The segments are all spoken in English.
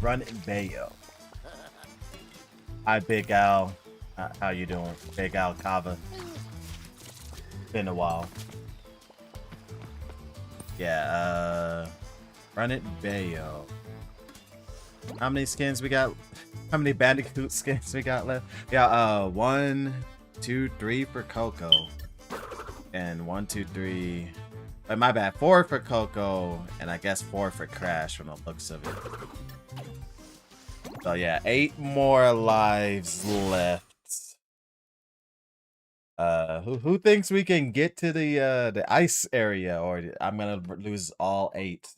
Run and Bayo. Hi, Big Al. How you doing? Big Al Kava. Been a while. Yeah, Run it Bayo. How many skins we got? How many Bandicoot skins we got left? Yeah, 1, 2, 3 for Coco. And 1, 2, 3. My bad. 4 for Coco, and I guess 4 for Crash from the looks of it. So yeah, 8 more lives left. Who thinks we can get to the ice area, or I'm gonna lose all 8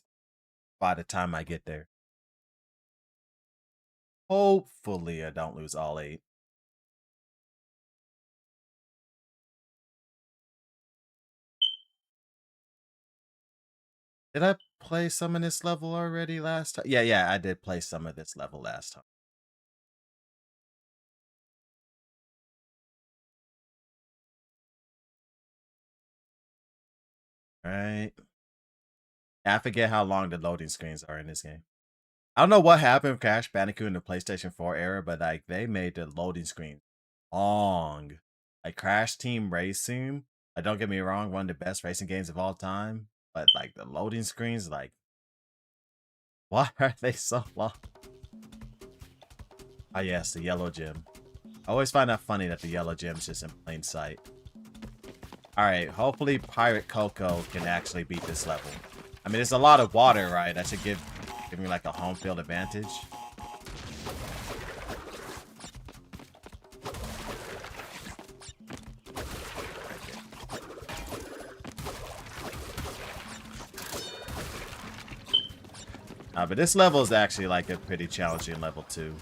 by the time I get there? Hopefully, I don't lose all 8. Did I play some of this level already last time? Yeah, I did play some of this level last time. Right. I forget how long the loading screens are in this game. I don't know what happened with Crash Bandicoot in the PlayStation 4 era, but like they made the loading screen long. Like Crash Team Racing, don't get me wrong, one of the best racing games of all time. But like the loading screens, like, why are they so long? Ah, yes, the yellow gem. I always find that funny that the yellow gem's just in plain sight. Alright, hopefully Pirate Coco can actually beat this level. I mean, it's a lot of water, right? That should give me like a home field advantage. But this level is actually like a pretty challenging level too.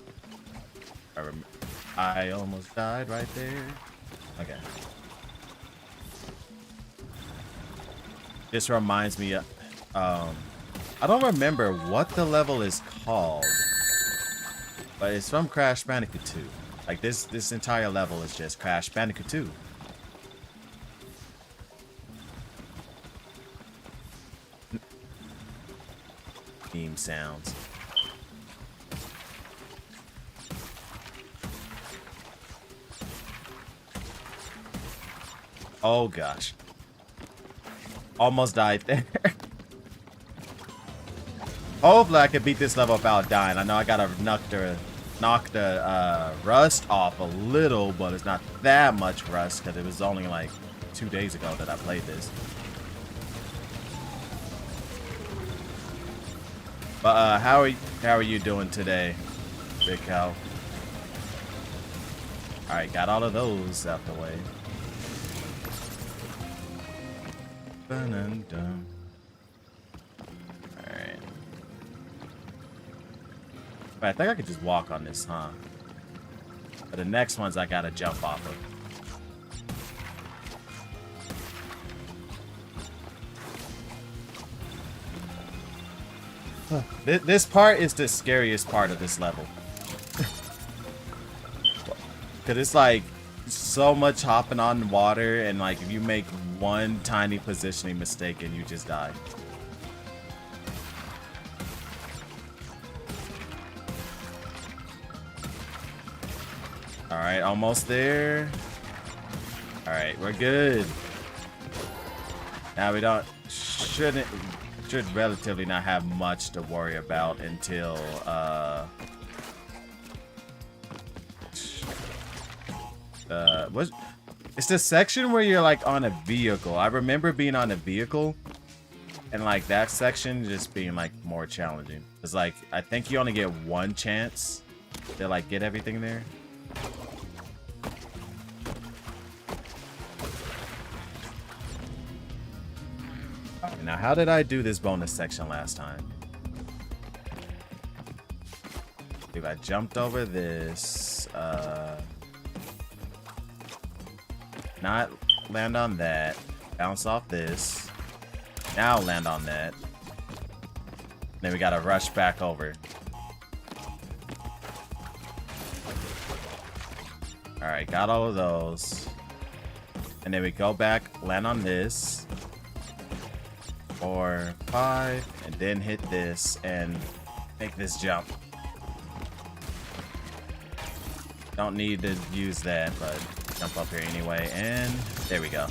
I almost died right there. Okay. This reminds me of, I don't remember what the level is called, but it's from Crash Bandicoot 2. Like this entire level is just Crash Bandicoot 2. Meme sounds. Oh gosh. Almost died there. Hopefully I can beat this level without dying. I know I gotta knock the rust off a little, but it's not that much rust because it was only like 2 days ago that I played this. But how are you doing today, Big Cow? All right, got all of those out the way. Dun-dun-dun. All right. But I think I could just walk on this, huh? But the next ones I gotta jump off of. This part is the scariest part of this level. Cause it's like so much hopping on water, and like if you make one tiny positioning mistake and you just die. All right, almost there. All right, we're good. Now we should relatively not have much to worry about until it's the section where you're like on a vehicle. I remember being on a vehicle and like that section just being like more challenging. It's like I think you only get one chance to like get everything there. Now, how did I do this bonus section last time? If I jumped over this, not land on that, bounce off this, now land on that, then we gotta rush back over. All right, got all of those, and then we go back, land on this. 4, 5, and then hit this and make this jump. Don't need to use that, but jump up here anyway. And there we go.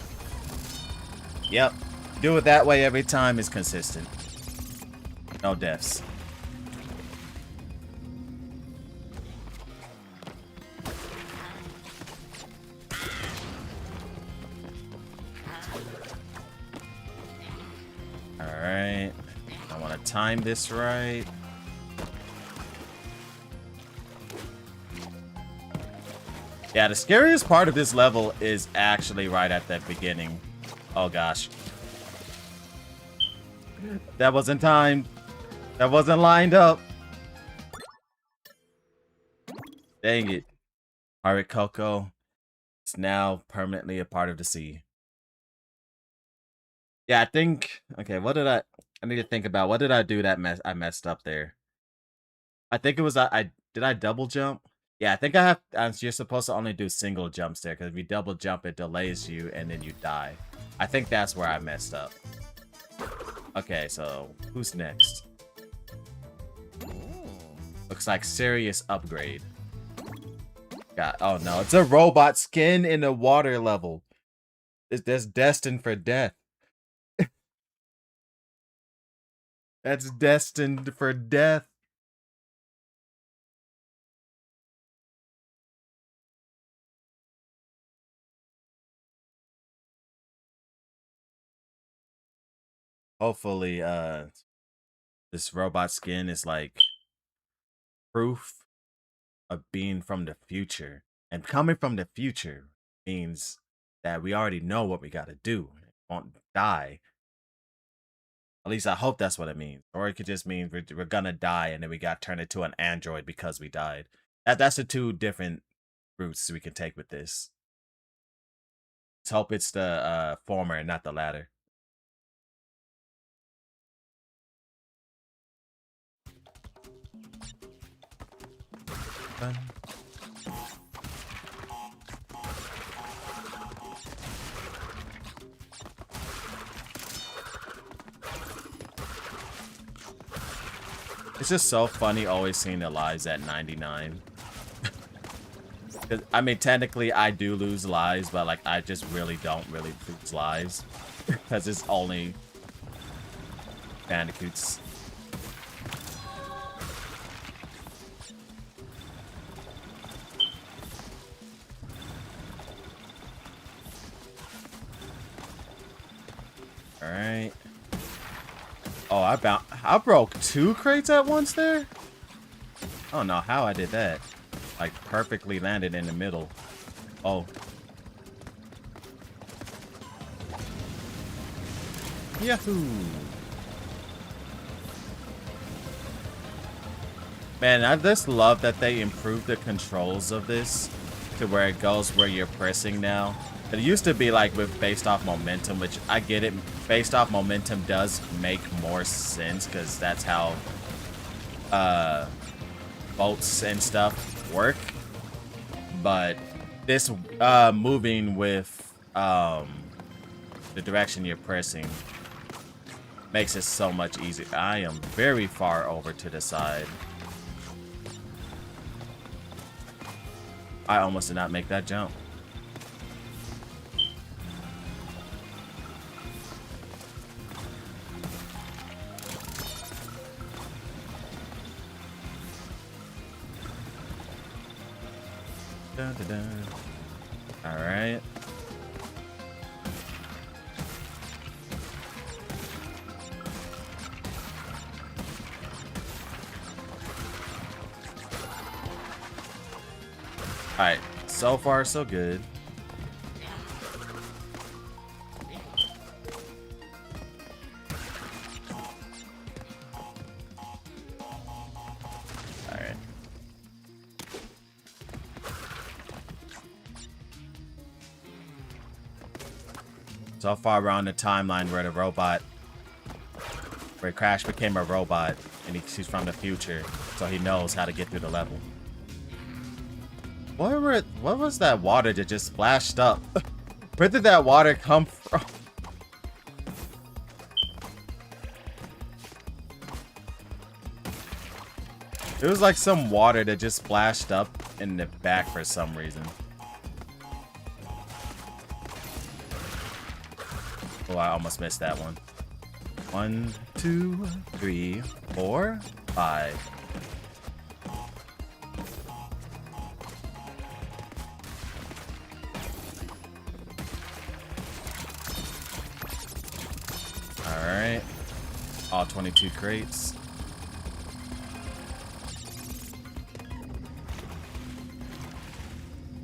Yep. Do it that way every time is consistent. No deaths. Alright. I want to time this right. Yeah, the scariest part of this level is actually right at the beginning. Oh gosh. That wasn't timed. That wasn't lined up. Dang it. Pirate Coco is now permanently a part of the sea. Yeah, I think... Okay, what did I need to think about. What did I do that I messed up there? I think it was... Did I double jump? Yeah, I think I have... You're supposed to only do single jumps there, because if you double jump, it delays you, and then you die. I think that's where I messed up. Okay, so who's next? Looks like serious upgrade. God, oh no, it's a robot skin in the water level. That's destined for death. That's destined for death. Hopefully, this robot skin is like proof of being from the future. And coming from the future means that we already know what we gotta do. It won't die. At least I hope that's what it means. Or it could just mean we're gonna die and then we got turned into an android because we died. That's the two different routes we can take with this. Let's hope it's the former and not the latter. Dun. It's just so funny always seeing the lives at 99. I mean, technically, I do lose lives, but like, I just don't really lose lives. Because it's only Bandicoots. Alright. Oh, I broke 2 crates at once there? I don't know how I did that. Like, perfectly landed in the middle. Oh. Yahoo! Man, I just love that they improved the controls of this to where it goes where you're pressing now. It used to be like with based off momentum, which I get it. Based off momentum does make more sense because that's how bolts and stuff work. But this moving with the direction you're pressing makes it so much easier. I am very far over to the side. I almost did not make that jump. Dun, dun, dun. All right. All right. So far, so good. So far around the timeline where where Crash became a robot and he's from the future, so he knows how to get through the level. What was that water that just splashed up? Where did that water come from? It was like some water that just splashed up in the back for some reason. Oh, I almost missed that one. 1, 2, 3, 4, 5. Alright. All 22 crates.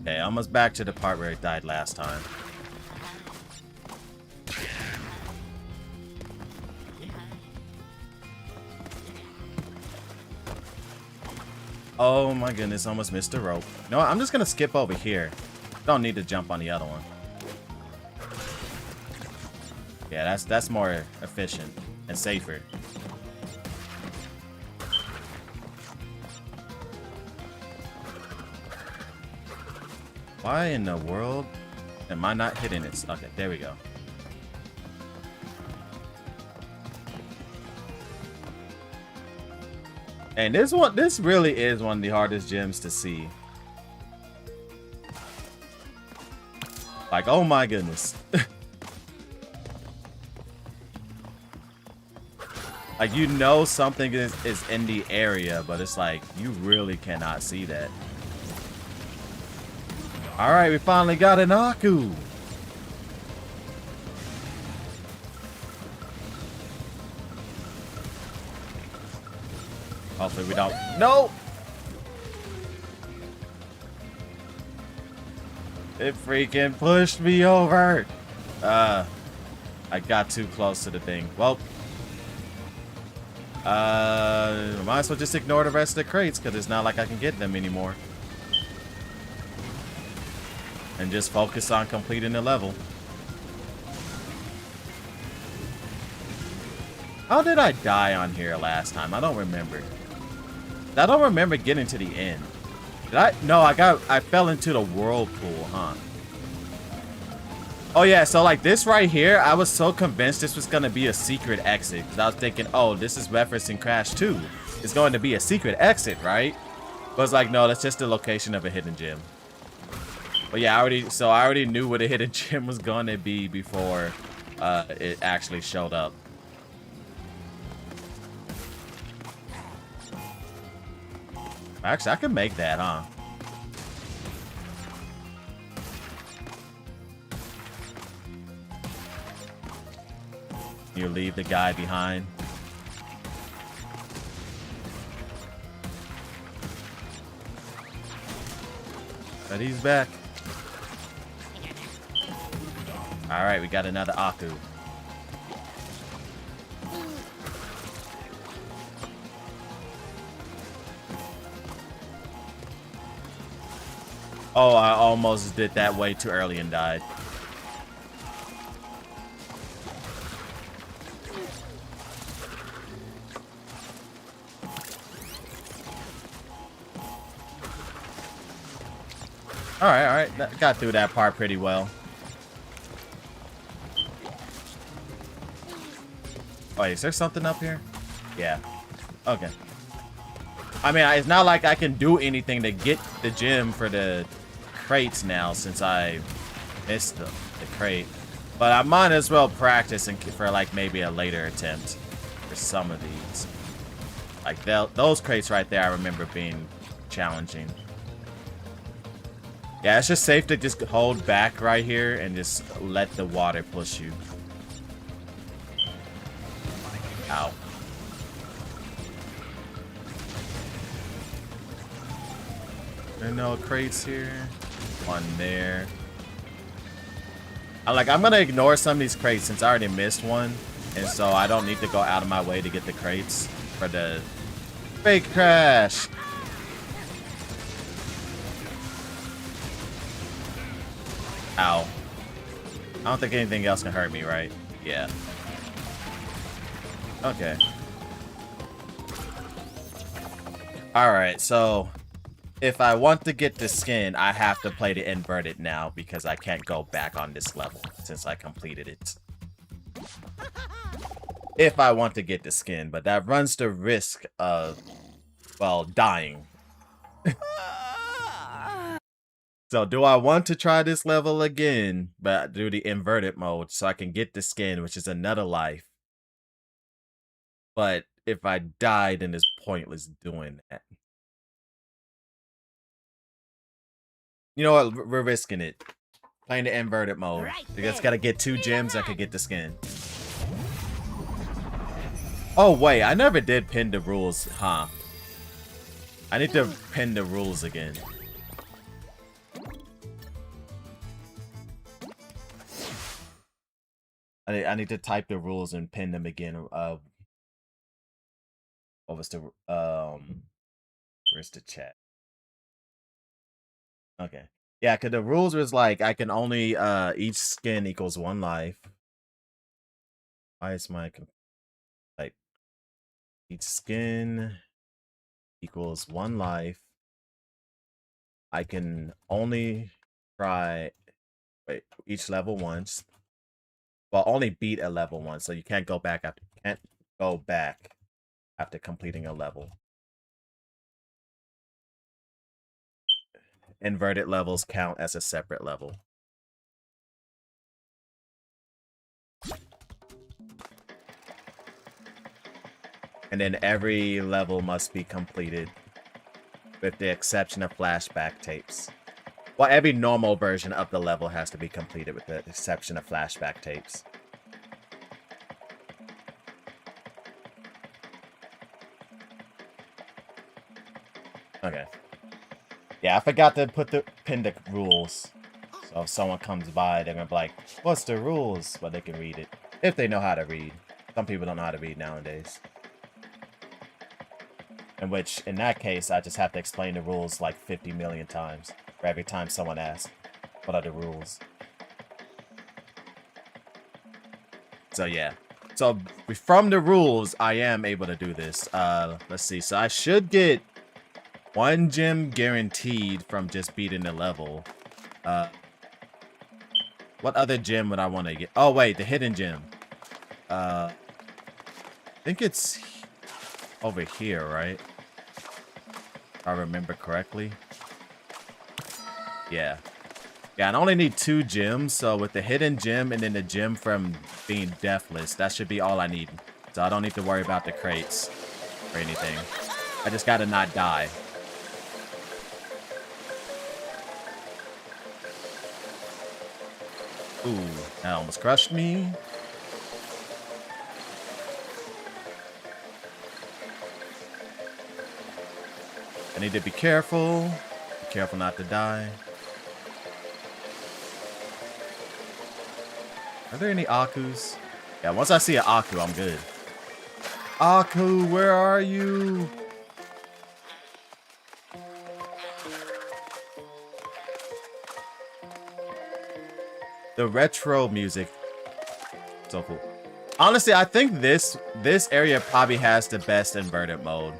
Okay, almost back to the part where it died last time. Oh my goodness, almost missed the rope. You know what? I'm just gonna skip over here. Don't need to jump on the other one. Yeah, that's more efficient and safer. Why in the world am I not hitting it? Okay, there we go. And this really is one of the hardest gyms to see. Like, oh my goodness. Like, you know something is in the area, but it's like, you really cannot see that. Alright, we finally got an Aku. Hopefully we don't. No! It freaking pushed me over. I got too close to the thing. Well, might as well just ignore the rest of the crates because it's not like I can get them anymore. And just focus on completing the level. How did I die on here last time? I don't remember. I don't remember getting to the end. Did I? No, I fell into the whirlpool, huh? Oh yeah, so like this right here, I was so convinced this was gonna be a secret exit. Because I was thinking, oh, this is referencing Crash 2. It's going to be a secret exit, right? But it's like, no, that's just the location of a hidden gem. But yeah, I already knew what a hidden gem was gonna be before it actually showed up. Actually, I could make that, huh? You leave the guy behind. But he's back. Alright, we got another Aku. Oh, I almost did that way too early and died. Alright. Got through that part pretty well. Wait, is there something up here? Yeah. Okay. I mean, it's not like I can do anything to get the gem for the crates now since I missed the crate. But I might as well practice for like maybe a later attempt for some of these. Like those crates right there I remember being challenging. Yeah, it's just safe to just hold back right here and just let the water push you. Ow. There are no crates here. One there. I'm gonna ignore some of these crates since I already missed one. And so I don't need to go out of my way to get the crates for the fake crash. Ow. I don't think anything else can hurt me, right? Yeah. Okay. Alright, so if I want to get the skin, I have to play the inverted now because I can't go back on this level since I completed it. If I want to get the skin, but that runs the risk of, well, dying. So do I want to try this level again, but do the inverted mode so I can get the skin, which is another life. But if I die, then it's pointless doing that. You know what? We're risking it. Playing the inverted mode. I just gotta get 2 gems, I could get the skin. Oh, wait. I never did pin the rules, huh? I need to pin the rules again. I need to type the rules and pin them again. What was the where's the chat? Okay. Yeah, cause the rules was like I can only each skin equals 1 life. Why is my like each skin equals 1 life. I can only try each level once. Well, only beat a level once, so you can't go back after completing a level. Inverted levels count as a separate level. And then every level must be completed, with the exception of flashback tapes. Well, every normal version of the level has to be completed with the exception of flashback tapes. Okay. Yeah, I forgot to pin the rules. So if someone comes by, they're gonna be like, what's the rules? But they can read it. If they know how to read. Some people don't know how to read nowadays. In that case, I just have to explain the rules like 50 million times. For every time someone asks, what are the rules? So yeah. So from the rules, I am able to do this. Let's see. So I should get 1 gem guaranteed from just beating the level. What other gem would I want to get? Oh, wait, the hidden gem. I think it's over here, right? If I remember correctly. Yeah. Yeah, I only need 2 gems, so with the hidden gem and then the gem from being deathless, that should be all I need. So I don't need to worry about the crates or anything. I just gotta not die. Ooh, that almost crushed me. I need to be careful. Be careful not to die. Are there any Akus? Yeah, once I see an Aku, I'm good. Aku, where are you? The retro music. So cool. Honestly, I think this area probably has the best inverted mode.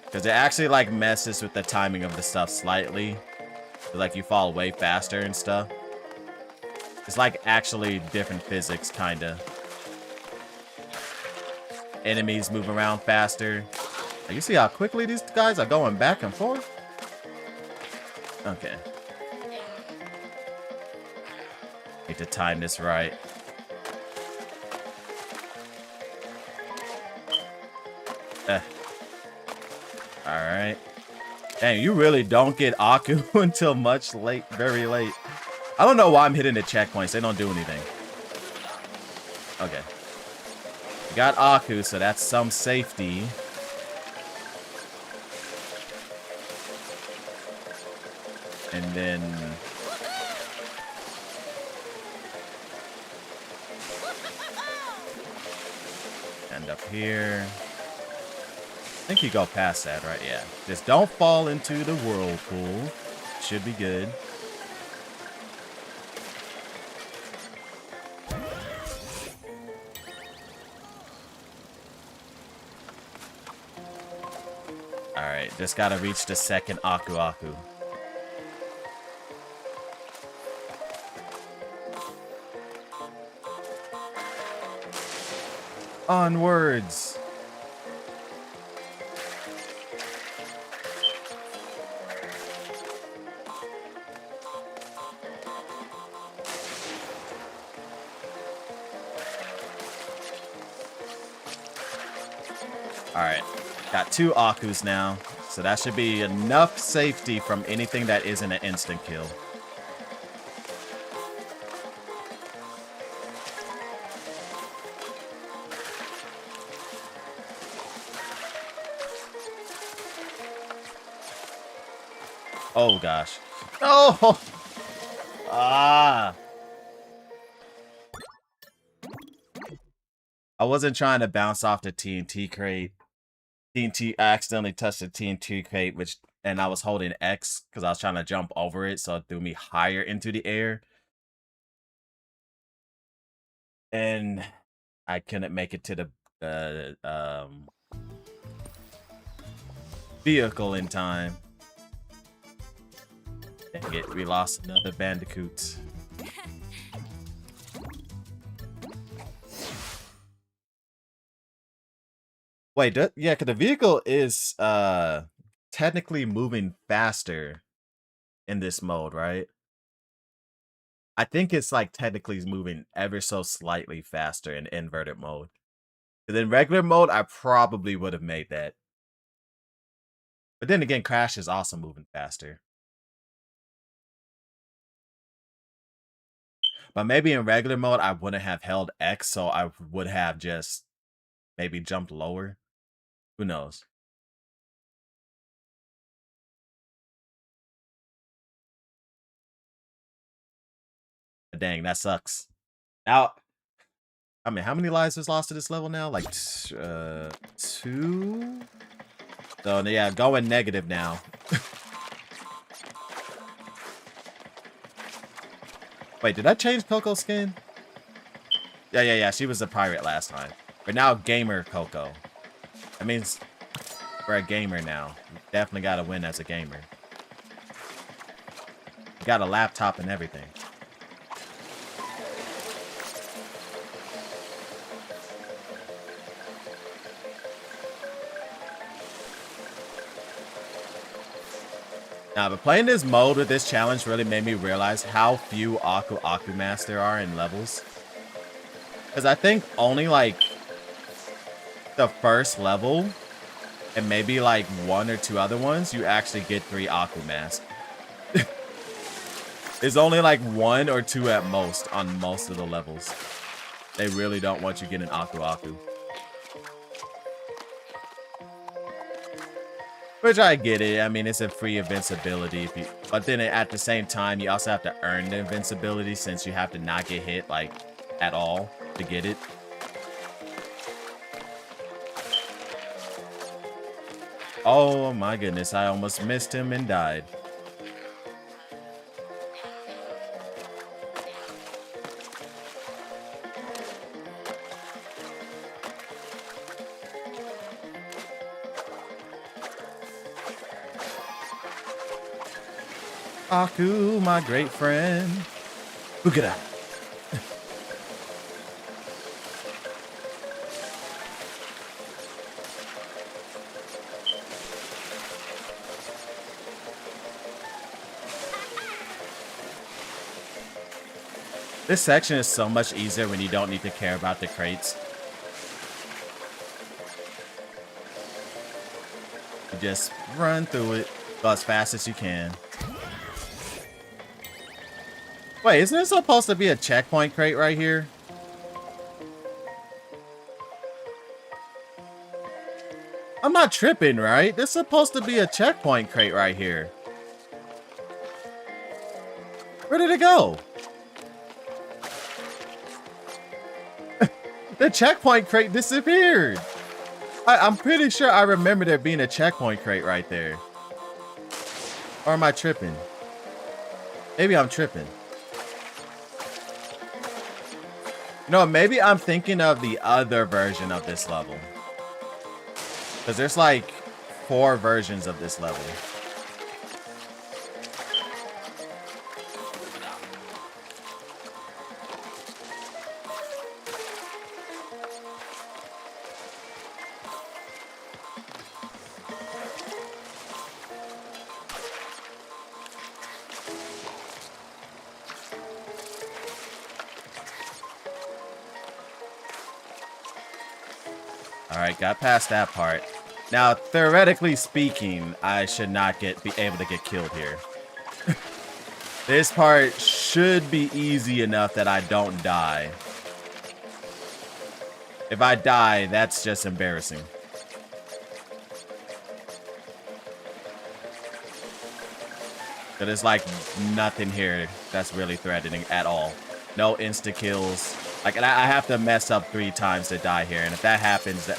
Because it actually like messes with the timing of the stuff slightly. Like you fall way faster and stuff. It's like actually different physics, kinda. Enemies move around faster. You see how quickly these guys are going back and forth? Okay. Need to time this right. Alright. Dang, you really don't get Aku until very late. I don't know why I'm hitting the checkpoints. They don't do anything. Okay. We got Aku, so that's some safety. And then... end up here. I think you go past that, right? Yeah. Just don't fall into the whirlpool. Should be good. Alright, just gotta reach the second Aku Aku. Onwards! Alright. Got 2 Akus now. So that should be enough safety from anything that isn't an instant kill. Oh gosh. Oh! Ah! I wasn't trying to bounce off the TNT crate. I accidentally touched the TNT crate, and I was holding X because I was trying to jump over it, so it threw me higher into the air. And I couldn't make it to the vehicle in time. Dang it, we lost another Bandicoot. Wait, yeah, because the vehicle is technically moving faster in this mode, right? I think it's like technically moving ever so slightly faster in inverted mode. But in regular mode, I probably would have made that. But then again, Crash is also moving faster. But maybe in regular mode, I wouldn't have held X, so I would have just maybe jumped lower. Who knows? But dang, that sucks. Now, I mean, how many lives was lost to this level now? Like, 2? So, yeah, going negative now. Wait, did I change Coco's skin? Yeah. She was a pirate last time. But now gamer Coco. That means we're a gamer now. You definitely got to win as a gamer. You got a laptop and everything. Nah, but playing this mode with this challenge really made me realize how few Aku masks there are in levels. Because I think only like the first level and maybe like 1 or 2 other ones, you actually get 3 Aku masks. There's only like 1 or 2 at most on most of the levels. They really don't want you getting Aku. Which I get it. I mean, it's a free invincibility. But then at the same time, you also have to earn the invincibility since you have to not get hit, like, at all to get it. Oh my goodness, I almost missed him and died. Aku, my great friend. Boogada. This section is so much easier when you don't need to care about the crates. You just run through it, go as fast as you can. Wait, isn't it supposed to be a checkpoint crate right here? I'm not tripping, right? This is supposed to be a checkpoint crate right here. Where did it go? The checkpoint crate disappeared. I'm pretty sure I remember there being a checkpoint crate right there. Or am I tripping? Maybe I'm tripping. No, maybe I'm thinking of the other version of this level. Because there's like 4 versions of this level. Alright, got past that part. Now, theoretically speaking, I should not be able to get killed here. This part should be easy enough that I don't die. If I die, that's just embarrassing. But there's like nothing here that's really threatening at all. No insta kills. Like, and I have to mess up 3 times to die here, and if that happens,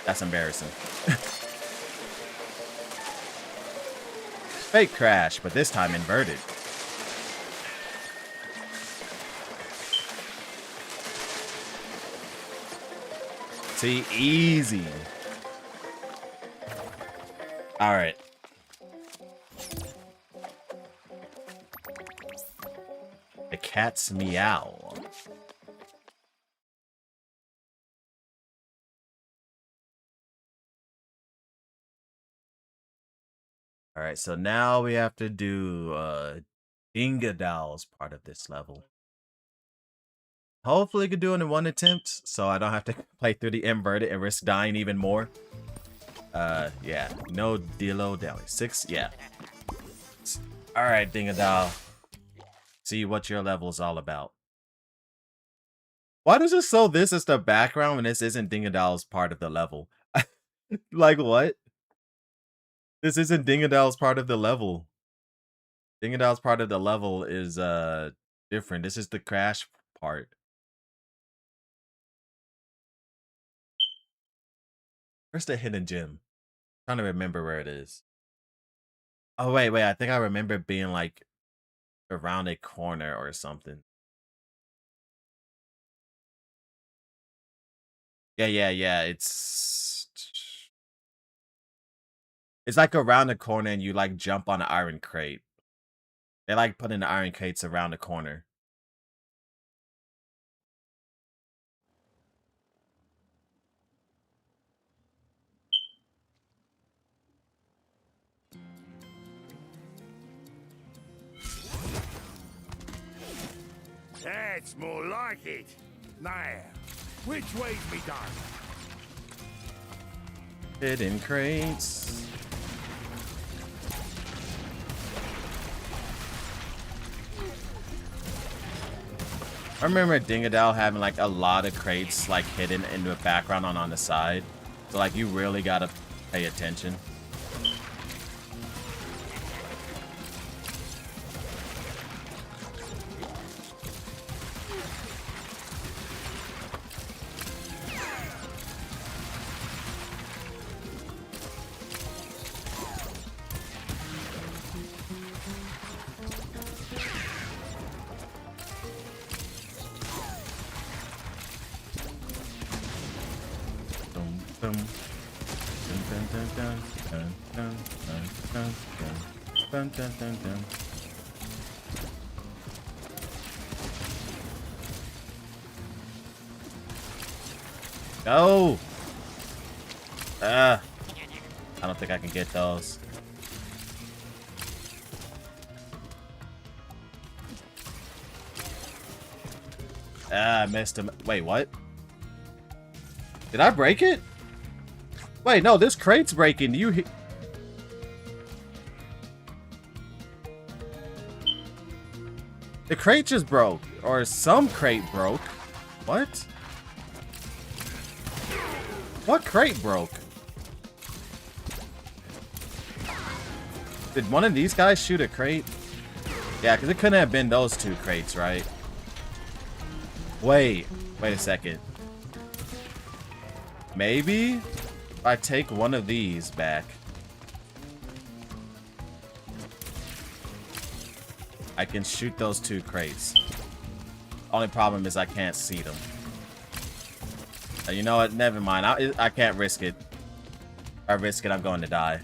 that's embarrassing. Fake crash, but this time inverted. See, easy. All right. The cat's meow. All right, so now we have to do Dingadal's part of this level. Hopefully, I can do it in 1 attempt, so I don't have to play through the inverted and risk dying even more. Yeah, no Dilo down 6. Yeah. All right, Dingadal. See what your level is all about. Why does it show this as the background when this isn't Dingadal's part of the level? Like what? This isn't Dingadal's part of the level. Dingadal's part of the level is different. This is the crash part. Where's the hidden gem? I'm trying to remember where it is. Oh wait, I think I remember it being like around a corner or something. Yeah. It's like around the corner and you like jump on an iron crate. They like putting the iron crates around the corner. That's more like it. Now, which way's me done? Hidden crates. I remember Dingadal having like a lot of crates like hidden in the background on the side. So like you really gotta pay attention. Go! I don't think I can get those. I missed him. Wait, what? Did I break it? Wait, no, this crate's breaking. The crate just broke. Or some crate broke. What? What crate broke? Did one of these guys shoot a crate? Yeah, because it couldn't have been those 2 crates, right? Wait a second. Maybe if I take one of these back, I can shoot those 2 crates. Only problem is I can't see them. You know what? Never mind. I can't risk it. If I risk it, I'm going to die.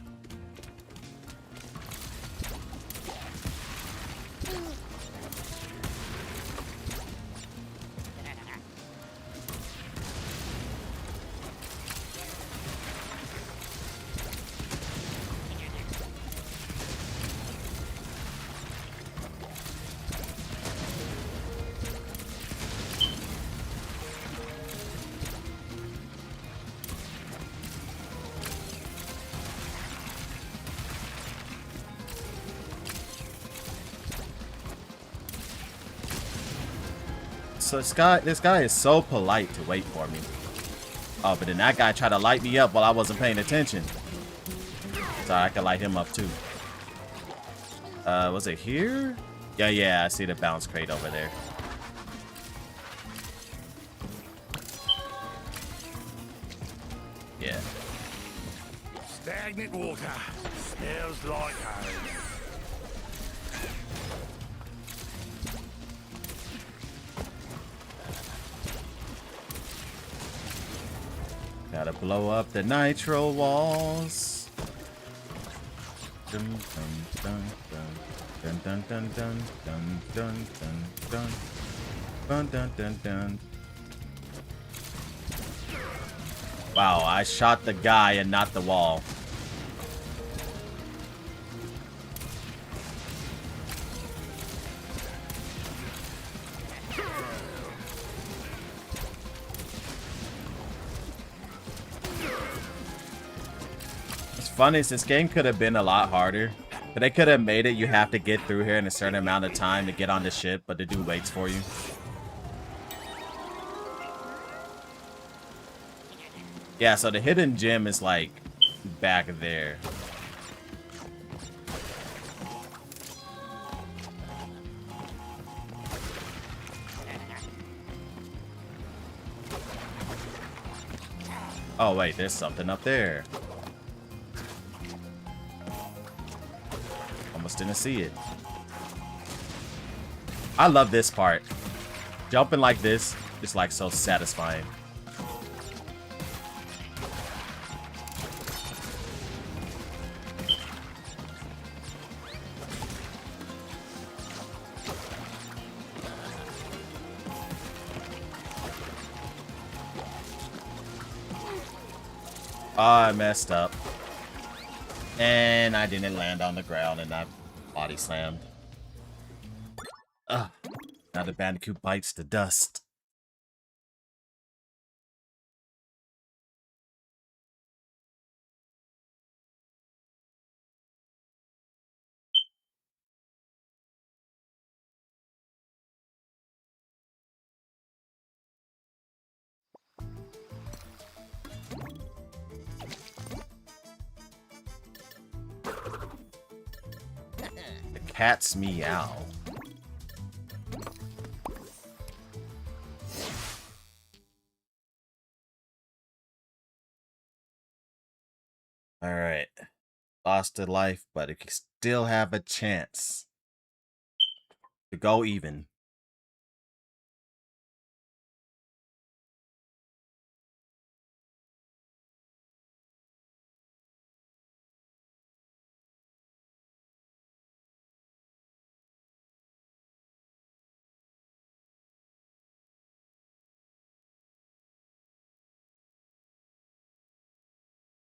So this guy is so polite to wait for me. Oh, but then that guy tried to light me up while I wasn't paying attention. So I could light him up too. Was it here? Yeah, I see the bounce crate over there. Yeah. Stagnant water. Smells like home. Gotta blow up the nitro walls. Dun dun dun dun dun dun dun dun dun dun dun dun dun dun. Wow, I shot the guy and not the wall. What's funny is this game could have been a lot harder. But they could have made it you have to get through here in a certain amount of time to get on the ship, but the dude waits for you. Yeah, so the hidden gem is like back there. Oh wait, there's something up there. Almost didn't see it. I love this part. Jumping like this is like so satisfying. Oh, I messed up. And I didn't land on the ground and I body slammed. Ugh. Now the Bandicoot bites the dust. The cat's meow. Alright. Lost a life, but it can still have a chance to go even.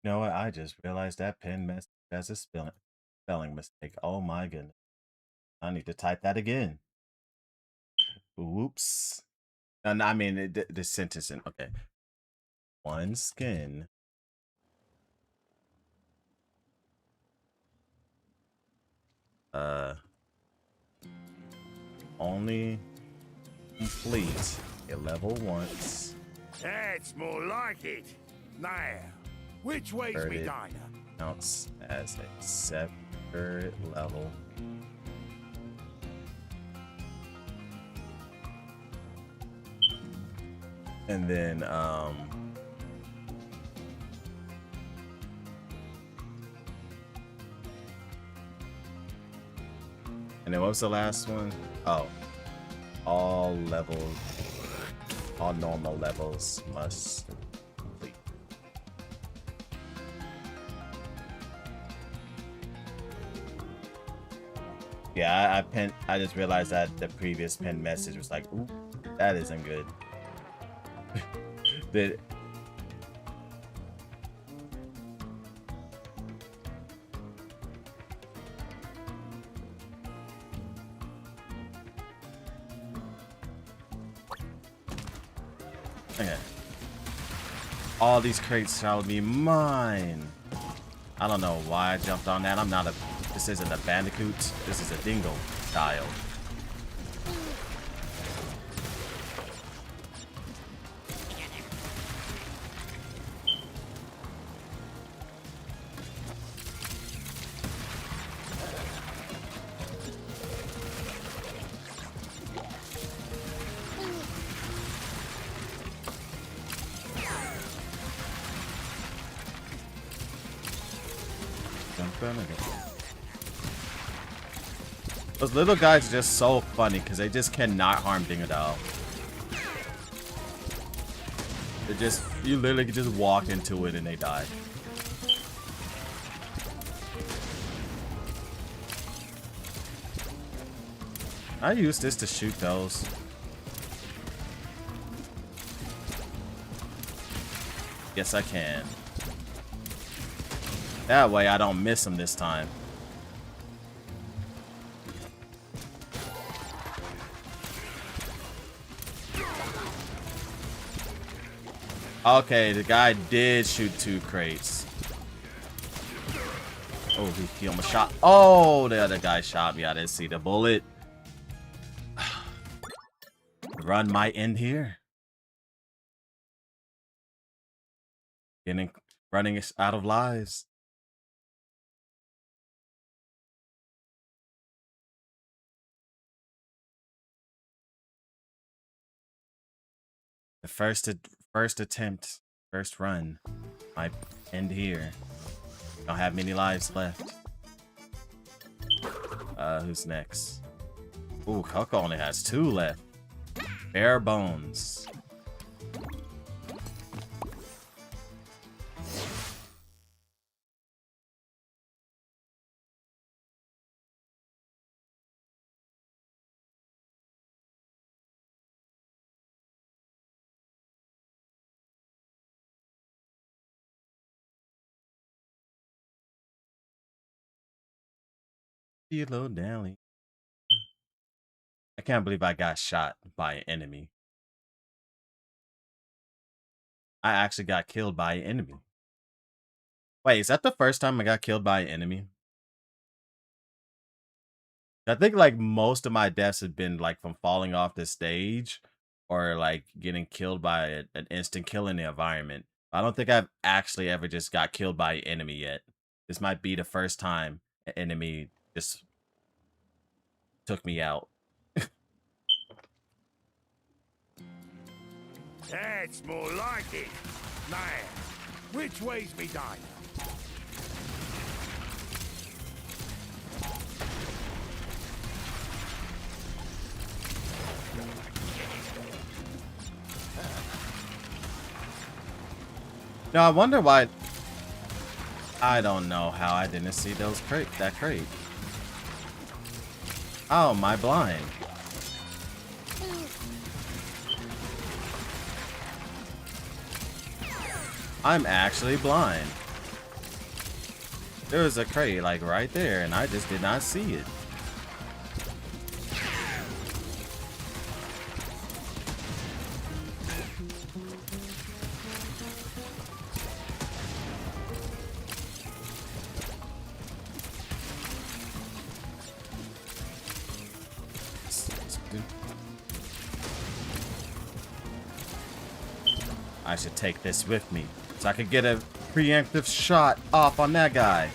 You know what? I just realized that pen message has a spelling mistake. Oh my goodness. I need to type that again. Whoops. And I mean, the sentence in, okay. One skin. Only complete a level once. That's more like it. Now, which way's me It diner? counts as a separate level. And then what was the last one? Oh, all levels, all normal levels must complete. Yeah, I just realized that the previous pen message was like, ooh, that isn't good. But okay. All these crates shall be mine. I don't know why I jumped on that. I'm not a. This isn't a Bandicoot. This is a Dingo style. Those little guys are just so funny because they just cannot harm Dingodile. They just, you literally can just walk into it and they die. I use this to shoot those. Yes, I can. That way I don't miss them this time. Okay, the guy did shoot 2 crates. Oh, he almost shot. Oh, the other guy shot me. I didn't see the bullet. Run might end here. Running is out of lives. The first attempt, first run might end here. Don't have many lives left. Who's next? Ooh, Coco only has 2 left. Bare bones. You little dally. I can't believe I got shot by an enemy. I actually got killed by an enemy. Wait, is that the first time I got killed by an enemy? I think like most of my deaths have been like from falling off the stage or like getting killed by an instant kill in the environment. I don't think I've actually ever just got killed by an enemy yet. This might be the first time an enemy just took me out. That's more like it. Now, which way's me diner? Now I wonder why. I don't know how I didn't see that crate. How am I blind? I'm actually blind. There was a crate like right there and I just did not see it. I should take this with me so I could get a preemptive shot off on that guy.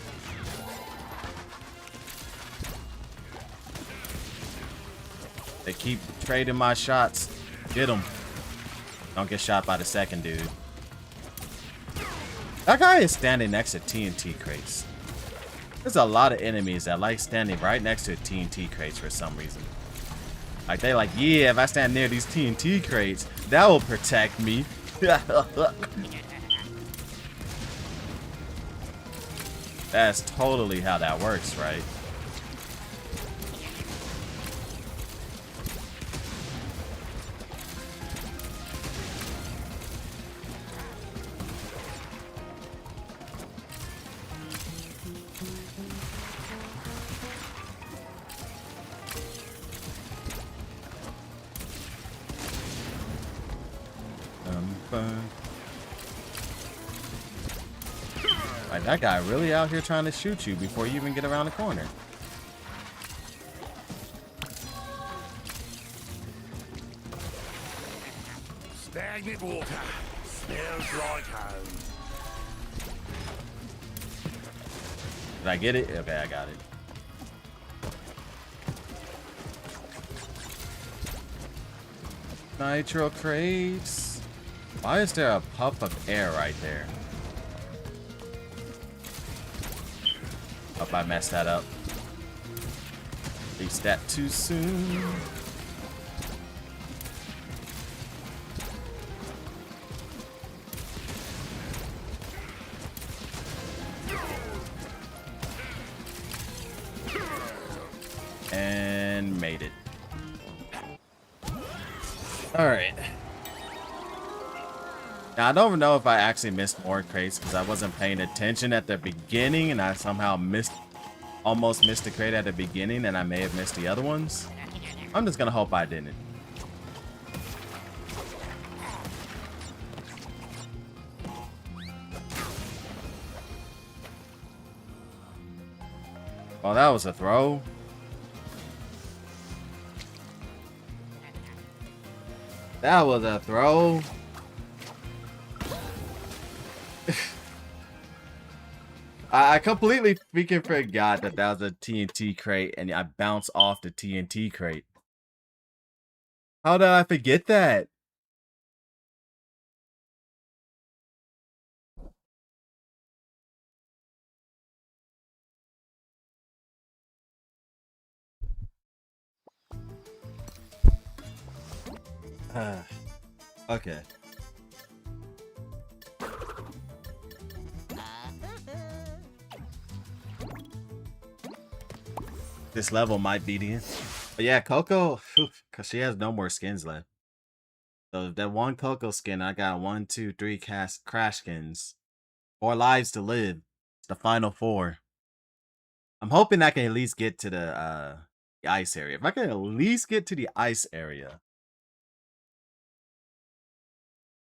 They keep trading my shots. Get him. Don't get shot by the second dude. That guy is standing next to TNT crates. There's a lot of enemies that like standing right next to TNT crates for some reason. Like they like, yeah, if I stand near these TNT crates, that will protect me. That's totally how that works, right? Like that guy really out here trying to shoot you before you even get around the corner. Stagnant water. Smells like home. Did I get it? Okay, I got it. Nitro crates. Why is there a puff of air right there? Hope I messed that up. Reached that too soon. And made it. All right. Now, I don't know if I actually missed more crates because I wasn't paying attention at the beginning and I somehow almost missed the crate at the beginning and I may have missed the other ones. I'm just gonna hope I didn't. Oh, that was a throw. That was a throw. I completely freaking forgot that that was a TNT crate and I bounced off the TNT crate. How did I forget that? Okay. This level might be the end. But yeah, Coco, because she has no more skins left. So that one Coco skin, I got 1, 2, 3 Crash skins. 4 lives to live. It's the final 4. I'm hoping I can at least get to the ice area. If I can at least get to the ice area.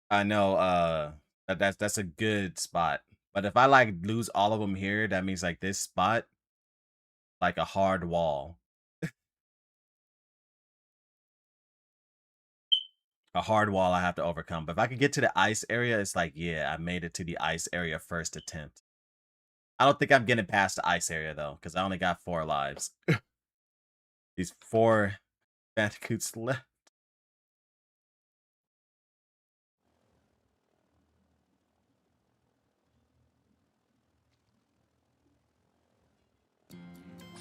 I know that's a good spot. But if I like lose all of them here, that means like this spot, like a hard wall. A hard wall I have to overcome. But if I could get to the ice area, it's like, yeah, I made it to the ice area first attempt. I don't think I'm getting past the ice area though, because I only got 4 lives. These 4 Bandicoots left.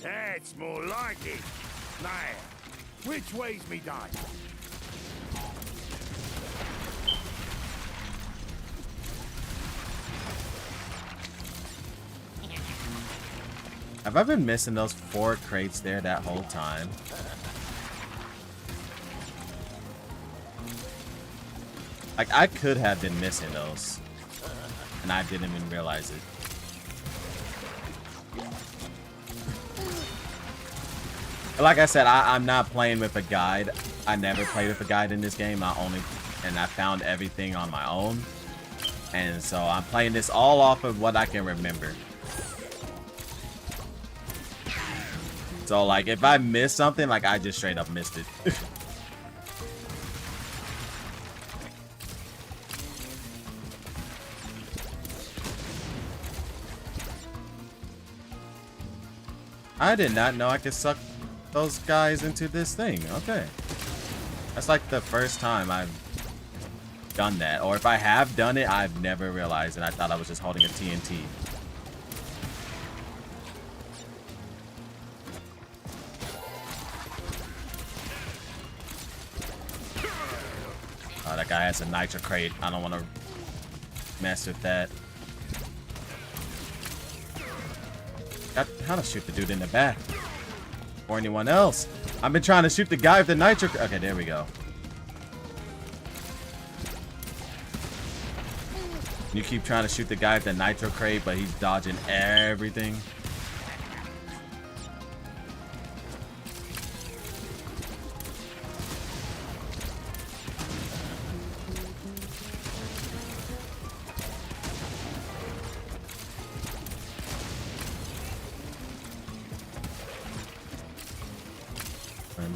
That's more like it. Now, which way's me dive? Have I been missing those 4 crates there that whole time? Like, I could have been missing those. And I didn't even realize it. Like I said, I'm not playing with a guide. I never played with a guide in this game. And I found everything on my own. And so I'm playing this all off of what I can remember. So like if I miss something, like I just straight up missed it. I did not know I could suck those guys into this thing. Okay. That's like the first time I've done that. Or if I have done it, I've never realized and I thought I was just holding a TNT. Oh, that guy has a nitro crate. I don't want to mess with that. Got how to shoot the dude in the back. Or anyone else. I've been trying to shoot the guy with the nitro. Okay, there we go. You keep trying to shoot the guy with the nitro crate, but he's dodging everything.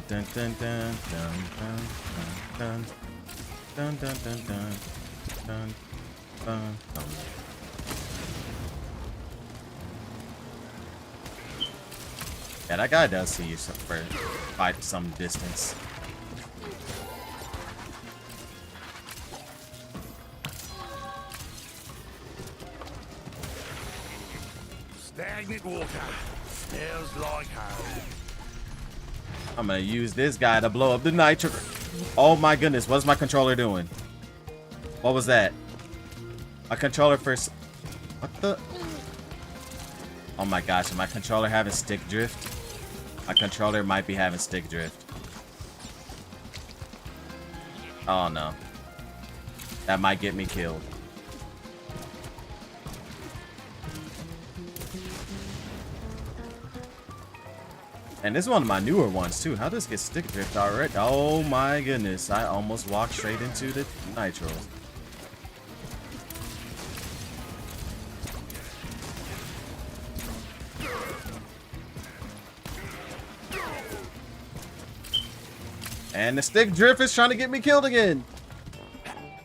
Dun dun dun dun dun dun dun dun dun dun dun dun. Yeah, that guy does see you for quite some distance. Stagnant Walker. Feels like home. I'm gonna use this guy to blow up the nitro. Oh my goodness, what's my controller doing? What was that? My controller first. What the? Oh my gosh, is my controller having stick drift? My controller might be having stick drift. Oh no. That might get me killed. And this is one of my newer ones too. How does this get stick drift already? Oh my goodness. I almost walked straight into the nitros. And the stick drift is trying to get me killed again.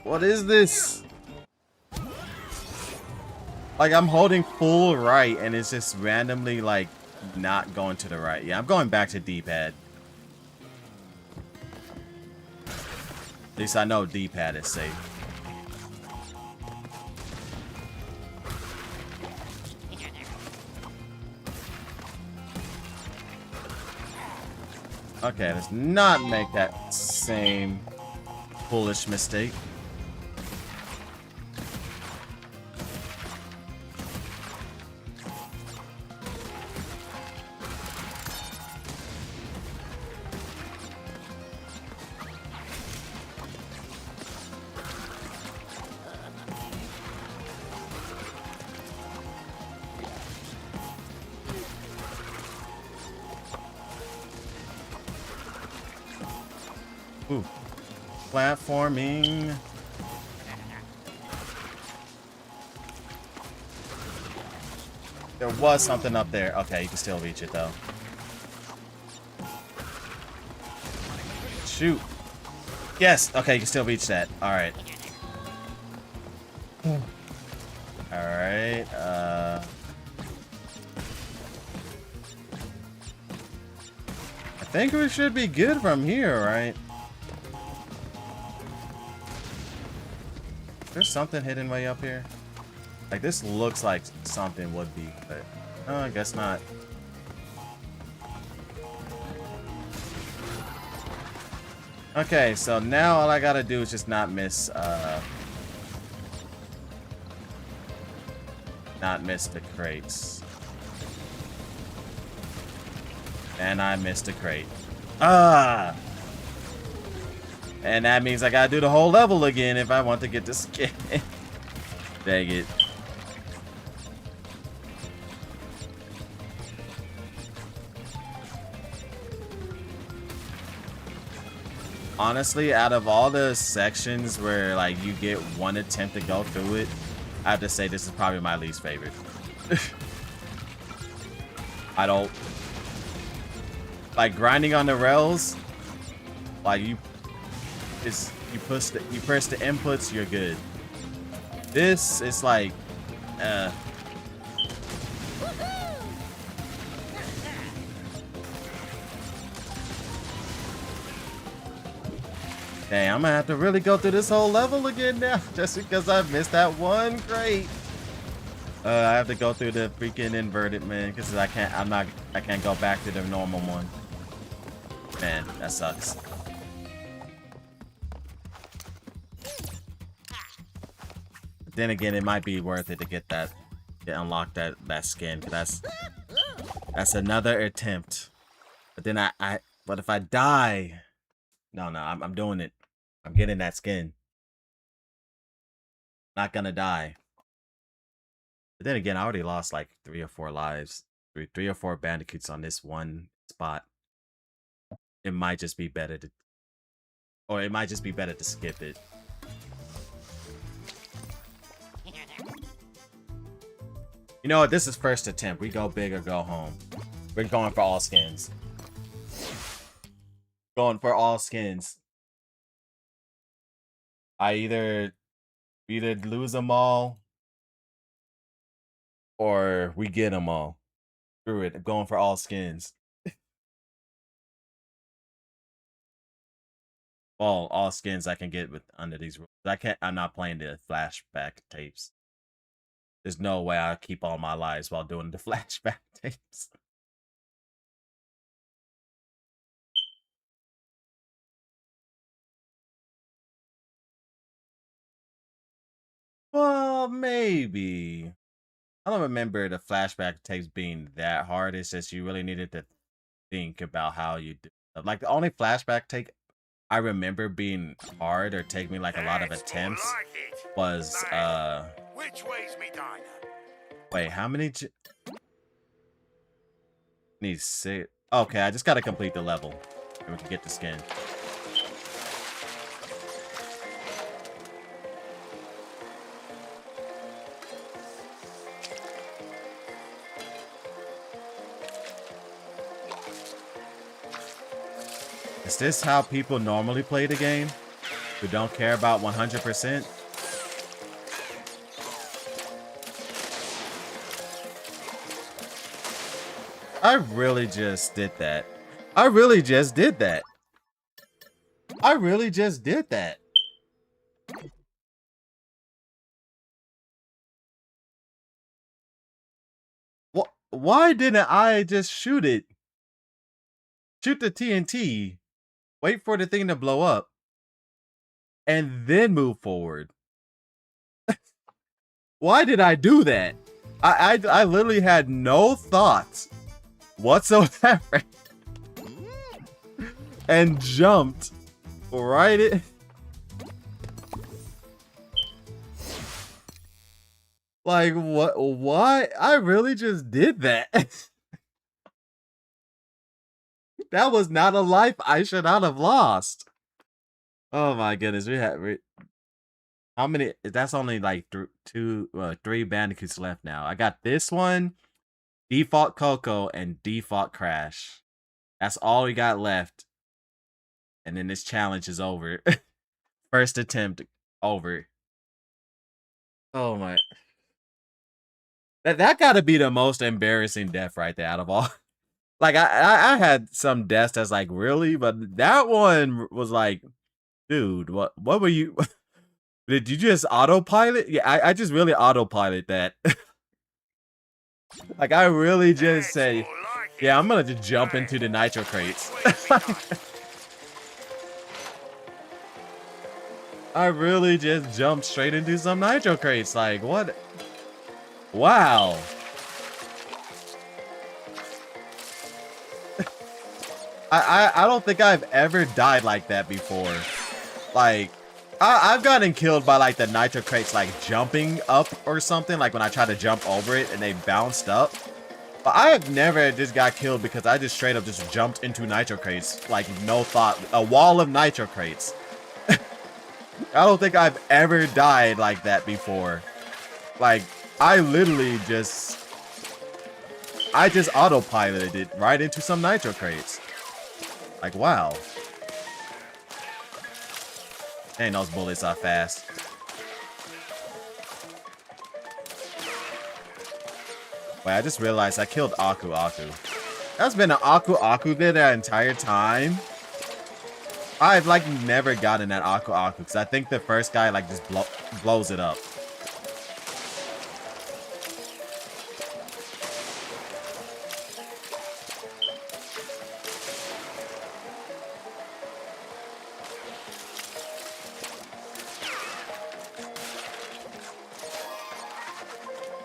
What is this? Like, I'm holding full right and it's just randomly like not going to the right. Yeah, I'm going back to D-pad. At least I know D-pad is safe. Okay, let's not make that same foolish mistake. Ooh. Platforming. There was something up there. Okay, you can still reach it though. Shoot. Yes. Okay, you can still reach that. All right. All right. I think we should be good from here, right? There's something hidden way up here. Like, this looks like something would be, but I guess not. Okay, so now all I gotta do is just not miss the crates. And I missed a crate. Ah! And that means I gotta do the whole level again if I want to get the skin. Dang it. Honestly, out of all the sections where like you get one attempt to go through it, I have to say this is probably my least favorite. I don't like grinding on the rails. Like you press the inputs, you're good. This is like dang, I'm gonna have to really go through this whole level again now just because I missed that one crate. I have to go through the freaking inverted, man, because I can't go back to the normal one. Man, that sucks. Then again, it might be worth it to get unlock that skin. That's another attempt. But then but if I die, no, I'm doing it. I'm getting that skin. Not gonna die. But then again, I already lost like 3 or 4 lives, three or 4 bandicoots on this one spot. It might just be better to, or it might just be better to skip it. You know what? This is first attempt. We go big or go home. We're going for all skins. Going for all skins. I either lose them all or we get them all. Screw it. I'm going for all skins. All skins I can get with under these rules. I'm not playing the flashback tapes. There's no way I'll keep all my lives while doing the flashback. games. Well, maybe. I don't remember the flashback tapes being that hard. It's just you really needed to think about how you do stuff. Like the only flashback take I remember being hard or take me like a lot of That's more attempts like it. was Now, which way's me diner? wait, how many need 6? Okay, I just gotta complete the level and we can get the skin. Is this how people normally play the game? Who don't care about 100%? I really just did that. I really just did that. I really just did that. Why didn't I just shoot it? Shoot the TNT. Wait for the thing to blow up. And then move forward. Why did I do that? I literally had no thoughts whatsoever. And jumped right in. Like, what? Why? I really just did that. That was not a life I should not have lost. Oh my goodness, how many? That's only like three Bandicoots left now. I got this one, Default Coco, and Default Crash. That's all we got left. And then this challenge is over. First attempt over. Oh my. That gotta be the most embarrassing death right there out of all. Like I had some deaths that's like, really? But that one was like, dude, what were you? Did you just autopilot? Yeah, I just really autopilot that. Like I really just say, yeah, I'm gonna just jump into the nitro crates. I really just jumped straight into some nitro crates. Like what? Wow. I don't think I've ever died like that before. Like, I've gotten killed by like the nitro crates like jumping up or something, like when I try to jump over it and they bounced up. But I have never just got killed because I just straight up just jumped into nitro crates, like no thought, a wall of nitro crates. I don't think I've ever died like that before. Like, I literally just autopiloted it right into some nitro crates. Like, wow. Dang, those bullets are fast. Wait, I just realized I killed Aku. That's been an Aku there that entire time. I've like never gotten that Aku because I think the first guy like just blows it up.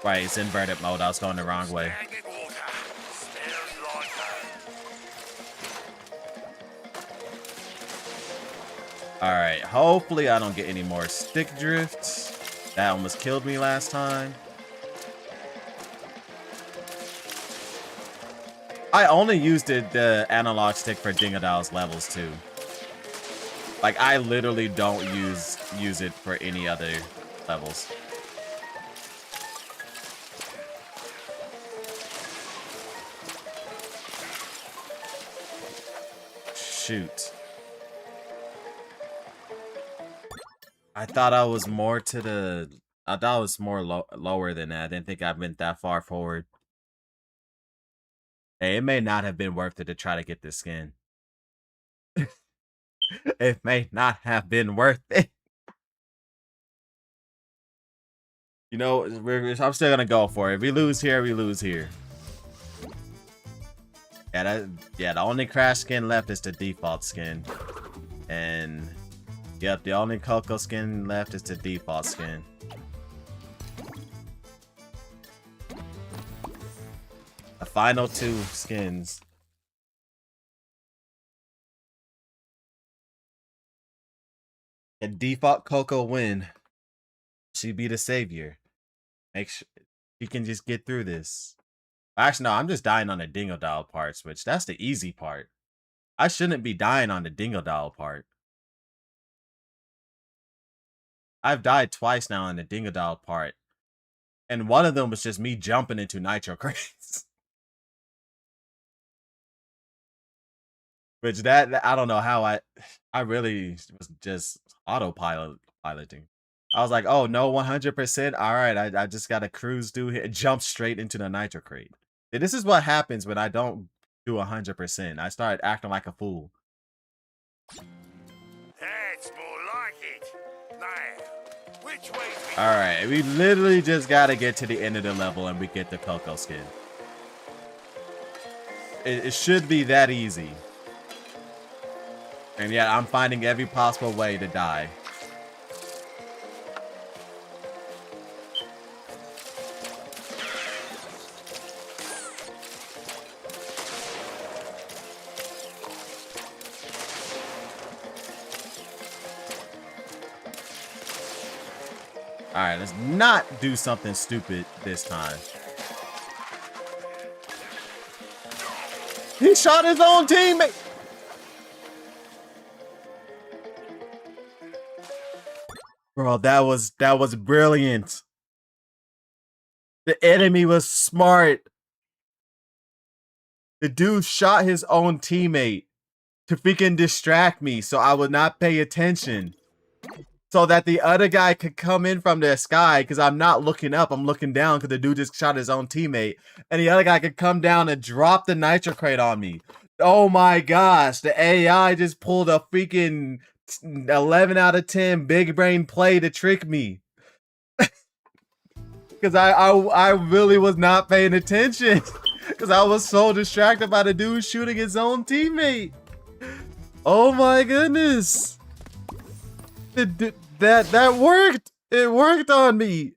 Right, it's inverted mode. I was going the wrong way. Alright, hopefully I don't get any more stick drifts. That almost killed me last time. I only used the analog stick for Dingodil's levels too. Like I literally don't use it for any other levels. Shoot. I thought I was more to the... I thought I was more lower than that. I didn't think I've been that far forward. Hey, it may not have been worth it to try to get this skin. It may not have been worth it. You know, I'm still gonna go for it. If we lose here, we lose here. Yeah, the only Crash skin left is the default skin. And yep, the only Coco skin left is the default skin. The final 2 skins. A default Coco win. She be the savior. Make sure she can just get through this. Actually, no, I'm just dying on the Dingo Doll parts, which that's the easy part. I shouldn't be dying on the Dingo Doll part. I've died twice now on the Dingo Doll part. And one of them was just me jumping into nitro crates. Which that I don't know how I really was just piloting. I was like, oh no, 100%. All right, I just gotta cruise through here, jump straight into the nitro crate. And this is what happens when I don't do 100%. I start acting like a fool. That's more like it. Now, which way? All right, we literally just gotta get to the end of the level and we get the Coco skin. It should be that easy. And yet I'm finding every possible way to die. Alright, let's not do something stupid this time. He shot his own teammate! Bro, that was brilliant. The enemy was smart. The dude shot his own teammate to freaking distract me so I would not pay attention. So that the other guy could come in from the sky, because I'm not looking up, I'm looking down because the dude just shot his own teammate. And the other guy could come down and drop the nitro crate on me. Oh my gosh, the AI just pulled a freaking 11 out of 10 big brain play to trick me. Because I really was not paying attention. Because I was so distracted by the dude shooting his own teammate. Oh my goodness. That worked. It worked on me.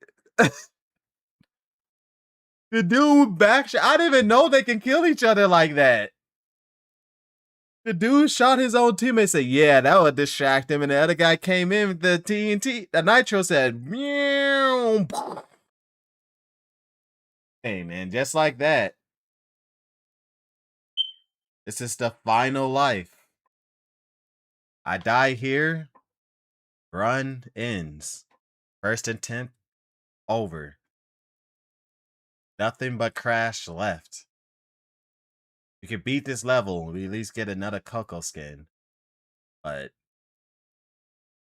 The dude backshot. I didn't even know they can kill each other like that. The dude shot his own teammate. Said, "Yeah, that would distract him." And the other guy came in with the TNT. The nitro said, "Meow." Hey man, just like that. This is the final life. I die here. Run ends. First attempt over. Nothing but Crash left. We could beat this level. We at least get another Coco skin. But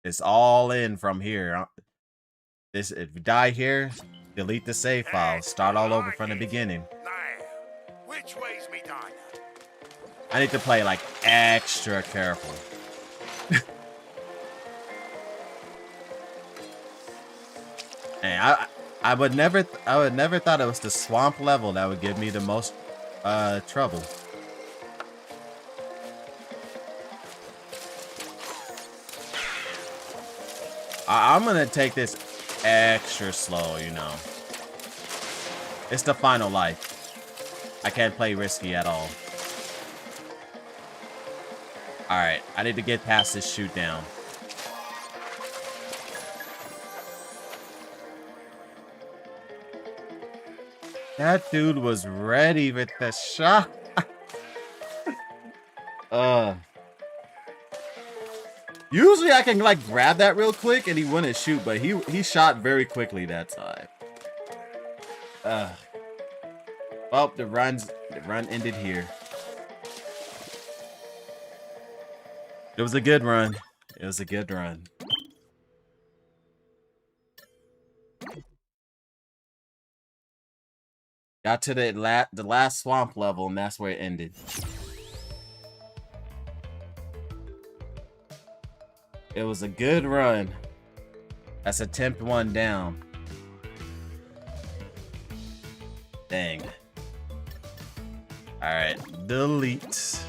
it's all in from here. If we die here, delete the save file. Start all over from the beginning. Now, which way's me done? I need to play like extra careful. And I would never thought it was the swamp level that would give me the most trouble. I'm gonna take this extra slow, you know. It's the final life. I can't play risky at all. Alright, I need to get past this shoot down. That dude was ready with the shot. Usually I can like grab that real quick and he wouldn't shoot, but he shot very quickly that time. Well, the run ended here. It was a good run. It was a good run. Got to the last swamp level, and that's where it ended. It was a good run. That's attempt 1 down. Dang. Alright, delete.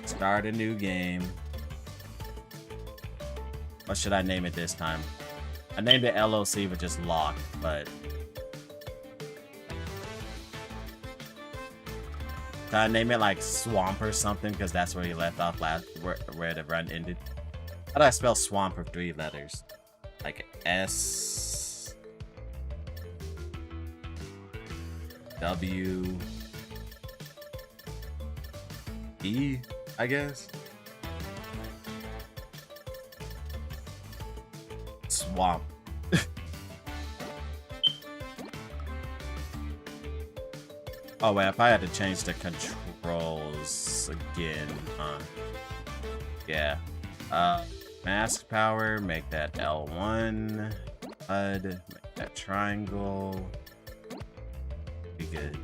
Start a new game. What should I name it this time? I named it LOC, but just Lock, but... Can I name it like Swamp or something? Because that's where he left off last, where the run ended. How do I spell Swamp with 3 letters? Like S... W... E, I guess? Swamp. Oh wait, I probably had to change the controls again, huh? Yeah. Mask power, make that L1. HUD, make that triangle. Be good.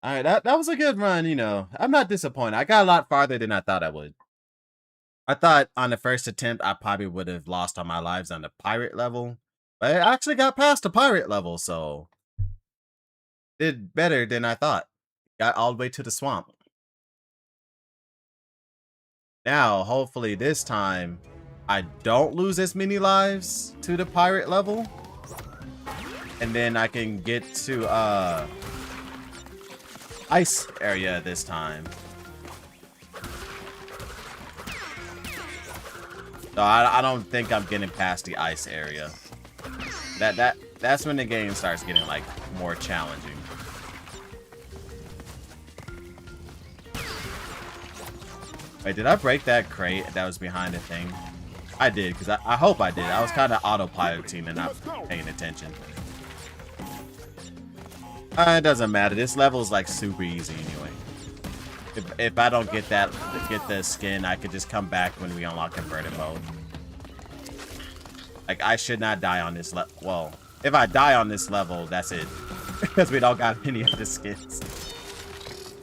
Alright, that was a good run, you know. I'm not disappointed. I got a lot farther than I thought I would. I thought on the first attempt, I probably would have lost all my lives on the pirate level. But I actually got past the pirate level, so... Did better than I thought. Got all the way to the swamp. Now, hopefully this time, I don't lose as many lives to the pirate level. And then I can get to, ice area this time. No, I don't think I'm getting past the ice area. That's when the game starts getting like more challenging. Wait, did I break that crate that was behind the thing? I did, because I hope I did. I was kind of autopiloting and not paying attention. It doesn't matter. This level is like super easy anyway. If I don't get the skin, I could just come back when we unlock converted mode. Like, I should not die on this level. Well, if I die on this level, that's it. Because we don't got any of the skins.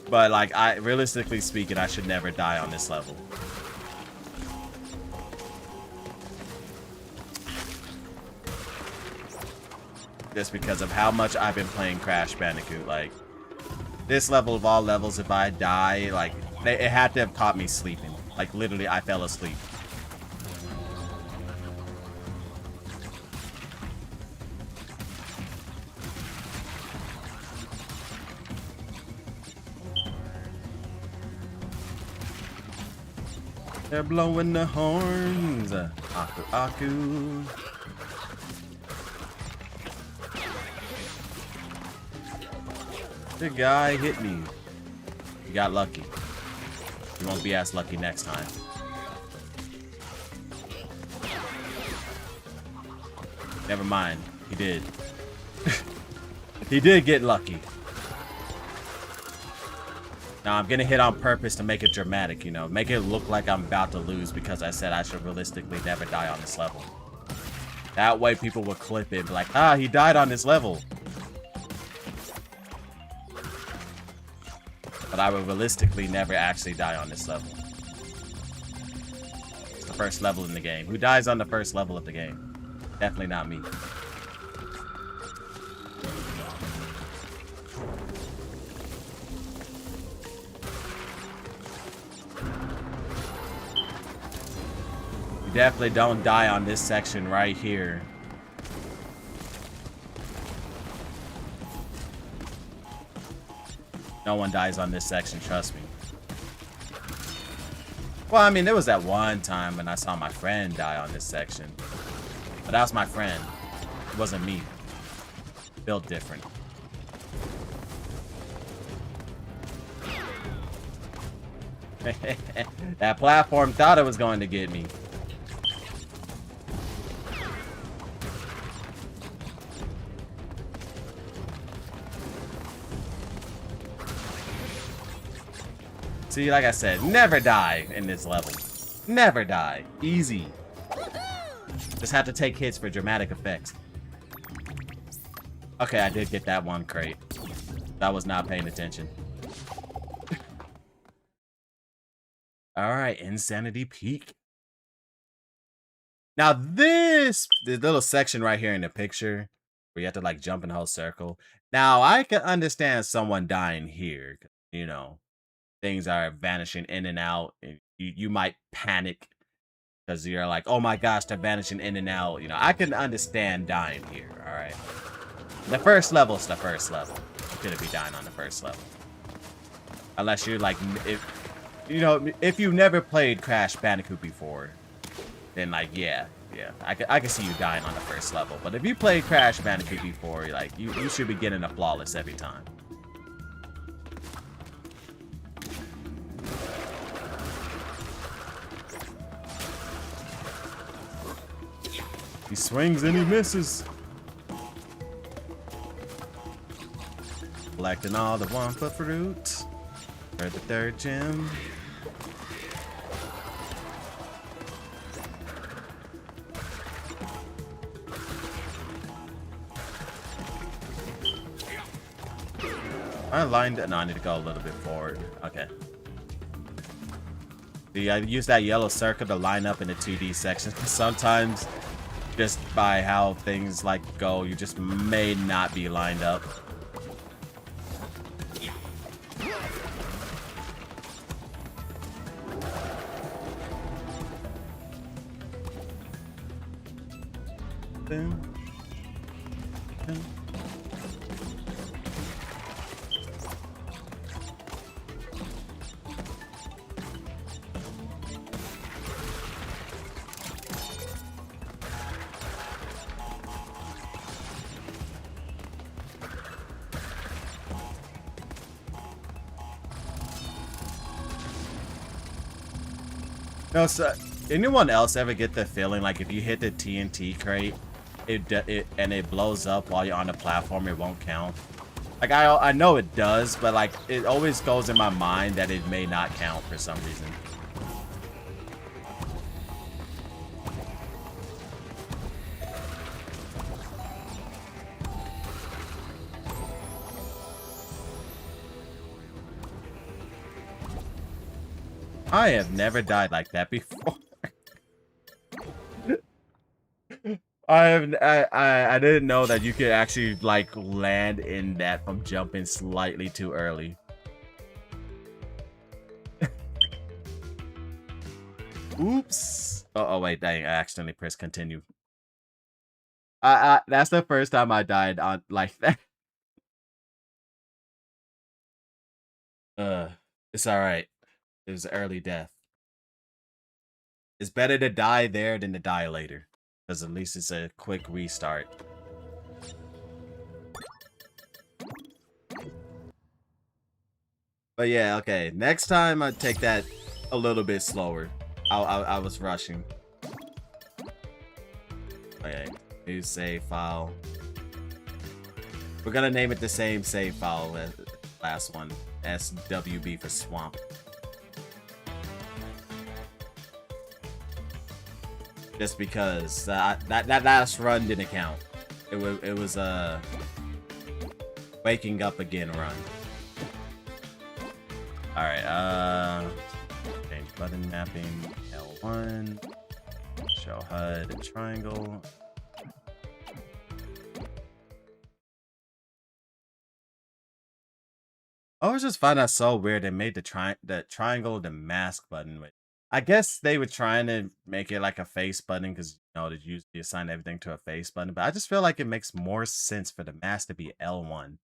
But, like, realistically speaking, I should never die on this level. Just because of how much I've been playing Crash Bandicoot. Like, this level of all levels, if I die, like, it had to have caught me sleeping. Like, literally, I fell asleep. They're blowing the horns. Aku, aku. The guy hit me. You got lucky. You won't be as lucky next time. Never mind. He did. He did get lucky. Now, I'm gonna hit on purpose to make it dramatic, you know. Make it look like I'm about to lose because I said I should realistically never die on this level. That way people will clip it and be like, ah, he died on this level. But I will realistically never actually die on this level. It's the first level in the game. Who dies on the first level of the game? Definitely not me. You definitely don't die on this section right here. No one dies on this section, trust me. Well, I mean, there was that one time when I saw my friend die on this section. But that was my friend. It wasn't me. Built different. That platform thought it was going to get me. See, like I said, never die in this level. Never die. Easy. Just have to take hits for dramatic effects. Okay, I did get that one crate. I was not paying attention. Alright, Insanity Peak. Now this little section right here in the picture, where you have to like jump in the whole circle, Now I can understand someone dying here. You know, things are vanishing in and out. And you might panic because you're like, oh my gosh, they're vanishing in and out. You know, I can understand dying here. All right. The first level's the first level. You couldn't be dying on the first level. Unless you're like, if you've never played Crash Bandicoot before, then like, yeah, I can see you dying on the first level. But if you played Crash Bandicoot before, like, you should be getting a flawless every time. He swings and he misses. Collecting all the Wampa fruit for the third gem. I lined it. No, I need to go a little bit forward. Okay. I use that yellow circle to line up in the 2D sections. Sometimes, just by how things like go, you just may not be lined up. Boom. Boom. No, so anyone else ever get the feeling like if you hit the TNT crate, it blows up while you're on the platform, it won't count? Like I know it does, but like it always goes in my mind that it may not count for some reason. I have never died like that before. I didn't know that you could actually like land in that from jumping slightly too early. Oops. Oh wait, dang, I accidentally pressed continue. That's the first time I died on like that. It's alright. It was early death. It's better to die there than to die later. Because at least it's a quick restart. But yeah, okay. Next time I take that a little bit slower. I was rushing. Okay. New save file. We're gonna name it the same save file as the last one. SWB for swamp. Just because that last run didn't count. It was a waking up again run. All right. Change button mapping. L1. Show HUD and triangle. I always just find that so weird. They made the triangle the mask button. I guess they were trying to make it like a face button because, you know, they usually assign everything to a face button. But I just feel like it makes more sense for the mask to be L1.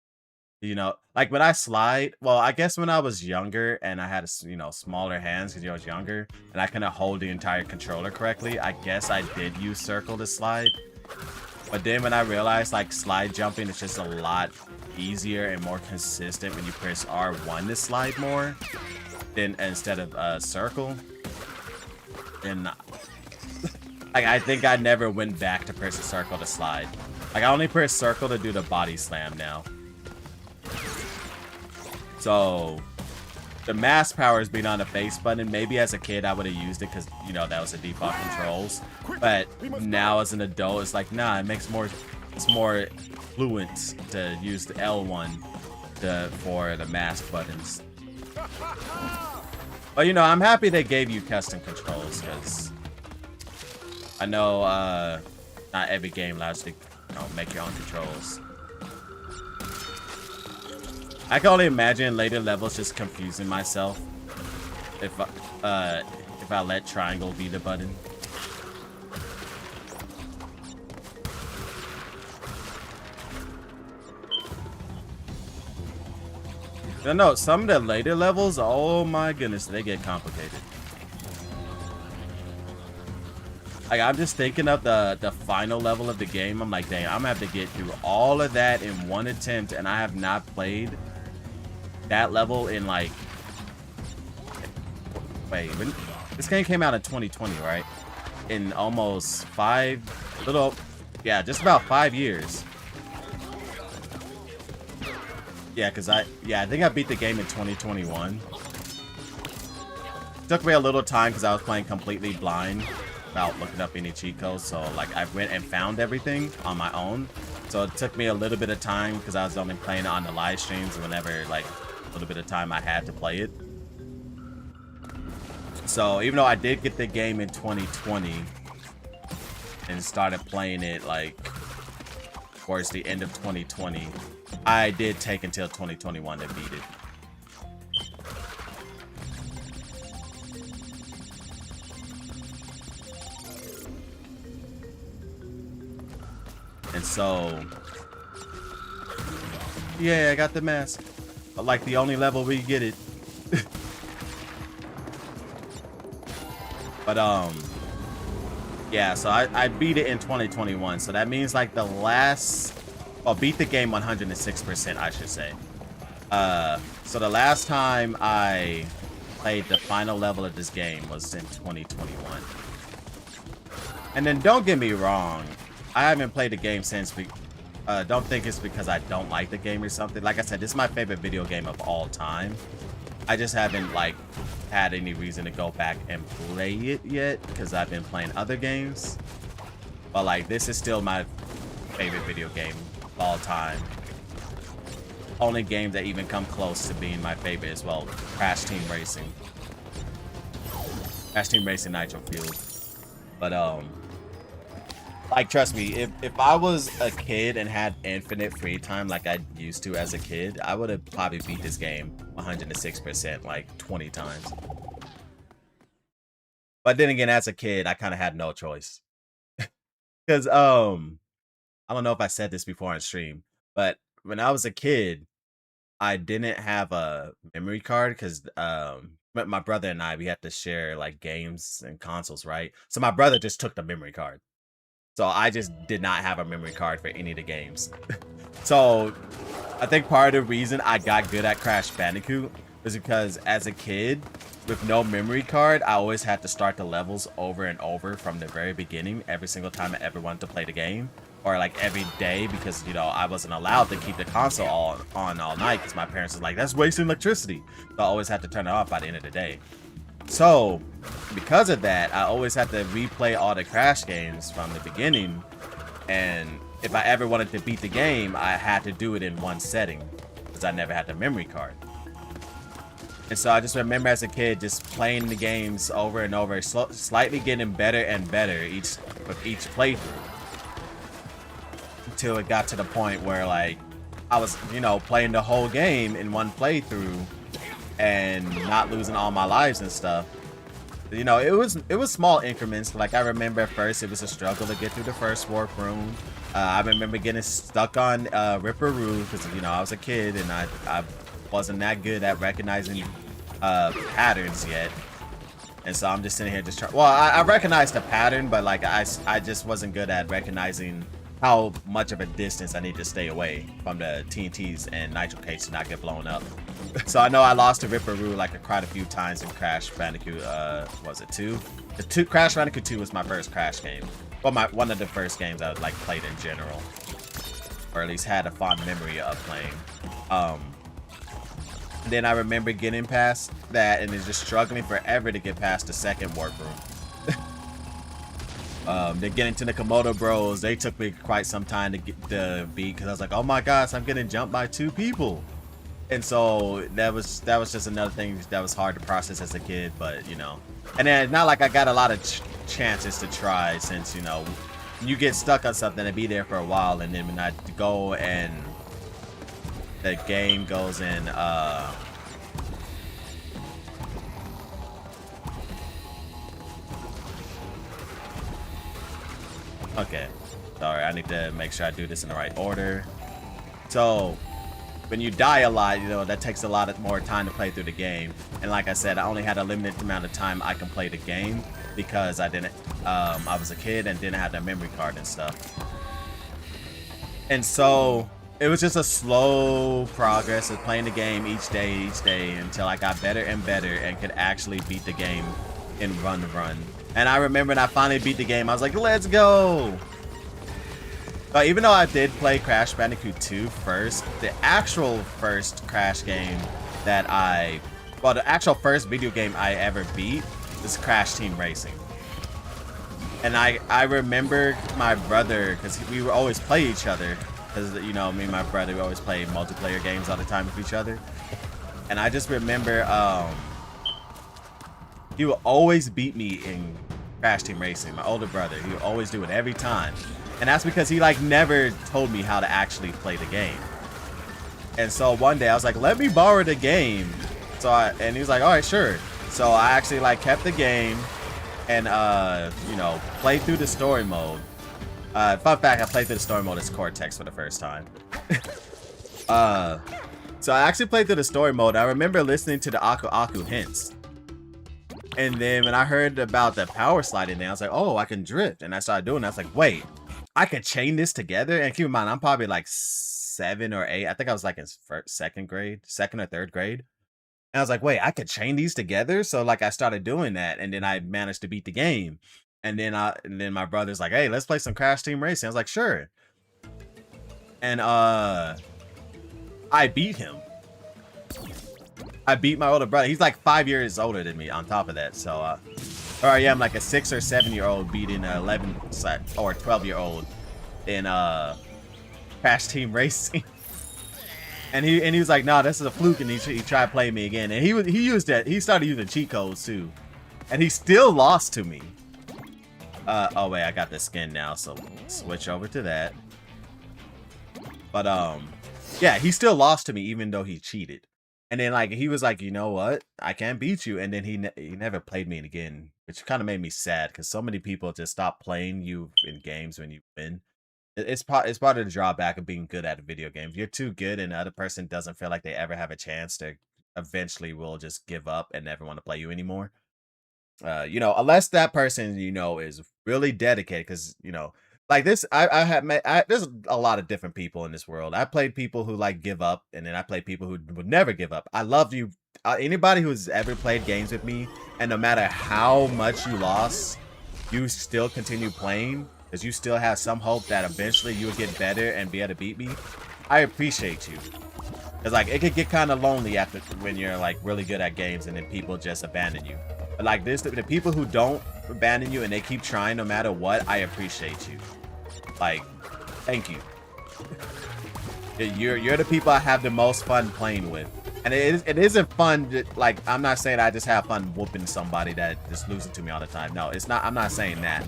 You know, like when I slide, well, I guess when I was younger and I had, you know, smaller hands because I was younger and I couldn't hold the entire controller correctly, I guess I did use circle to slide. But then when I realized like slide jumping is just a lot easier and more consistent when you press R1 to slide more than instead of circle. And like I think I never went back to press the circle to slide. Like I only press circle to do the body slam now. So the mask power is being on the face button. Maybe as a kid I would have used it because, you know, that was the default controls. But now as an adult, it's like, nah, it makes more, it's more fluent to use the L1 for the mask buttons. But, you know, I'm happy they gave you custom controls because I know not every game allows you to, you know, make your own controls. I can only imagine later levels just confusing myself if I let triangle be the button. No, some of the later levels, oh my goodness, they get complicated. Like, I'm just thinking of the final level of the game. I'm like, dang, I'm gonna have to get through all of that in one attempt, and I have not played that level in like, wait, this game came out in 2020, right? In almost just about 5 years. Yeah, I think I beat the game in 2021. Took me a little time because I was playing completely blind without looking up any cheat codes. So like I went and found everything on my own. So it took me a little bit of time because I was only playing it on the live streams whenever like a little bit of time I had to play it. So even though I did get the game in 2020 and started playing it like towards the end of 2020, I did take until 2021 to beat it. And so, yeah, I got the mask. But like the only level we get it. But yeah, so I beat it in 2021. So that means like the last, well, beat the game 106%, I should say. So the last time I played the final level of this game was in 2021. And then don't get me wrong, I haven't played the game since. Don't think it's because I don't like the game or something. Like I said, this is my favorite video game of all time. I just haven't like had any reason to go back and play it yet because I've been playing other games. But like this is still my favorite video game of all time. Only game that even come close to being my favorite as well, Crash Team Racing. Crash Team Racing Nitro Fuel. But like trust me, if I was a kid and had infinite free time like I used to as a kid, I would have probably beat this game 106% like 20 times. But then again, as a kid, I kind of had no choice. Because I don't know if I said this before on stream, but when I was a kid, I didn't have a memory card because my brother and I, we had to share like games and consoles, right? So my brother just took the memory card. So I just did not have a memory card for any of the games. So I think part of the reason I got good at Crash Bandicoot was because as a kid with no memory card, I always had to start the levels over and over from the very beginning every single time I ever wanted to play the game. Or like every day because, you know, I wasn't allowed to keep the console on all night because my parents was like, that's wasting electricity. So I always had to turn it off by the end of the day. So because of that, I always had to replay all the Crash games from the beginning. And if I ever wanted to beat the game, I had to do it in one setting because I never had the memory card. And so I just remember as a kid just playing the games over and over, slightly getting better and better with each playthrough. Until it got to the point where like I was, you know, playing the whole game in one playthrough and not losing all my lives and stuff. You know, it was small increments. Like I remember at first it was a struggle to get through the first warp room. I remember getting stuck on Ripperoo because, you know, I was a kid and I wasn't that good at recognizing patterns yet. And so I'm just sitting here just trying. Well, I recognized the pattern, but like I just wasn't good at recognizing how much of a distance I need to stay away from the TNTs and nitro cage to not get blown up. So I know I lost to Ripperoo like quite a few times in Crash Bandicoot. Was it 2? Crash Bandicoot 2 was my first Crash game. Well, one of the first games I like played in general, or at least had a fond memory of playing. Then I remember getting past that and then just struggling forever to get past the second warp room. Then getting to the Komodo Bros, they took me quite some time to get the beat because I was like, oh my gosh, I'm getting jumped by 2 people. And so that was just another thing that was hard to process as a kid, but you know. And then it's not like I got a lot of chances to try since, you know, you get stuck on something and be there for a while, and then when I go and the game goes in okay, sorry, I need to make sure I do this in the right order. So when you die a lot, you know, that takes a lot more time to play through the game. And like I said, I only had a limited amount of time I can play the game because I didn't I was a kid and didn't have that memory card and stuff. And so it was just a slow progress of playing the game each day until I got better and better and could actually beat the game in run. And I remember when I finally beat the game, I was like, let's go. But even though I did play Crash Bandicoot 2 first, the actual first Crash game that the actual first video game I ever beat was Crash Team Racing. And I remember my brother, because we would always play each other, because, you know, me and my brother, we always play multiplayer games all the time with each other. And I just remember he would always beat me in Crash Team Racing, my older brother. He would always do it every time. And that's because he like never told me how to actually play the game. And so one day I was like, let me borrow the game. And he was like, all right, sure. So I actually like kept the game and you know, played through the story mode. Fun fact, I played through the story mode as Cortex for the first time. So I actually played through the story mode. I remember listening to the Aku Aku hints. And then when I heard about the power sliding thing, I was like, oh, I can drift. And I started doing it. I was like, wait, I could chain this together. And keep in mind, I'm probably like 7 or 8. I think I was like in second or third grade. And I was like, wait, I could chain these together. So like I started doing that. And then I managed to beat the game. And then my brother's like, hey, let's play some Crash Team Racing. I was like, sure. And I beat him. I beat my older brother. He's like 5 years older than me on top of that. So, or yeah, I'm like a 6 or 7 year old beating an 11 or 12-year-old in Crash Team Racing. And he was like, nah, this is a fluke, and he tried playing me again. And he started using cheat codes too. And he still lost to me. Oh wait, I got the skin now, so switch over to that. But yeah, he still lost to me even though he cheated. And then like he was like, you know what? I can't beat you. And then he never played me again, which kind of made me sad because so many people just stop playing you in games when you win. It's part of the drawback of being good at a video game. If you're too good and the other person doesn't feel like they ever have a chance, they eventually will just give up and never want to play you anymore. You know, unless that person, you know, is really dedicated, because, you know, like this, there's a lot of different people in this world. I played people who like give up, and then I played people who would never give up. I love you. Anybody who's ever played games with me, and no matter how much you lost, you still continue playing, because you still have some hope that eventually you will get better and be able to beat me. I appreciate you. Because like it could get kind of lonely after when you're like really good at games and then people just abandon you. But like this, the people who don't abandon you and they keep trying no matter what, I appreciate you. Like, thank you. You're the people I have the most fun playing with. And it isn't fun to, like, I'm not saying I just have fun whooping somebody that just losing to me all the time. No, it's not. I'm not saying that.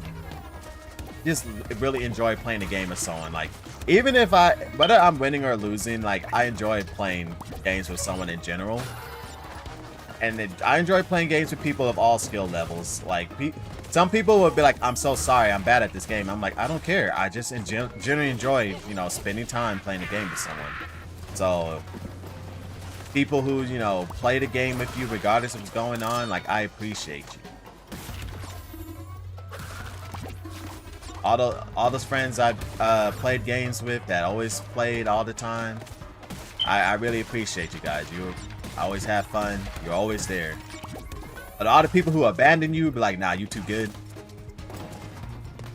Just really enjoy playing the game with someone. Like, even if whether I'm winning or losing, like, I enjoy playing games with someone in general. And I enjoy playing games with people of all skill levels. Like, some people would be like, I'm so sorry, I'm bad at this game. I'm like, I don't care. I just generally enjoy, you know, spending time playing the game with someone. So, people who, you know, play the game with you regardless of what's going on, like, I appreciate you. All those friends I've played games with that always played all the time, I really appreciate you guys. I always have fun. You're always there. But all the people who abandon you, be like, nah, you too good.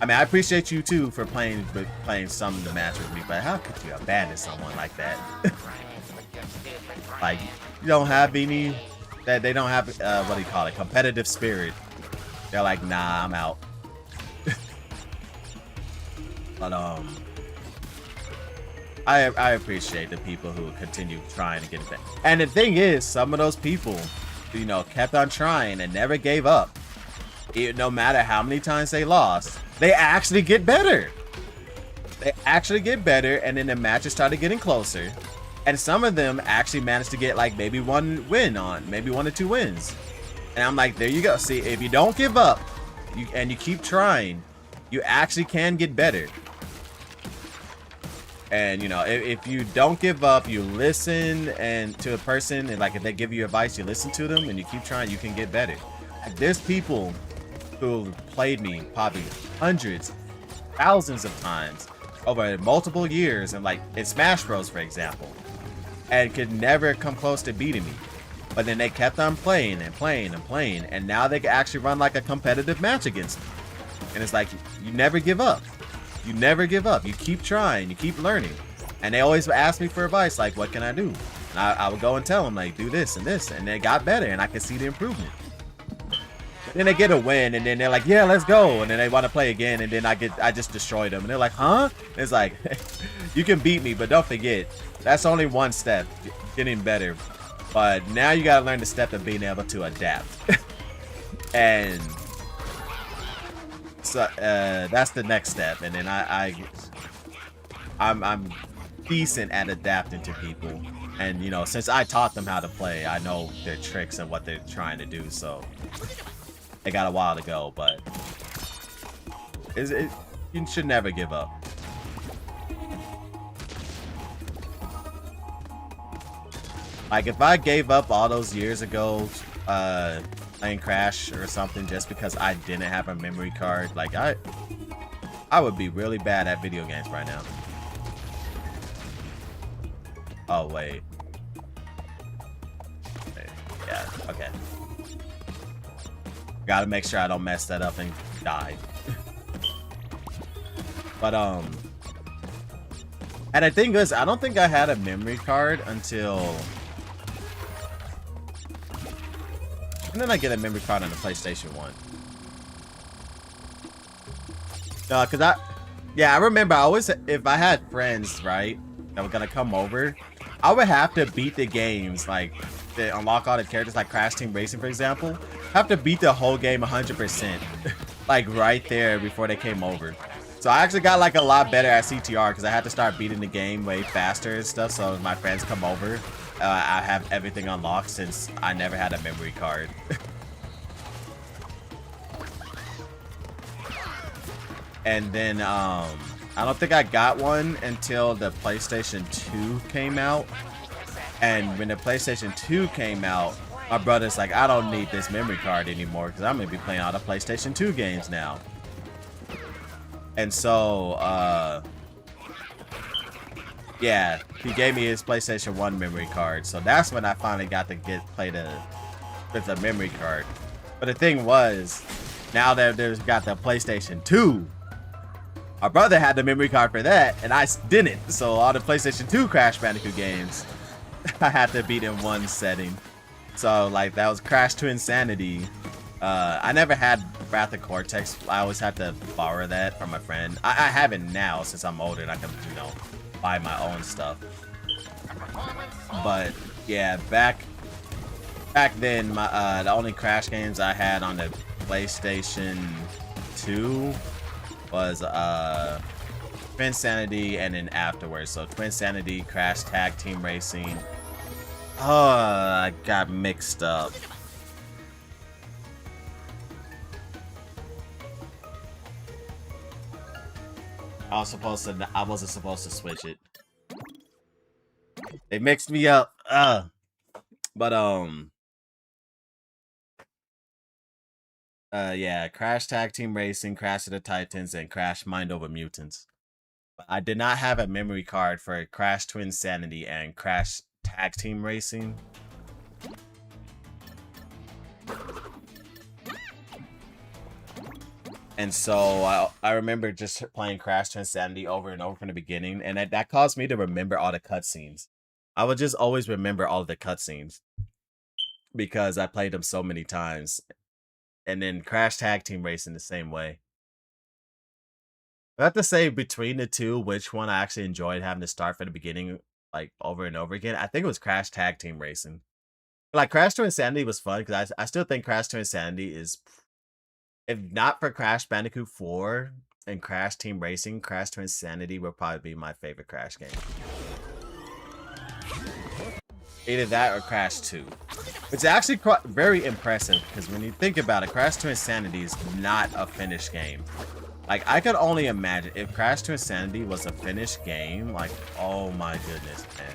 I mean, I appreciate you too for playing some of the match with me, but how could you abandon someone like that? Like, you don't have any, that they don't have, what do you call it, competitive spirit. They're like, nah, I'm out. But I appreciate the people who continue trying to get it back. And the thing is, some of those people, you know, kept on trying and never gave up. No matter how many times they lost, they actually get better. They actually get better, and then the matches started getting closer. And some of them actually managed to get like maybe 1 win on, maybe 1 or 2 wins. And I'm like, there you go. See, if you don't give up and you keep trying, you actually can get better. And, you know, if you don't give up, you listen and to a person, and like if they give you advice, you listen to them and you keep trying, you can get better. Like, there's people who played me probably hundreds, thousands of times over multiple years, and like in Smash Bros, for example, and could never come close to beating me. But then they kept on playing and playing and playing, and now they can actually run like a competitive match against me. And it's like, you never give up. You never give up. You keep trying. You keep learning. And they always ask me for advice, like, what can I do? And I would go and tell them, like, do this and this. And they got better, and I could see the improvement. Then they get a win, and then they're like, yeah, let's go. And then they want to play again, and then I just destroyed them. And they're like, huh? And it's like, you can beat me, but don't forget, that's only one step, getting better. But now you gotta learn the step of being able to adapt. And so that's the next step. And then I'm decent at adapting to people. And you know, since I taught them how to play, I know their tricks and what they're trying to do. So they got a while to go, but you should never give up. Like, if I gave up all those years ago playing Crash or something just because I didn't have a memory card, like, I would be really bad at video games right now. Oh, wait. Yeah, okay. Gotta make sure I don't mess that up and die. But, and the thing is, I don't think I had a memory card until... And then I get a memory card on the PlayStation 1. Cause I remember I always, if I had friends, right, that were gonna come over, I would have to beat the games, like, to unlock all the characters, like Crash Team Racing, for example. Have to beat the whole game 100%, like right there before they came over. So I actually got like a lot better at CTR because I had to start beating the game way faster and stuff. So when my friends come over, I have everything unlocked since I never had a memory card. And then I don't think I got one until the PlayStation 2 came out. And when the PlayStation 2 came out, my brother's like, I don't need this memory card anymore because I'm gonna be playing all the PlayStation 2 games now. And so yeah, he gave me his PlayStation 1 memory card. So that's when I finally got to play with the memory card. But the thing was, now that there's got the PlayStation 2, my brother had the memory card for that, and I didn't. So all the PlayStation 2 Crash Bandicoot games, I had to beat in one setting. So like that was Crash Twinsanity. I never had Wrath of Cortex. I always had to borrow that from a friend. I have it now since I'm older and I can, you know, buy my own stuff. But yeah, back then, my the only Crash games I had on the PlayStation 2 was Twinsanity, and then afterwards, so Twinsanity, Crash Tag Team Racing. Oh, I got mixed up. I wasn't supposed to switch it. They mixed me up. But yeah, Crash Tag Team Racing, Crash of the Titans, and Crash Mind Over Mutants. But I did not have a memory card for Crash Twinsanity and Crash Tag Team Racing. And so I remember just playing Crash Twinsanity over and over from the beginning, and that caused me to remember all the cutscenes. I would just always remember all the cutscenes because I played them so many times. And then Crash Tag Team Racing the same way. I have to say, between the two, which one I actually enjoyed having to start from the beginning, like over and over again. I think it was Crash Tag Team Racing. Like Crash Twinsanity was fun because I still think Crash Twinsanity is, if not for Crash Bandicoot 4 and Crash Team Racing, Crash Twinsanity will probably be my favorite Crash game. Either that or Crash 2. It's actually very impressive because when you think about it, Crash 2 Insanity is not a finished game. Like, I could only imagine if Crash 2 Insanity was a finished game, like, oh my goodness, man.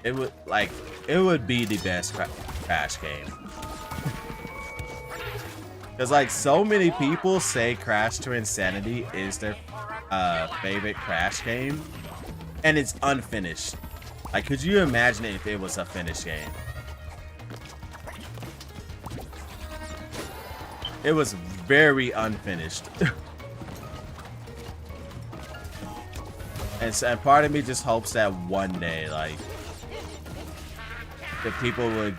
It would be the best Crash game. Because, like, so many people say Crash 2 Insanity is their favorite Crash game, and it's unfinished. Like, could you imagine if it was a finished game? It was very unfinished. And part of me just hopes that one day, like, the people will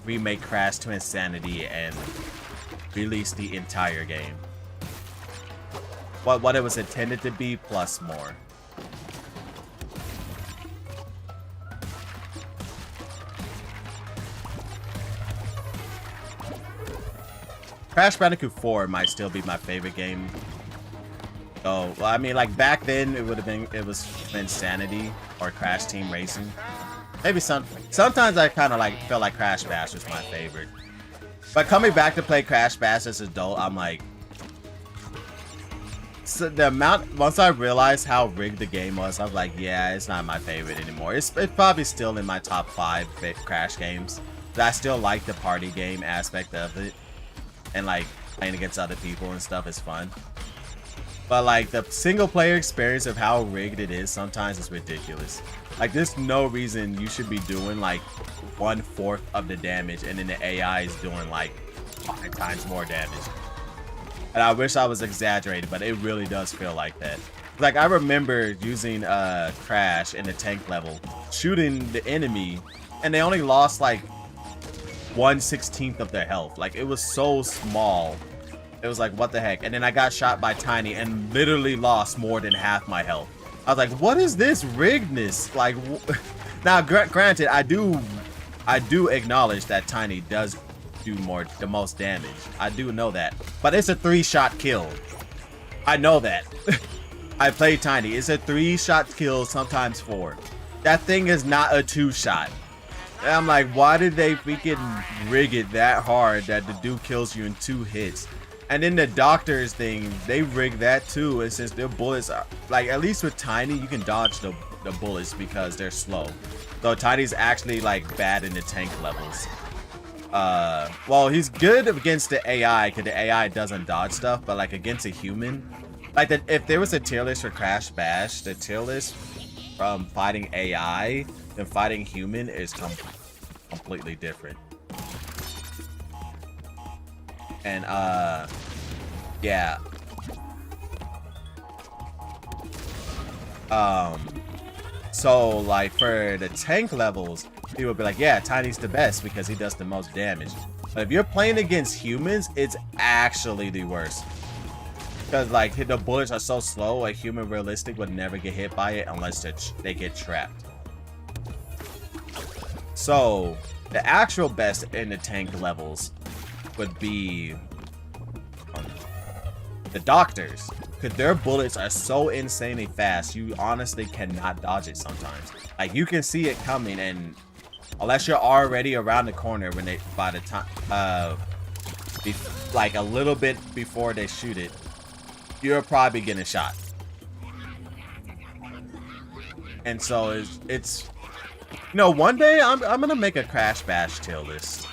remake Crash to Insanity and release the entire game. What it was intended to be, plus more. Crash Bandicoot 4 might still be my favorite game. Oh, well, I mean, like, back then it was Insanity or Crash Team Racing. Maybe sometimes I kind of like felt like Crash Bash was my favorite. But coming back to play Crash Bash as an adult, I'm like, so the amount, once I realized how rigged the game was, I was like, yeah, it's not my favorite anymore. It's probably still in my top 5 Crash games. But I still like the party game aspect of it. And like playing against other people and stuff is fun. But like the single player experience of how rigged it is sometimes is ridiculous. Like there's no reason you should be doing like 1/4 of the damage and then the AI is doing like 5 times more damage. And I wish I was exaggerating, but it really does feel like that. Like I remember using Crash in the tank level, shooting the enemy, and they only lost like 1/16 of their health. Like it was so small. It was like, what the heck? And then I got shot by Tiny and literally lost more than half my health. I was like, what is this riggedness? Like, now granted, I do acknowledge that Tiny does do the most damage. I do know that, but it's a 3-shot kill. I know that. I play Tiny. It's a 3-shot kill, sometimes 4. That thing is not a 2-shot. And I'm like, why did they freaking rig it that hard that the dude kills you in 2 hits? And then the doctors thing, they rig that too. And since their bullets are, like, at least with Tiny, you can dodge the bullets because they're slow. Though Tiny's actually, like, bad in the tank levels. Well, he's good against the AI because the AI doesn't dodge stuff. But, like, against a human, like, if there was a tier list for Crash Bash, the tier list from fighting AI than fighting human is completely different. And yeah. So like for the tank levels, people will be like, yeah, Tiny's the best because he does the most damage. But if you're playing against humans, it's actually the worst. Because like the bullets are so slow, a human realistic would never get hit by it unless they get trapped. So the actual best in the tank levels would be the doctors, because their bullets are so insanely fast, you honestly cannot dodge it sometimes. Like you can see it coming, and unless you're already around the corner when they, by the time, like a little bit before they shoot it, you're probably getting shot. And so it's you know, one day I'm gonna make a Crash Bash tier list.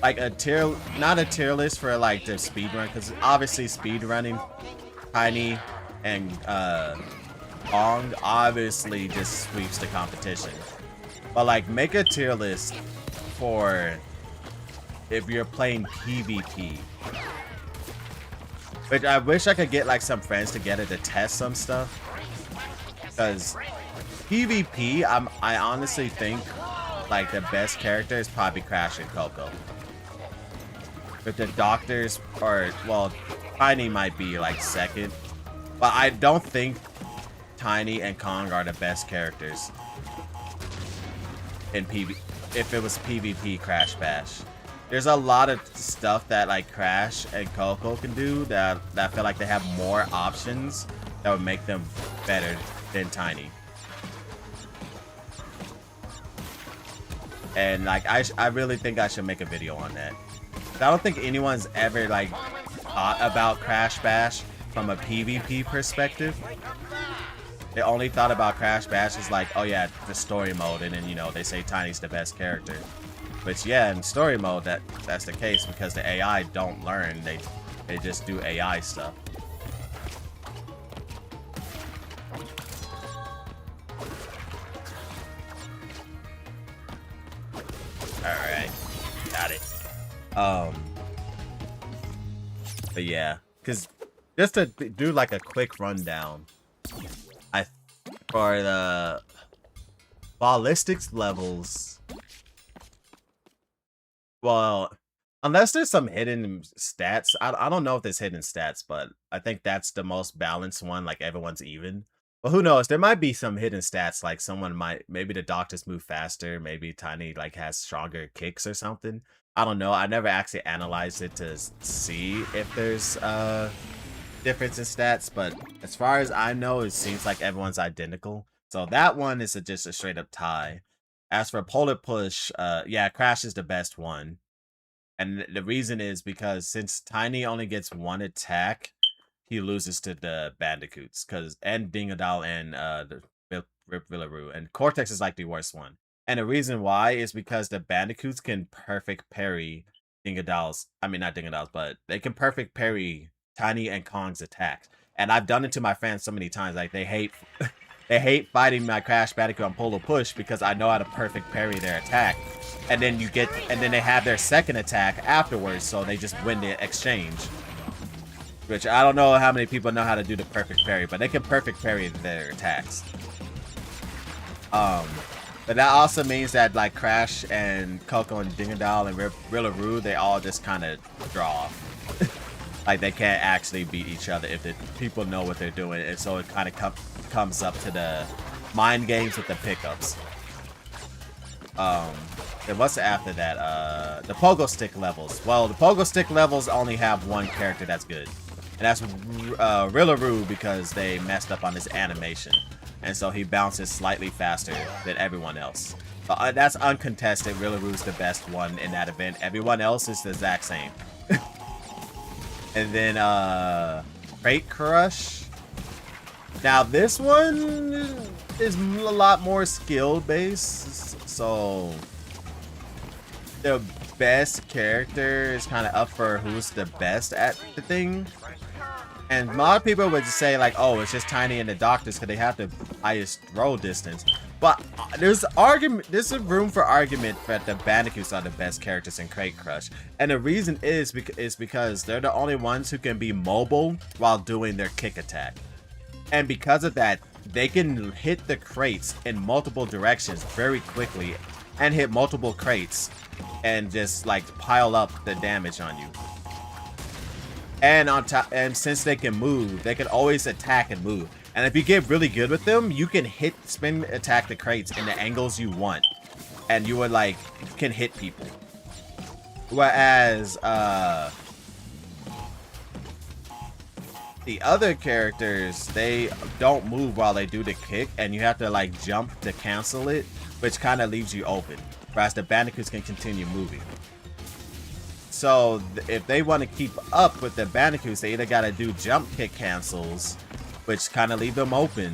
Like a tier, not a tier list for like the speedrun, because obviously speedrunning, Tiny and Kong obviously just sweeps the competition. But like make a tier list for if you're playing PvP. Which I wish I could get like some friends together to test some stuff. Because PvP, I honestly think like the best character is probably Crash and Coco. But the doctors are, well, Tiny might be like second, but I don't think Tiny and Kong are the best characters in PvP. If it was PvP Crash Bash, there's a lot of stuff that like Crash and Coco can do that I feel like they have more options that would make them better than Tiny. And like I really think I should make a video on that. I don't think anyone's ever like thought about Crash Bash from a PvP perspective. They only thought about Crash Bash as like, oh yeah, the story mode, and then, you know, they say Tiny's the best character. But yeah, in story mode, that's the case because the AI don't learn. They just do AI stuff. Alright. Got it. But yeah, because just to do like a quick rundown, for the ballistics levels, well, unless there's some hidden stats, I don't know if there's hidden stats, but I think that's the most balanced one, like everyone's even. But who knows, there might be some hidden stats, like maybe the doctors move faster, maybe Tiny like has stronger kicks or something. I don't know, I never actually analyzed it to see if there's difference in stats, but as far as I know, it seems like everyone's identical. So that one is just a straight up tie. As for Polar Push, yeah, Crash is the best one. And the reason is because since Tiny only gets one attack, he loses to the Bandicoots, and Dingodile and the Rip Villaroo. And Cortex is like the worst one. And the reason why is because the Bandicoots can perfect parry Dingodile's, I mean not Dingodile's, but they can perfect parry Tiny and Kong's attacks. And I've done it to my fans so many times, like they hate they hate fighting my Crash Bandicoot on Polo Push because I know how to perfect parry their attack. And then they have their second attack afterwards, so they just win the exchange. Which I don't know how many people know how to do the perfect parry, but they can perfect parry their attacks. But that also means that like Crash and Coco and Dingodile and Villaroo, they all just kind of draw. Like they can't actually beat each other if the people know what they're doing, and so it kind of comes up to the mind games with the pickups. Then what's after that? The pogo stick levels. Well, the pogo stick levels only have one character that's good, and that's Villaroo, because they messed up on his animation, and so he bounces slightly faster than everyone else. But that's uncontested. Villaroo's the best one in that event. Everyone else is the exact same. And then Crate Crush. Now this one is a lot more skill based, so the best character is kind of up for who's the best at the thing. And a lot of people would just say like, oh, it's just Tiny and the Doctors because they have the highest throw distance. But there's a room for argument that the Bandicoots are the best characters in Crate Crush. And the reason is because they're the only ones who can be mobile while doing their kick attack. And because of that, they can hit the crates in multiple directions very quickly and hit multiple crates and just like pile up the damage on you. And on top, and since they can move, they can always attack and move. And if you get really good with them, you can spin attack the crates in the angles you want. And you would like, can hit people. Whereas, the other characters, they don't move while they do the kick. And you have to like jump to cancel it, which kind of leaves you open. Whereas the Bandicoots can continue moving. So if they want to keep up with the Bandicoots, they either got to do jump kick cancels, which kind of leave them open,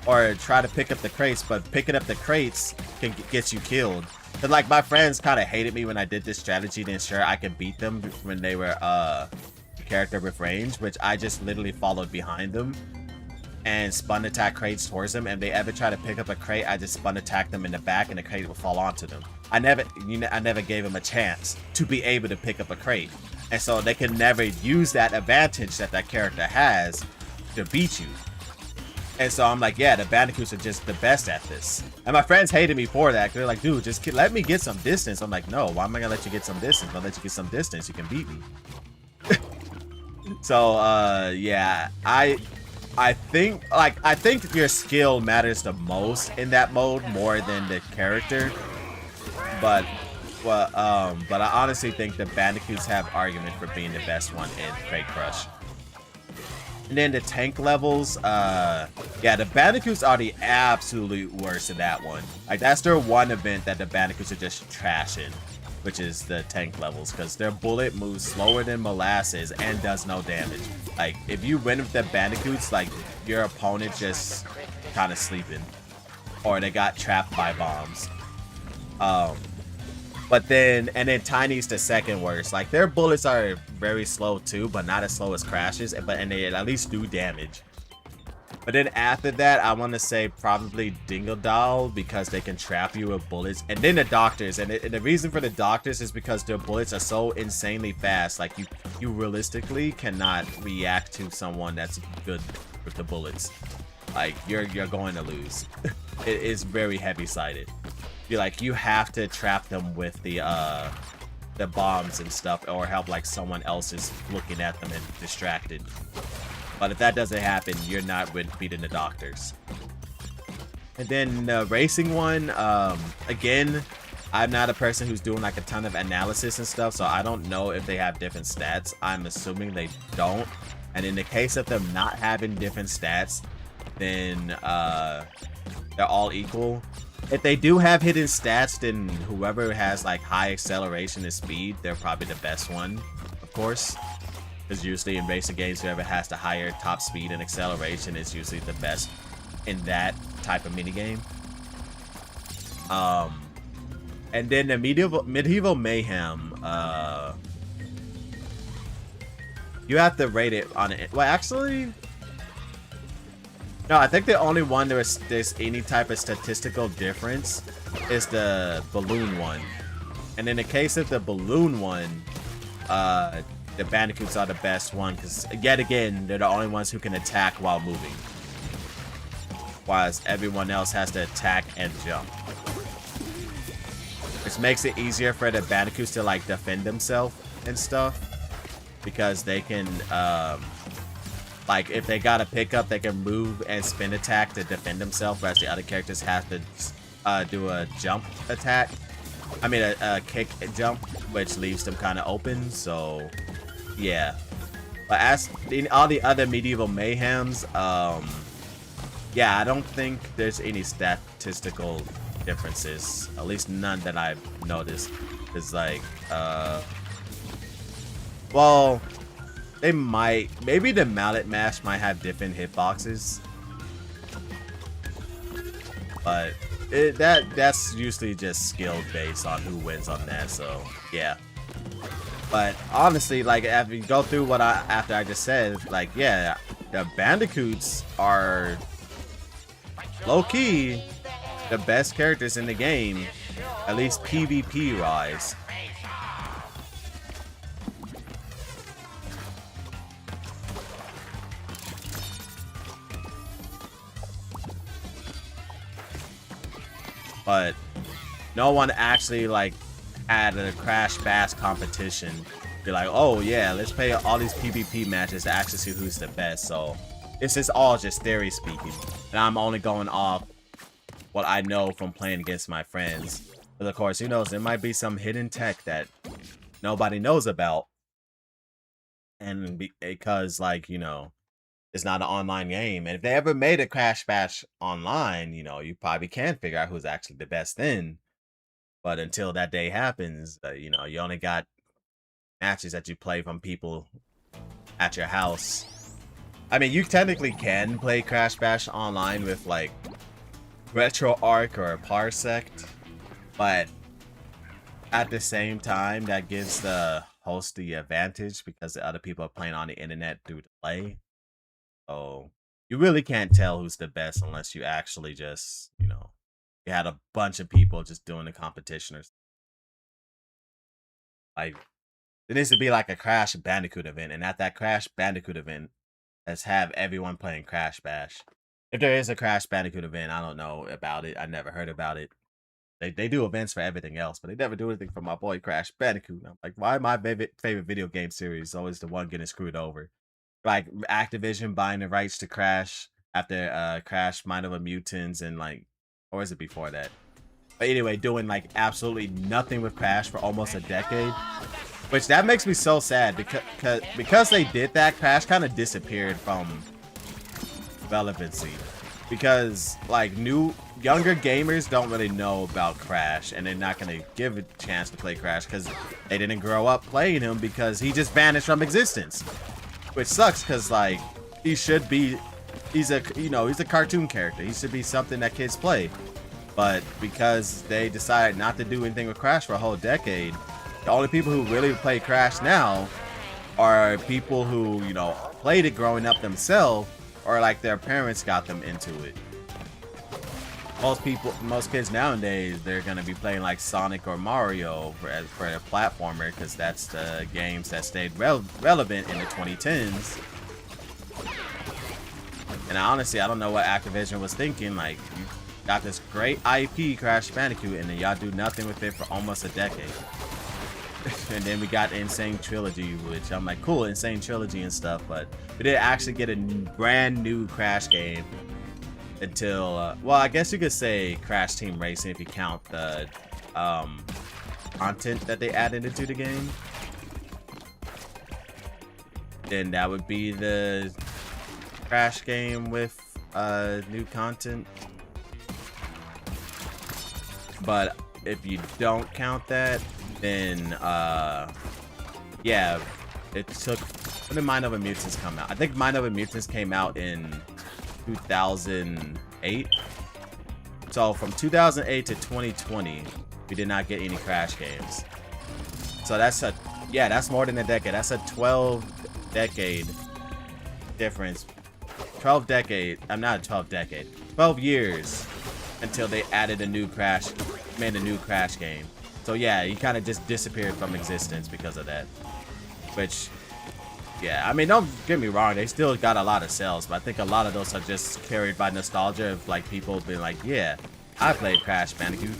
or try to pick up the crates, but picking up the crates can get you killed. But like my friends kind of hated me when I did this strategy to ensure I could beat them when they were a character with range, which I just literally followed behind them and spun attack crates towards them. And if they ever try to pick up a crate, I just spun attack them in the back and the crate would fall onto them. I never gave them a chance to be able to pick up a crate. And so they can never use that advantage that character has to beat you. And so I'm like, yeah, the Bandicoots are just the best at this. And my friends hated me for that. They're like, dude, just let me get some distance. I'm like, no, why am I gonna let you get some distance? I'll let you get some distance, you can beat me. So yeah, I think your skill matters the most in that mode more than the character. But I honestly think the Bandicoots have argument for being the best one in Crate Crush. And then the tank levels, yeah, the Bandicoots are the absolute worst in that one. Like, that's their one event that the Bandicoots are just trashing, which is the tank levels, because their bullet moves slower than molasses and does no damage. Like, if you win with the Bandicoots, like, your opponent just kind of sleeping, or they got trapped by bombs. But then Tiny's the second worst. Like, their bullets are very slow too, but not as slow as Crash's, and they at least do damage. But then after that, I want to say probably Dingle Doll, because they can trap you with bullets. And then the Doctors, and the reason for the Doctors is because their bullets are so insanely fast. Like, you realistically cannot react to someone that's good with the bullets. Like, you're going to lose. It is very heavy-sided. You have to trap them with the bombs and stuff, or help like someone else is looking at them and distracted. But if that doesn't happen, you're not beating the Doctors. And then the racing one, again, I'm not a person who's doing like a ton of analysis and stuff, so I don't know if they have different stats. I'm assuming they don't. And in the case of them not having different stats, then they're all equal. If they do have hidden stats, then whoever has like high acceleration and speed, they're probably the best one, of course. Because usually in racing games, whoever has the higher top speed and acceleration is usually the best in that type of minigame. And then the medieval mayhem, you have to rate it on it. Well, actually, no, I think the only one there's any type of statistical difference is the balloon one. And in the case of the balloon one, the Bandicoots are the best one, because yet again, they're the only ones who can attack while moving, whilst everyone else has to attack and jump. Which makes it easier for the Bandicoots to like defend themselves and stuff, because they can like, if they got a pickup, they can move and spin attack to defend themselves, whereas the other characters have to do a jump attack. I mean, a kick and jump, which leaves them kind of open, so yeah. But as in all the other medieval mayhems, yeah, I don't think there's any statistical differences, at least none that I've noticed. It's like, well, they might, maybe the mallet mash might have different hitboxes, but that's usually just skill based on who wins on that. So yeah. But honestly, like, after you go through what after I just said, like, yeah, the Bandicoots are low-key the best characters in the game, at least PvP wise. But no one actually like had a Crash Bash competition. Be like, oh yeah, let's play all these PvP matches to actually see who's the best. So this is all just theory speaking, and I'm only going off what I know from playing against my friends. But of course, who knows? There might be some hidden tech that nobody knows about, and because, like, you know, it's not an online game. And if they ever made a Crash Bash online, you know, you probably can figure out who's actually the best then. But until that day happens, you know, you only got matches that you play from people at your house. I mean, you technically can play Crash Bash online with, like, RetroArch or Parsect, but at the same time, that gives the host the advantage because the other people are playing on the internet through delay. So you really can't tell who's the best unless you actually just, you know, you had a bunch of people just doing the competition or something. Like, there needs to be like a Crash Bandicoot event, and at that Crash Bandicoot event, let's have everyone playing Crash Bash. If there is a Crash Bandicoot event, I don't know about it. I never heard about it. They do events for everything else, but they never do anything for my boy Crash Bandicoot. I'm like, why my favorite video game series is always the one getting screwed over? Like, Activision buying the rights to Crash after Crash Mind of a Mutants, and like, or is it before that? But anyway, doing like absolutely nothing with Crash for almost a decade. Which that makes me so sad because they did that, Crash kind of disappeared from relevancy. Because like younger gamers don't really know about Crash, and they're not gonna give a chance to play Crash because they didn't grow up playing him because he just vanished from existence. Which sucks because like he's a cartoon character. He should be something that kids play. But because they decided not to do anything with Crash for a whole decade, the only people who really play Crash now are people who, you know, played it growing up themselves, or like their parents got them into it. Most kids nowadays, they're gonna be playing like Sonic or Mario for a platformer, because that's the games that stayed relevant in the 2010s. And honestly, I don't know what Activision was thinking. Like, you got this great IP, Crash Bandicoot, and then y'all do nothing with it for almost a decade. And then we got Insane Trilogy, which I'm like, cool, Insane Trilogy and stuff, but we didn't actually get a brand new Crash game until, well, I guess you could say Crash Team Racing if you count the content that they added into the game. Then that would be the Crash game with new content. But if you don't count that, then yeah, it took, when did Mind Over Mutants come out? I think Mind Over Mutants came out in 2008. So from 2008 to 2020, we did not get any Crash games. So that's more than a decade. That's a 12-decade difference. 12 years until they added a new Crash, made a new Crash game. So yeah, he kind of just disappeared from existence because of that. Which, yeah, I mean, don't get me wrong, they still got a lot of sales, but I think a lot of those are just carried by nostalgia of like people being like, yeah, I played Crash Bandicoot.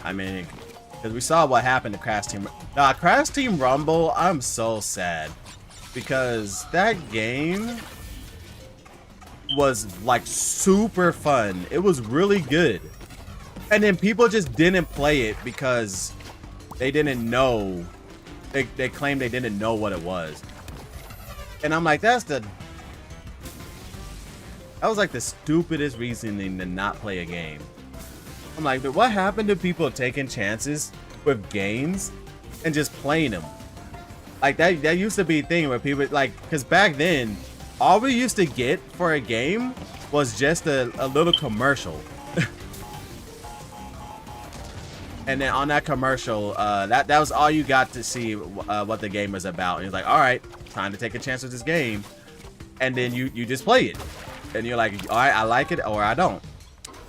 I mean, because we saw what happened to Crash Team. Crash Team Rumble, I'm so sad. Because that game was like super fun. It was really good. And then people just didn't play it because they didn't know. They claimed they didn't know what it was. And I'm like, that was like the stupidest reasoning to not play a game. I'm like, but what happened to people taking chances with games and just playing them? Like that used to be a thing where people like, because back then, all we used to get for a game was just a little commercial. And then on that commercial, that was all you got to see what the game was about. And it's like, all right, time to take a chance with this game. And then you just play it. And you're like, all right, I like it or I don't.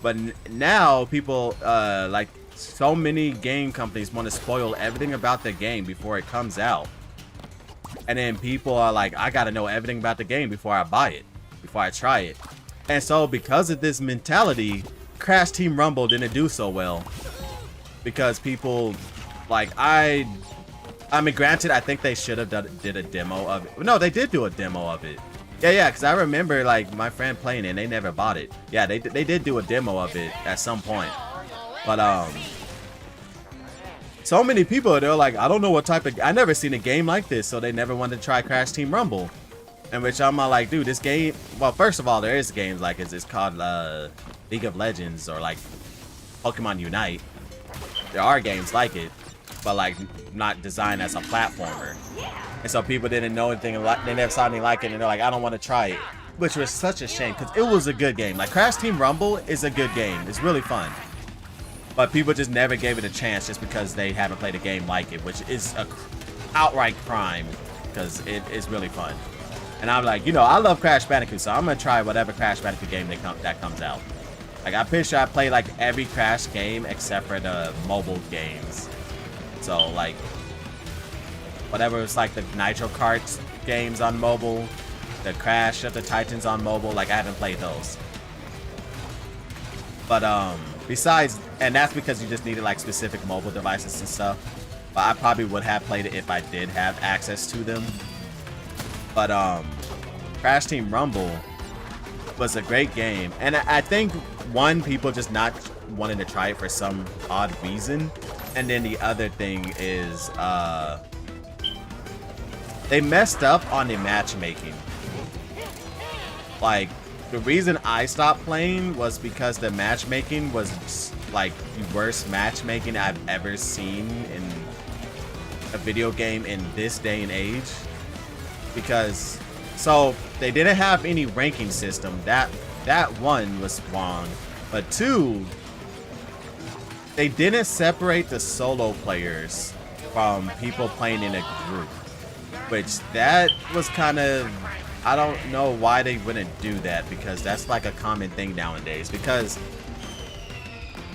But now people, like so many game companies want to spoil everything about the game before it comes out. And then people are like, I got to know everything about the game before I buy it, before I try it. And so because of this mentality, Crash Team Rumble didn't do so well. Because people, like, I mean, granted, I think they should have did a demo of it. No, they did do a demo of it. Yeah, because I remember, like, my friend playing it, and they never bought it. Yeah, they did do a demo of it at some point. But, so many people, they're like, I don't know what type of... I never seen a game like this, so they never wanted to try Crash Team Rumble. In which I'm like, dude, this game... Well, first of all, there is games like it's called League of Legends or, like, Pokemon Unite. There are games like it, but, like, not designed as a platformer. And so people didn't know anything, they never saw anything like it, and they're like, I don't want to try it. Which was such a shame, because it was a good game. Like, Crash Team Rumble is a good game. It's really fun. But people just never gave it a chance just because they haven't played a game like it, which is a outright crime, because it is really fun. And I'm like, you know, I love Crash Bandicoot, so I'm going to try whatever Crash Bandicoot game that comes out. Like, I'm pretty sure I played, like, every Crash game except for the mobile games. So, like... whatever it's like the Nitro Kart games on mobile, the Crash of the Titans on mobile, like I haven't played those. But Besides, and that's because you just needed like specific mobile devices and stuff. But I probably would have played it if I did have access to them. But Crash Team Rumble was a great game, and I think people just not wanting to try it for some odd reason, and then the other thing is they messed up on the matchmaking. Like, the reason I stopped playing was because the matchmaking was like the worst matchmaking I've ever seen in a video game in this day and age. Because so they didn't have any ranking system. That one was wrong. But two, they didn't separate the solo players from people playing in a group. Which that was kind of, I don't know why they wouldn't do that, because that's like a common thing nowadays. Because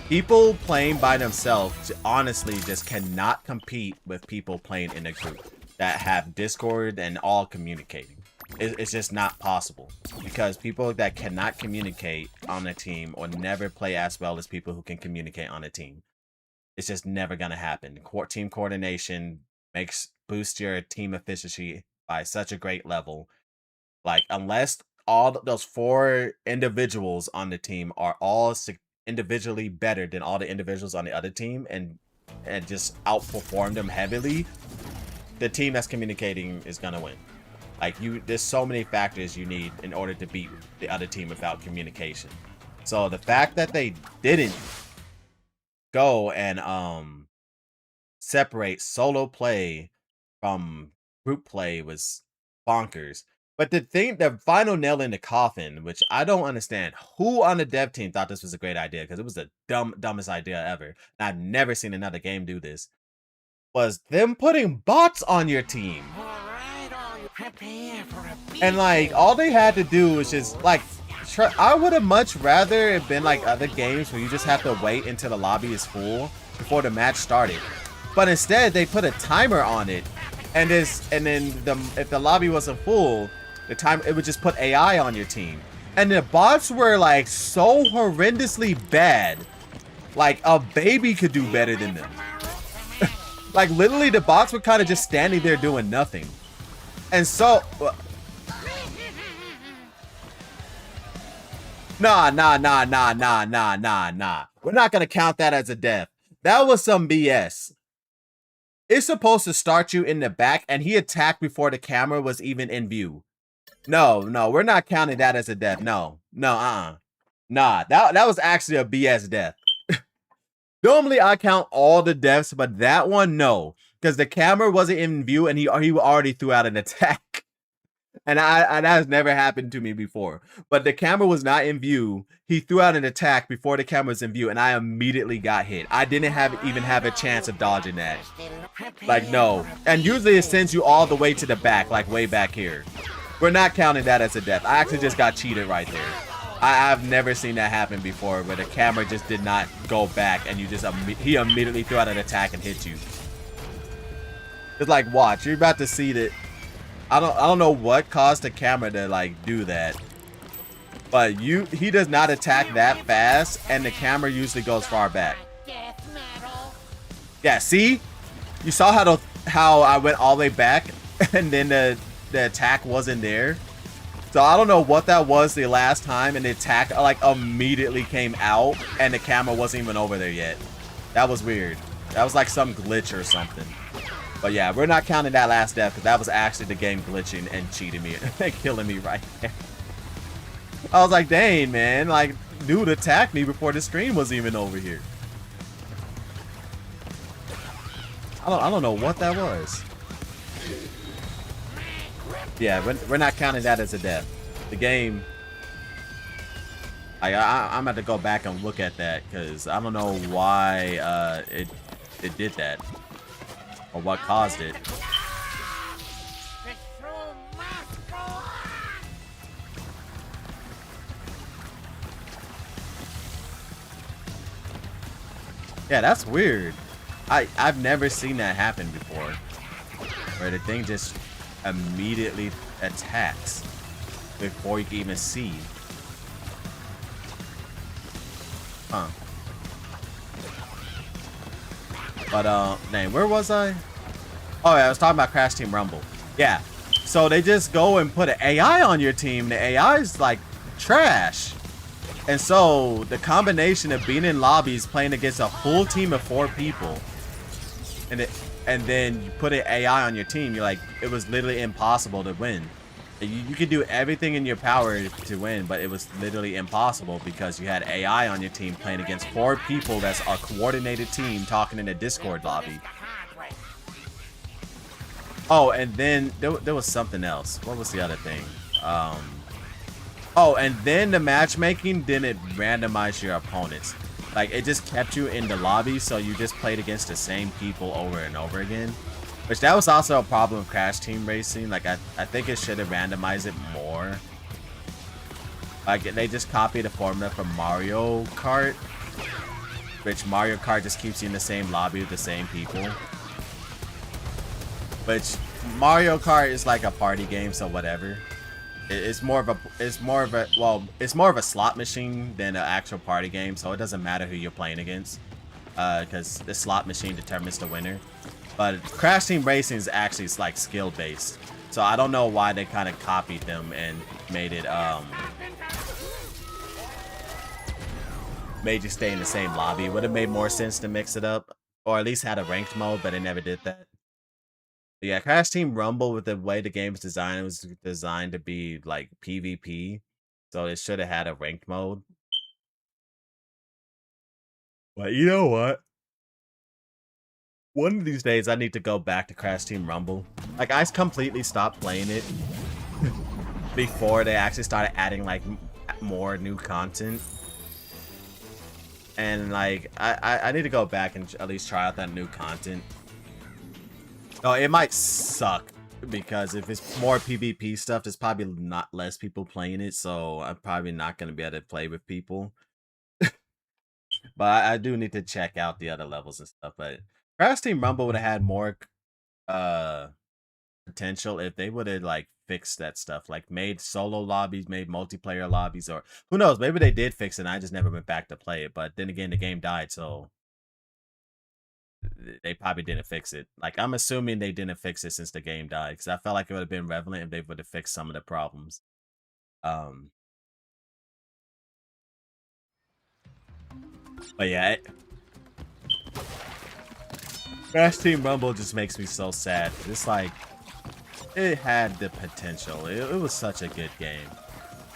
people playing by themselves honestly just cannot compete with people playing in a group that have Discord and all communicating. It's just not possible, because people that cannot communicate on a team or never play as well as people who can communicate on a team. It's just never gonna happen. Team coordination boosts your team efficiency by such a great level. Like, unless all those 4 individuals on the team are all individually better than all the individuals on the other team and just outperform them heavily, the team that's communicating is gonna win. Like, there's so many factors you need in order to beat the other team without communication. So the fact that they didn't go and separate solo play from group play was bonkers. But the final nail in the coffin, which I don't understand who on the dev team thought this was a great idea, because it was the dumbest idea ever. And I've never seen another game do this, was them putting bots on your team. And like, all they had to do was just like, I would have much rather it been like other games where you just have to wait until the lobby is full before the match started. But instead they put a timer on it, and then if the lobby wasn't full, it would just put AI on your team. And the bots were like so horrendously bad. Like, a baby could do better than them. Like, literally the bots were kind of just standing there doing nothing. And so Nah. We're not gonna count that as a death. That was some BS. It's supposed to start you in the back, and he attacked before the camera was even in view. No, we're not counting that as a death. No, Nah, that was actually a BS death. Normally I count all the deaths, but that one, no. Because the camera wasn't in view, and he already threw out an attack. And that has never happened to me before. But the camera was not in view. He threw out an attack before the camera was in view, and I immediately got hit. I didn't even have a chance of dodging that. Like, no. And usually it sends you all the way to the back, like way back here. We're not counting that as a death. I actually just got cheated right there. I've never seen that happen before, where the camera just did not go back, and he immediately threw out an attack and hit you. It's like, watch, you're about to see that. I don't know what caused the camera to like do that, but he does not attack that fast, and the camera usually goes far back. Yeah, see, you saw how I went all the way back, and then the attack wasn't there. So I don't know what that was the last time, and the attack like immediately came out, and the camera wasn't even over there yet. That was weird. That was like some glitch or something. But yeah, we're not counting that last death, because that was actually the game glitching and cheating me and killing me right there. I was like, dang, man, like, dude attacked me before the screen was even over here. I don't know what that was. Yeah, we're not counting that as a death. The game, I'm about to go back and look at that, because I don't know why it did that. Or what caused it. Yeah, that's weird. I've never seen that happen before, where the thing just immediately attacks before you can even see. Huh. But dang, where was I? Oh yeah, I was talking about Crash Team Rumble. Yeah. So they just go and put an AI on your team. The AI is like trash. And so the combination of being in lobbies playing against a full team of 4 people, and then you put an AI on your team, you're like, it was literally impossible to win. You could do everything in your power to win, but it was literally impossible because you had AI on your team playing against 4 people that's a coordinated team talking in a Discord lobby. Oh, and then there was something else. What was the other thing? Oh, and then the matchmaking didn't randomize your opponents. Like, it just kept you in the lobby, so you just played against the same people over and over again. Which, that was also a problem with Crash Team Racing. Like, I think it should have randomized it more. Like, they just copied the formula from Mario Kart. Which, Mario Kart just keeps you in the same lobby with the same people. Which, Mario Kart is like a party game, so whatever. It's more of a slot machine than an actual party game, so it doesn't matter who you're playing against, because the slot machine determines the winner. But Crash Team Racing is actually like skill based, so I don't know why they kind of copied them and made it made you stay in the same lobby. It would have made more sense to mix it up, or at least had a ranked mode, but they never did that. But yeah, Crash Team Rumble, with the way the game was designed, it was designed to be like PvP, so it should have had a ranked mode. But you know what? One of these days, I need to go back to Crash Team Rumble. Like, I completely stopped playing it before they actually started adding like more new content. And like, I need to go back and at least try out that new content. Oh, it might suck because if it's more PvP stuff, there's probably not less people playing it, so I'm probably not going to be able to play with people. But I do need to check out the other levels and stuff. But Crash Team Rumble would have had more potential if they would have like fixed that stuff, like made solo lobbies, made multiplayer lobbies, or who knows, maybe they did fix it and I just never went back to play it. But then again, the game died, so they probably didn't fix it. Like, I'm assuming they didn't fix it since the game died, because I felt like it would have been relevant if they would have fixed some of the problems. But yeah, Crash Team Rumble just makes me so sad. It's like, it had the potential. It was such a good game.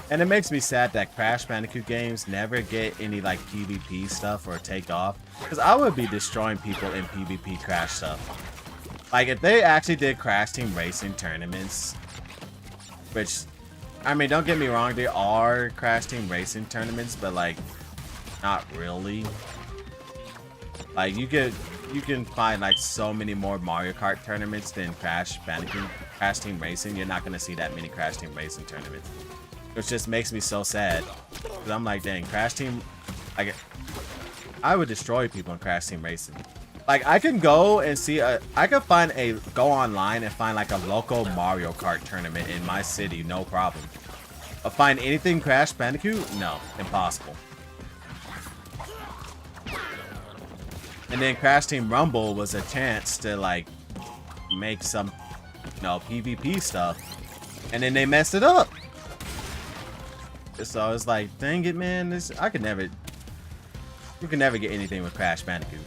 And it makes me sad that Crash Bandicoot games never get any like PvP stuff or take off, because I would be destroying people in PvP Crash stuff. Like, if they actually did Crash Team Racing tournaments, which, I mean, don't get me wrong, there are Crash Team Racing tournaments, but like, not really. Like, you can find like so many more Mario Kart tournaments than Crash Bandicoot, Crash Team Racing. You're not gonna see that many Crash Team Racing tournaments. Which just makes me so sad. Because I'm like, dang, Crash Team... I would destroy people in Crash Team Racing. Like, I can go and see... I could go online and find like a local Mario Kart tournament in my city, no problem. But find anything Crash Bandicoot? No, impossible. And then Crash Team Rumble was a chance to like make some, PvP stuff. And then they messed it up. So I was like, dang it, man, you can never get anything with Crash Bandicoot.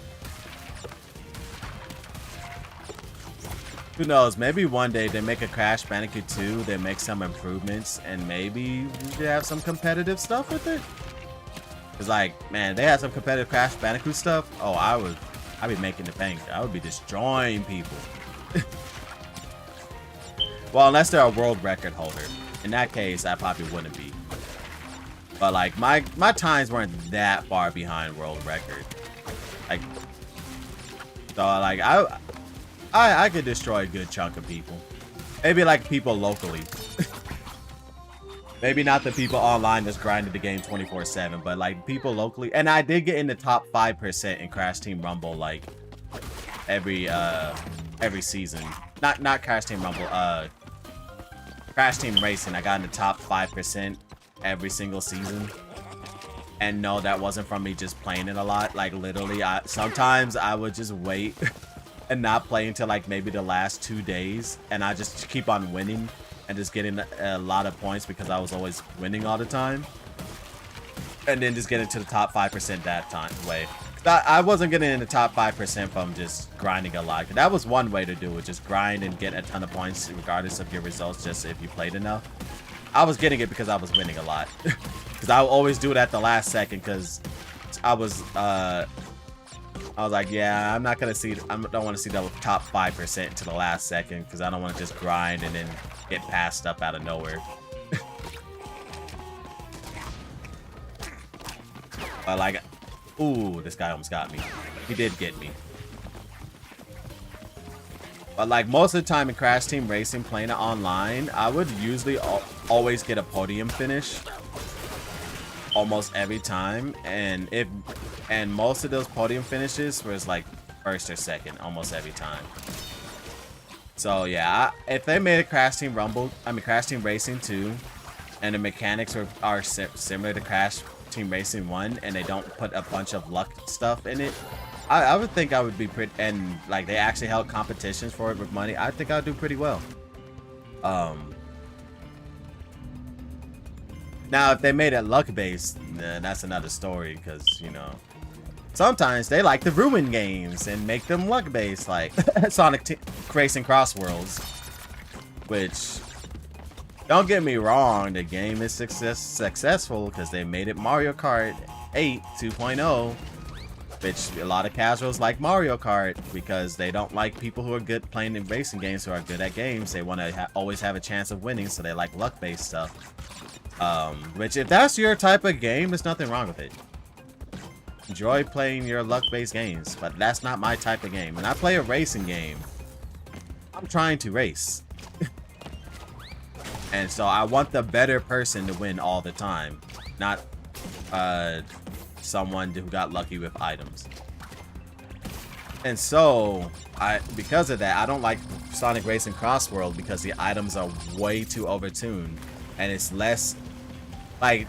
Who knows, maybe one day they make a Crash Bandicoot 2, they make some improvements, and maybe we could have some competitive stuff with it. Cause like, man, they had some competitive Crash Bandicoot stuff. Oh, I'd be making the bank. I would be destroying people. Well, unless they're a world record holder. In that case, I probably wouldn't be. But like, my times weren't that far behind world record. Like, so like, I could destroy a good chunk of people. Maybe like people locally. Maybe not the people online that's grinding the game 24/7, but like people locally. And I did get in the top 5% in Crash Team Rumble like every season. Not Crash Team Rumble, Crash Team Racing. I got in the top 5% every single season. And no, that wasn't from me just playing it a lot. Like literally, sometimes I would just wait and not play until like maybe the last 2 days, and I just keep on winning and just getting a lot of points because I was always winning all the time, and then just getting to the top 5% that time way. I wasn't getting in the top 5% from just grinding a lot. That was one way to do it, just grind and get a ton of points regardless of your results, just if you played enough. I was getting it because I was winning a lot. Because I would always do it at the last second because I was like, yeah, I'm not gonna see, I don't want to see the top 5% to the last second because I don't want to just grind and then get passed up out of nowhere. Like, ooh, this guy almost got me. He did get me. But like most of the time in Crash Team Racing playing it online, I would usually always get a podium finish. Almost every time, and most of those podium finishes was like first or second almost every time. So yeah, if they made a Crash Team Crash Team Racing 2, and the mechanics are similar to Crash Team Racing 1, and they don't put a bunch of luck stuff in it, I would think I would be pretty, and like they actually held competitions for it with money, I think I'd do pretty well. Now, if they made it luck-based, then that's another story, because, you know, sometimes they like to ruin games and make them luck-based, like Sonic Racing Cross Worlds, which, don't get me wrong, the game is successful because they made it Mario Kart 8 2.0, which a lot of casuals like Mario Kart because they don't like people who are good playing in racing games who are good at games. They want to always have a chance of winning, so they like luck-based stuff. Which if that's your type of game, there's nothing wrong with it. Enjoy playing your luck-based games, but that's not my type of game. When I play a racing game, I'm trying to race. And so I want the better person to win all the time, not someone who got lucky with items. And so, because of that, I don't like Sonic Racing Cross World because the items are way too overtuned. And it's less like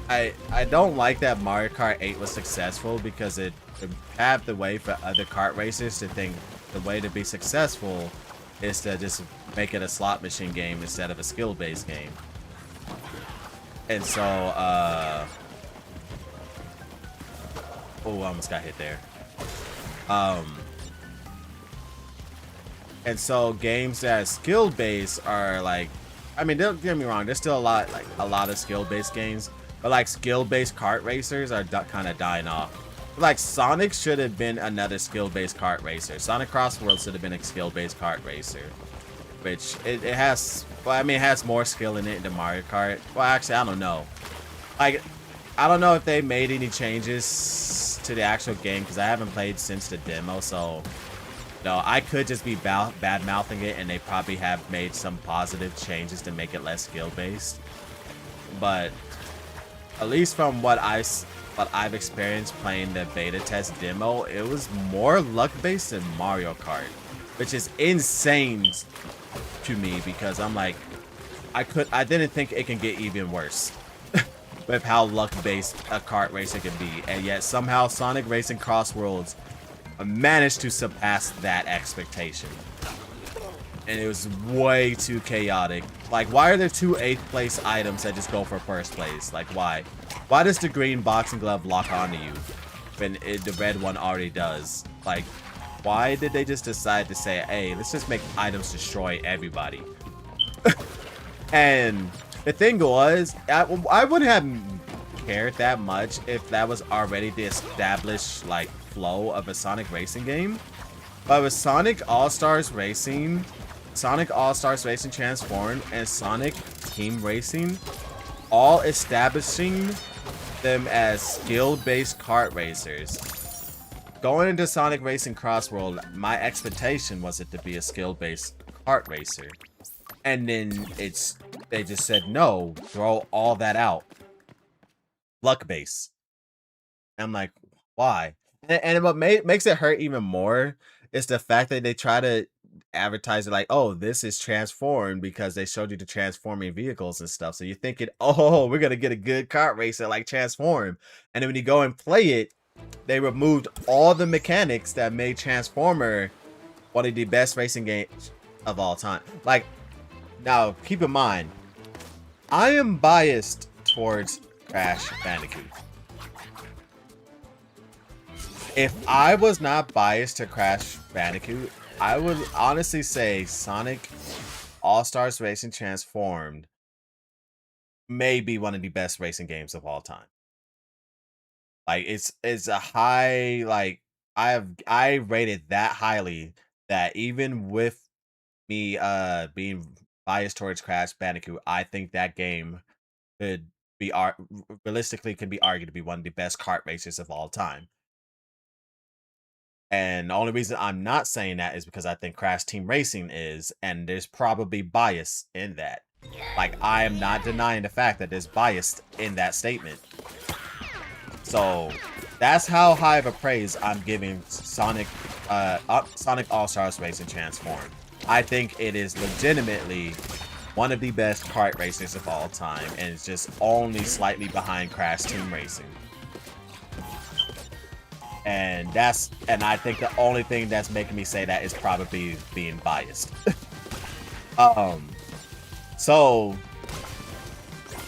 I don't like that Mario Kart 8 was successful because it paved the way for other kart racers to think the way to be successful is to just make it a slot machine game instead of a skill-based game. And so oh, I almost got hit there. And so games that are skill-based are like, I mean, don't get me wrong, there's still a lot of skill-based games, but like skill-based kart racers are kind of dying off. Like Sonic should have been another skill-based kart racer. Sonic Cross World should have been a skill-based kart racer, which it has. Well, I mean, it has more skill in it than Mario Kart. Well, actually, I don't know. Like, I don't know if they made any changes to the actual game because I haven't played since the demo, so. No, I could just be bad-mouthing it, and they probably have made some positive changes to make it less skill-based. But at least from what I've experienced playing the beta test demo, it was more luck-based than Mario Kart, which is insane to me because I'm like, I didn't think it can get even worse with how luck-based a kart racer can be, and yet somehow Sonic Racing Cross Worlds managed to surpass that expectation. And it was way too chaotic. Like, why are there 2 8th place items that just go for first place? Like, why? Why does the green boxing glove lock onto you when the red one already does? Like, why did they just decide to say, hey, let's just make items destroy everybody? And the thing was, I wouldn't have cared that much if that was already the established, like, flow of a Sonic racing game. But with Sonic All-Stars Racing, Sonic All-Stars Racing Transformed, and Sonic Team Racing, all establishing them as skill-based kart racers. Going into Sonic Racing Cross World, my expectation was it to be a skill-based kart racer. And then they just said, no, throw all that out. Luck-based. I'm like, why? And what makes it hurt even more is the fact that they try to advertise it like, oh, this is transformed because they showed you the transforming vehicles and stuff. So you're thinking, oh, we're gonna get a good kart racer like Transform. And then when you go and play it, they removed all the mechanics that made Transformer one of the best racing games of all time. Like, now keep in mind, I am biased towards Crash Bandicoot. If I was not biased to Crash Bandicoot, I would honestly say Sonic All-Stars Racing Transformed may be one of the best racing games of all time. Like it's a high, like I rate it that highly that even with me being biased towards Crash Bandicoot, I think that game could be realistically can be argued to be one of the best kart races of all time. And the only reason I'm not saying that is because I think Crash Team Racing is, and there's probably bias in that. Like, I am not denying the fact that there's bias in that statement. So, that's how high of a praise I'm giving Sonic All-Stars Racing Transformed. I think it is legitimately one of the best kart races of all time, and it's just only slightly behind Crash Team Racing. And I think the only thing that's making me say that is probably being biased. So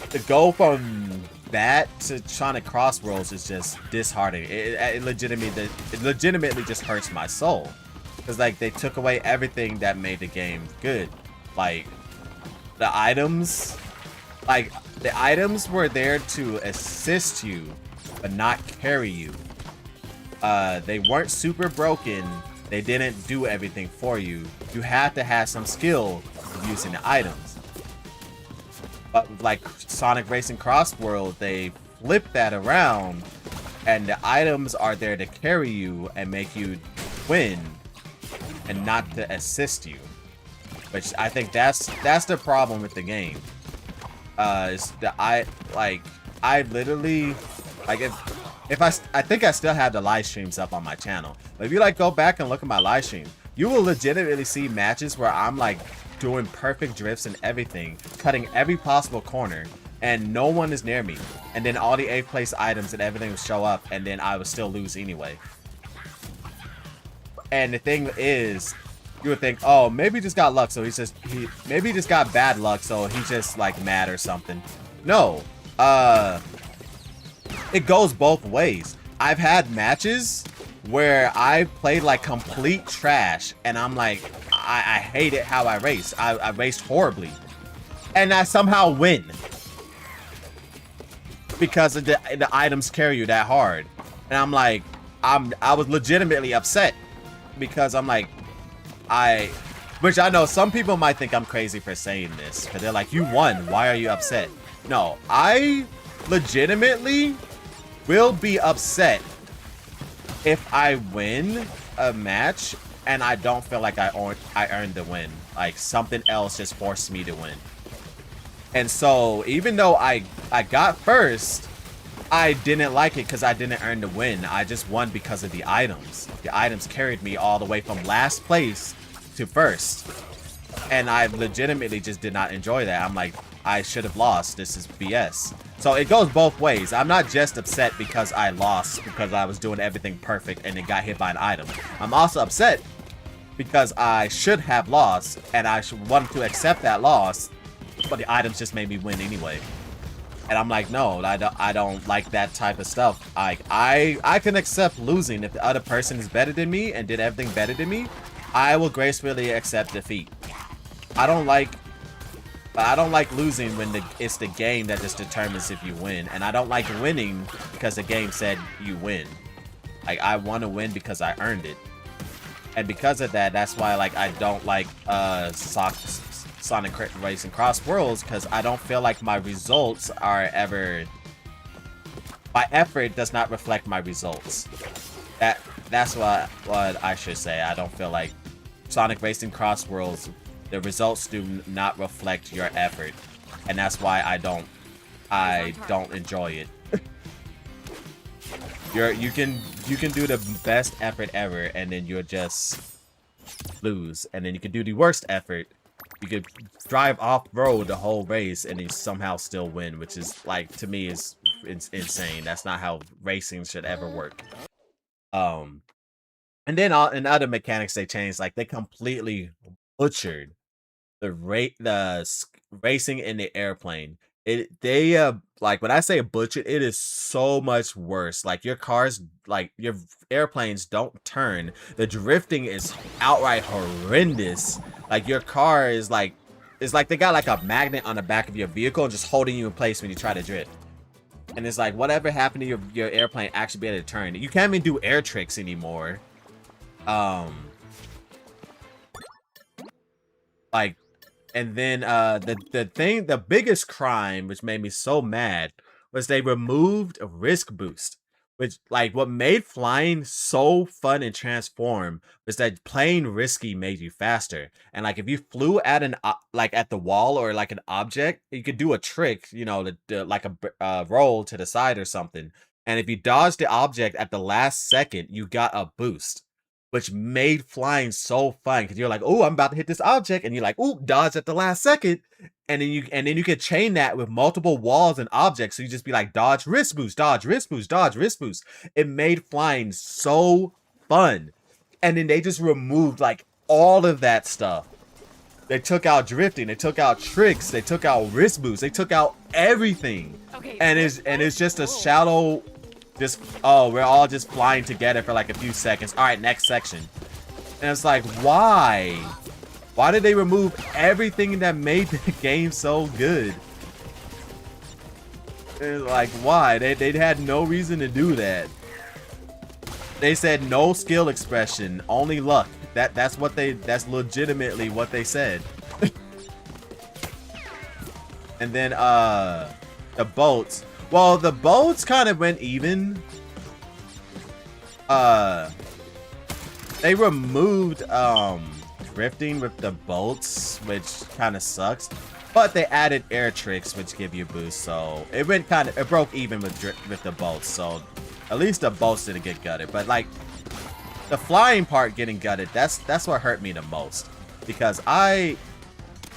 to go from that to Sonic Cross Worlds is just disheartening. It legitimately just hurts my soul, because like they took away everything that made the game good. Like the items were there to assist you but not carry you. They weren't super broken. They didn't do everything for you. You had to have some skill using the items. But like Sonic Racing Cross World, they flipped that around, and the items are there to carry you and make you win, and not to assist you. Which I think that's the problem with the game. Is that I literally like I think I still have the live streams up on my channel. But if you like go back and look at my live stream, you will legitimately see matches where I'm like doing perfect drifts and everything, cutting every possible corner, and no one is near me. And then all the 8th place items and everything will show up, and then I would still lose anyway. And the thing is, you would think, oh, maybe he just got luck, so maybe he just got bad luck, so he's just like mad or something. No, it goes both ways. I've had matches where I played like complete trash, and I'm like, I hate it how I race. I raced horribly, and I somehow win because of the items carry you that hard. And I'm like, I was legitimately upset because I'm like, which I know some people might think I'm crazy for saying this, but they're like, you won, why are you upset? No, I legitimately will be upset if I win a match and I don't feel like I earned the win. Like something else just forced me to win. And so even though I got first, I didn't like it because I didn't earn the win. I just won because of the items. The items carried me all the way from last place to first. And I legitimately just did not enjoy that. I'm like, I should have lost. This is BS. So it goes both ways. I'm not just upset because I lost because I was doing everything perfect and it got hit by an item. I'm also upset because I should have lost and I wanted to accept that loss, but the items just made me win anyway. And I'm like, no, I don't like that type of stuff. I can accept losing if the other person is better than me and did everything better than me. I will gracefully accept defeat. I don't like losing when it's the game that just determines if you win, and I don't like winning because the game said you win. Like I want to win because I earned it, and because of that, that's why like I don't like Sonic Racing Cross Worlds, because I don't feel like my results are ever. My effort does not reflect my results. That's what I should say. I don't feel like Sonic Racing Cross Worlds, the results do not reflect your effort, and that's why I don't enjoy it. You can do the best effort ever, and then you're just lose. And then you could do the worst effort. You could drive off-road the whole race and you somehow still win, which is, like, to me, is insane. That's not how racing should ever work. And then in other mechanics they changed, like, they completely butchered racing in the airplane. Like, when I say butchered, it is so much worse. Like, your cars, like, your airplanes don't turn. The drifting is outright horrendous. Like, your car is like, it's like they got like a magnet on the back of your vehicle and just holding you in place when you try to drift. And it's like, whatever happened to your airplane actually be able to turn. You can't even do air tricks anymore. Like, and then the biggest crime which made me so mad was they removed a risk boost, which, like, what made flying so fun and transform was that playing risky made you faster. And like, if you flew at like at the wall or like an object, you could do a trick, you know, like a roll to the side or something. And if you dodged the object at the last second, you got a boost, which made flying so fun because you're like, oh, I'm about to hit this object, and you're like, oh, dodge at the last second, and then you could chain that with multiple walls and objects. So you just be like, dodge, wrist boost, dodge, wrist boost, dodge, wrist boost. It made flying so fun, and then they just removed like all of that stuff. They took out drifting, they took out tricks, they took out wrist boost, they took out everything, and it's just a shallow. Just, oh, we're all just flying together for like a few seconds. All right, next section. And it's like, why? Why did they remove everything that made the game so good? It's like, why? They had no reason to do that. They said no skill expression, only luck. That's legitimately what they said. And then the boats. Well, the boats kind of went even. They removed drifting with the boats, which kind of sucks. But they added air tricks, which give you a boost. So it broke even with the boats. So at least the boats didn't get gutted. But like the flying part getting gutted, that's what hurt me the most, because I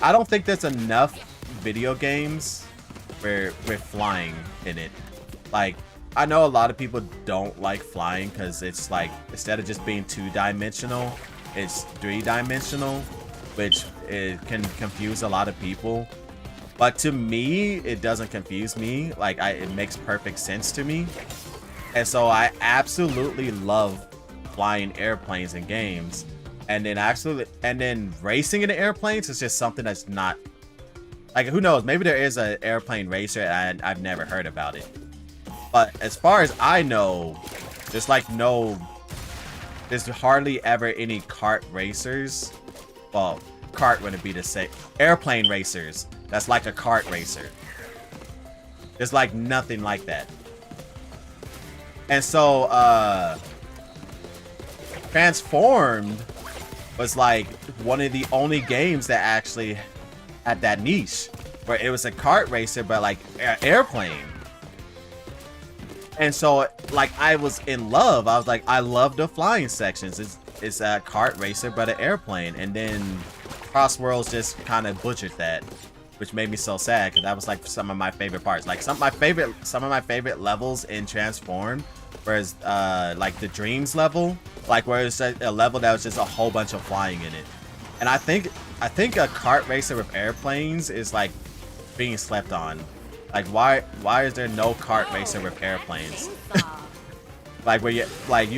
don't think there's enough video games with flying in it. Like, I know a lot of people don't like flying because it's like, instead of just being 2-dimensional, it's 3-dimensional, which it can confuse a lot of people. But to me, it doesn't confuse me. Like, it makes perfect sense to me. And so I absolutely love flying airplanes in games. And then racing in the airplanes is just something that's not, like, who knows? Maybe there is an airplane racer and I've never heard about it. But as far as I know, there's hardly ever any kart racers. Well, kart wouldn't be the same. Airplane racers. That's like a kart racer. There's like nothing like that. And so, Transformed was like one of the only games that actually had that niche, where it was a kart racer but like airplane. And so, like, I was in love. I was like, I love the flying sections. It's a kart racer but an airplane. And then Cross Worlds just kind of butchered that, which made me so sad, because that was like some of my favorite parts. Like, some of my favorite levels in Transformed, whereas like the Dreams level, like where it's a level that was just a whole bunch of flying in it. And I think a kart racer with airplanes is like being slept on. Like, why is there no kart racer with airplanes? Like, where you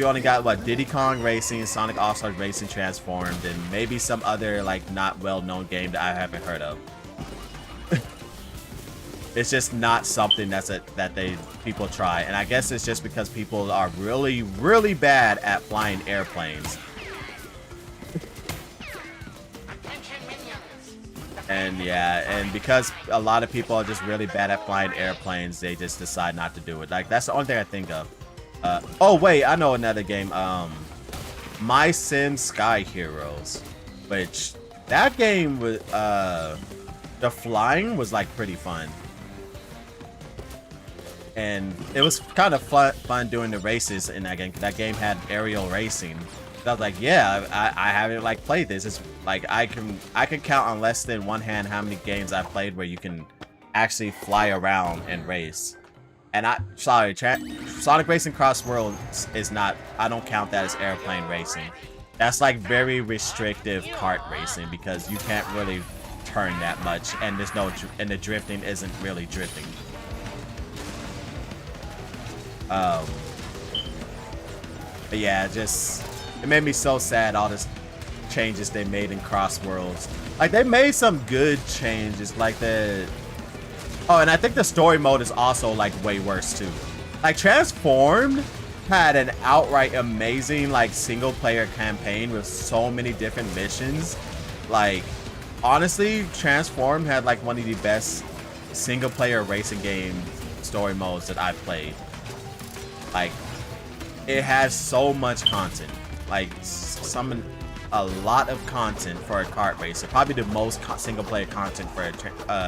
only got what, Diddy Kong Racing, Sonic All-Star Racing Transformed, and maybe some other like not well-known game that I haven't heard of. It's just not something that people try, and I guess it's just because people are really, really bad at flying airplanes. And yeah, and because a lot of people are just really bad at flying airplanes, they just decide not to do it. Like, that's the only thing I think of. Oh wait, I know another game. My Sim Sky Heroes, which that game was the flying was like pretty fun, and it was kind of fun doing the races in that game. That game had aerial racing. I was like, yeah, I haven't like played this. It's like I can count on less than one hand how many games I've played where you can actually fly around and race. And Sonic Racing Cross Worlds is not. I don't count that as airplane racing. That's like very restrictive kart racing because you can't really turn that much, and there's no and the drifting isn't really drifting. But yeah, it made me so sad all this changes they made in Cross Worlds. Like they made some good changes, like oh, and I think the story mode is also like way worse too. Like Transformed had an outright amazing like single player campaign with so many different missions. Like honestly, Transformed had like one of the best single player racing game story modes that I've played. Like it has so much content, like a lot of content for a kart racer. Probably the most single player content for a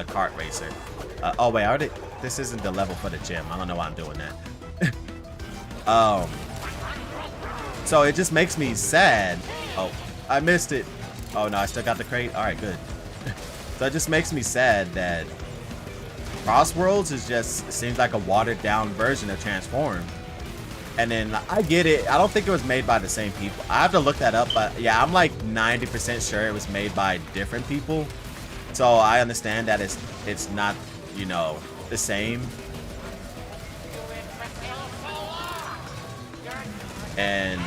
kart racer. Oh wait, this isn't the level for the gym. I don't know why I'm doing that. So it just makes me sad. Oh, I missed it. Oh no, I still got the crate. All right, good. So it just makes me sad that Cross Worlds it seems like a watered down version of Transform. And then I get it. I don't think it was made by the same people. I have to look that up, but yeah, I'm like 90% sure it was made by different people. So I understand that it's not, you know, the same. And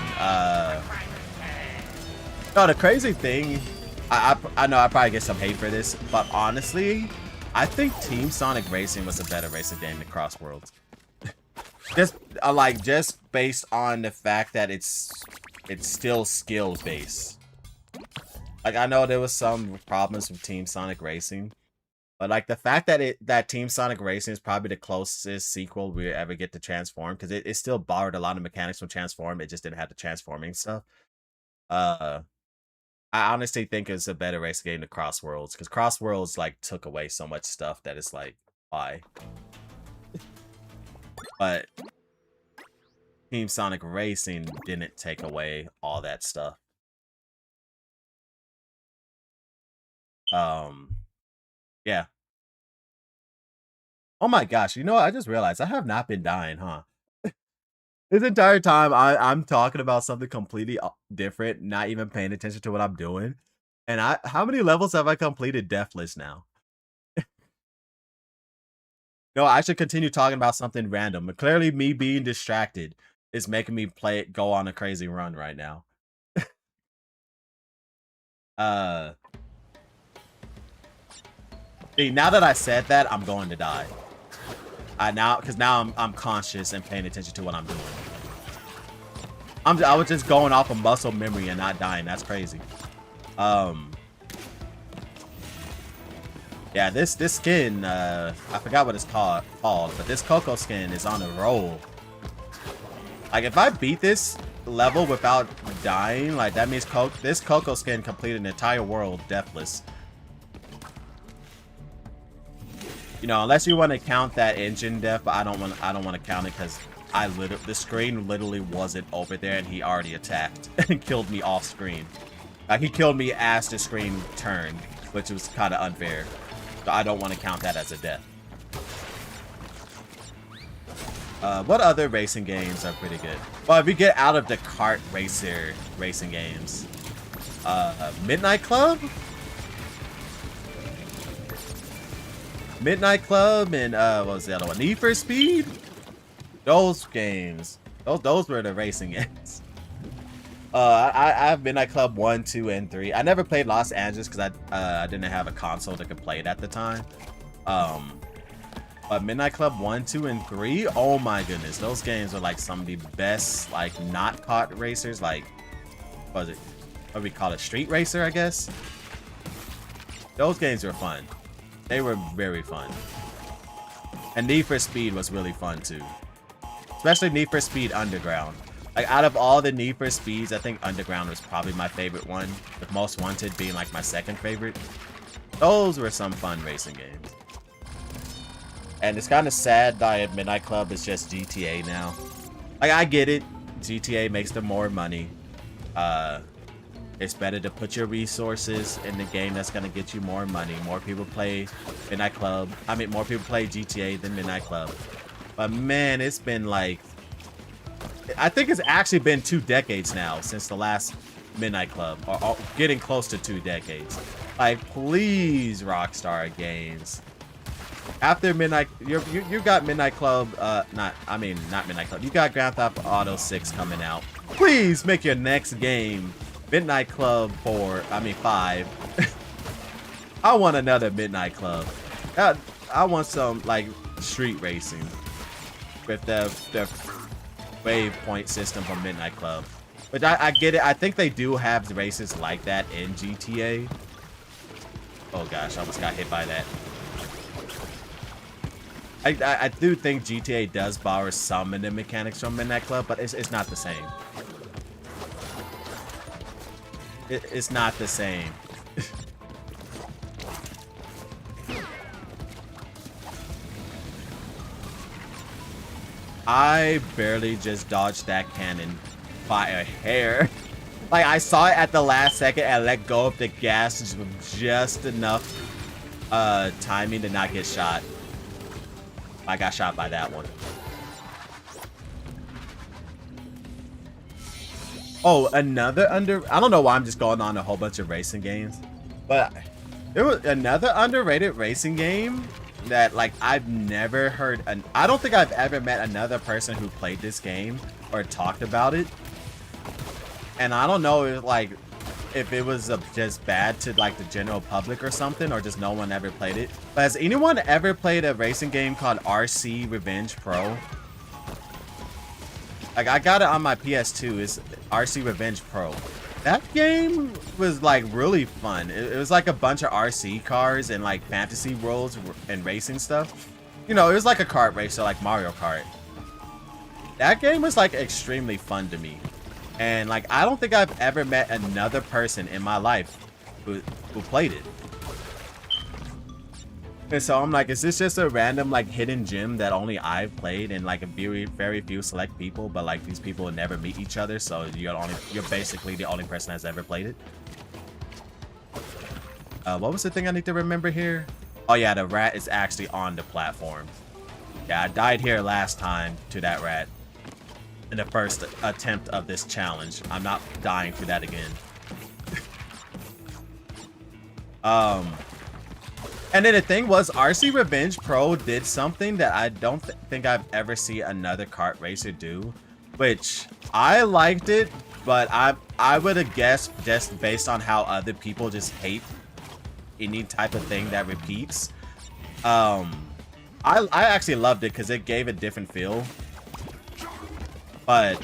no, the crazy thing, I know I probably get some hate for this, but honestly, I think Team Sonic Racing was a better racing game than Cross Worlds. Just based on the fact that it's still skill based. Like I know there was some problems with Team Sonic Racing, but like the fact that Team Sonic Racing is probably the closest sequel we ever get to Transform, because it still borrowed a lot of mechanics from Transform. It just didn't have the transforming stuff. I honestly think it's a better race game than Cross Worlds, because Cross Worlds like took away so much stuff that it's like, why? But Team Sonic Racing didn't take away all that stuff. Yeah. Oh my gosh, you know what? I just realized I have not been dying, huh? This entire time I'm talking about something completely different, not even paying attention to what I'm doing. And how many levels have I completed deathless now? No, I should continue talking about something random. But clearly me being distracted is making me go on a crazy run right now. See, now that I said that, I'm going to die. Because now I'm conscious and paying attention to what I'm doing. I was just going off of muscle memory and not dying. That's crazy. Yeah, this skin, I forgot what it's called, but this Coco skin is on a roll. Like, if I beat this level without dying, like, that means this Coco skin completed an entire world deathless. You know, unless you want to count that engine death, but I don't want to count it because the screen literally wasn't over there and he already attacked and killed me off screen. Like, he killed me as the screen turned, which was kind of unfair. So I don't want to count that as a death. What other racing games are pretty good? Well, if we get out of the kart racer racing games, Midnight Club and what was the other one? Need for Speed. Those games, those were the racing games. I have Midnight Club 1, 2, and 3. I never played Los Angeles because I didn't have a console that could play it at the time. But Midnight Club 1, 2, and 3, oh my goodness, those games are like some of the best, like, not kart racers, like, what do we call it, street racer, I guess. Those games were fun. They were very fun. And Need for Speed was really fun too, especially Need for Speed Underground. Like, out of all the Need for Speeds, I think Underground was probably my favorite one, with Most Wanted being like my second favorite. Those were some fun racing games. And it's kind of sad that Midnight Club is just GTA now. Like, I get it. GTA makes them more money. It's better to put your resources in the game that's gonna get you more money. More people play Midnight Club. I mean, more people play GTA than Midnight Club. But man, it's been like, I think it's actually been 2 decades now since the last Midnight Club, or getting close to 2 decades. Like, please, Rockstar Games. After Midnight, you got Midnight Club, not Midnight Club. You got Grand Theft Auto 6 coming out. Please make your next game Midnight Club 5. I want another Midnight Club. I want some like street racing with the waypoint system from Midnight Club. But I get it. I think they do have races like that in GTA. Oh gosh, I almost got hit by that. I do think GTA does borrow some of the mechanics from Midnight Club, but it's not the same. It's not the same. I barely just dodged that cannon by a hair. Like, I saw it at the last second and let go of the gas just enough timing to not get shot. I got shot by that one. Oh, another I don't know why I'm just going on a whole bunch of racing games, but there was another underrated racing game that, like, I've never heard. I don't think I've ever met another person who played this game or talked about it. And I don't know if it was just bad to like the general public or something, or just no one ever played it. But has anyone ever played a racing game called RC Revenge Pro? Like, I got it on my PS2. It's RC Revenge Pro. That game was like really fun. It was like a bunch of RC cars and like fantasy worlds and racing stuff. You know, it was like a kart racer, like Mario Kart. That game was like extremely fun to me. And like, I don't think I've ever met another person in my life who played it. And so I'm like, is this just a random like hidden gem that only I've played and like a very few select people, but like these people will never meet each other, so you're basically the only person that's ever played it? What was the thing I need to remember here? Oh yeah, the rat is actually on the platform. Yeah, I died here last time to that rat in the first attempt of this challenge. I'm not dying to that again. And then the thing was, RC Revenge Pro did something that I don't think I've ever seen another kart racer do, which I liked it, but I would have guessed, just based on how other people just hate any type of thing that repeats. I actually loved it because it gave a different feel. But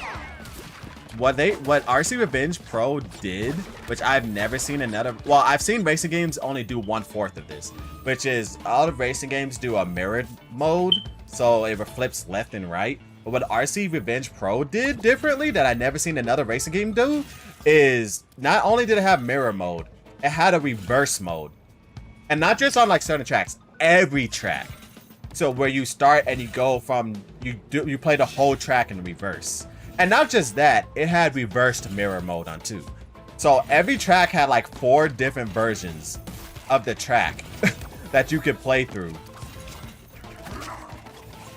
what RC Revenge Pro did, which I've never seen another, well, I've seen racing games only do 1/4 of this, which is all of racing games do a mirrored mode, so it flips left and right. But what RC Revenge Pro did differently that I never seen another racing game do is not only did it have mirror mode, it had a reverse mode, and not just on like certain tracks, every track. So where you start and you go from, you play the whole track in reverse. And not just that, it had reversed mirror mode on too. So every track had like 4 different versions of the track that you could play through.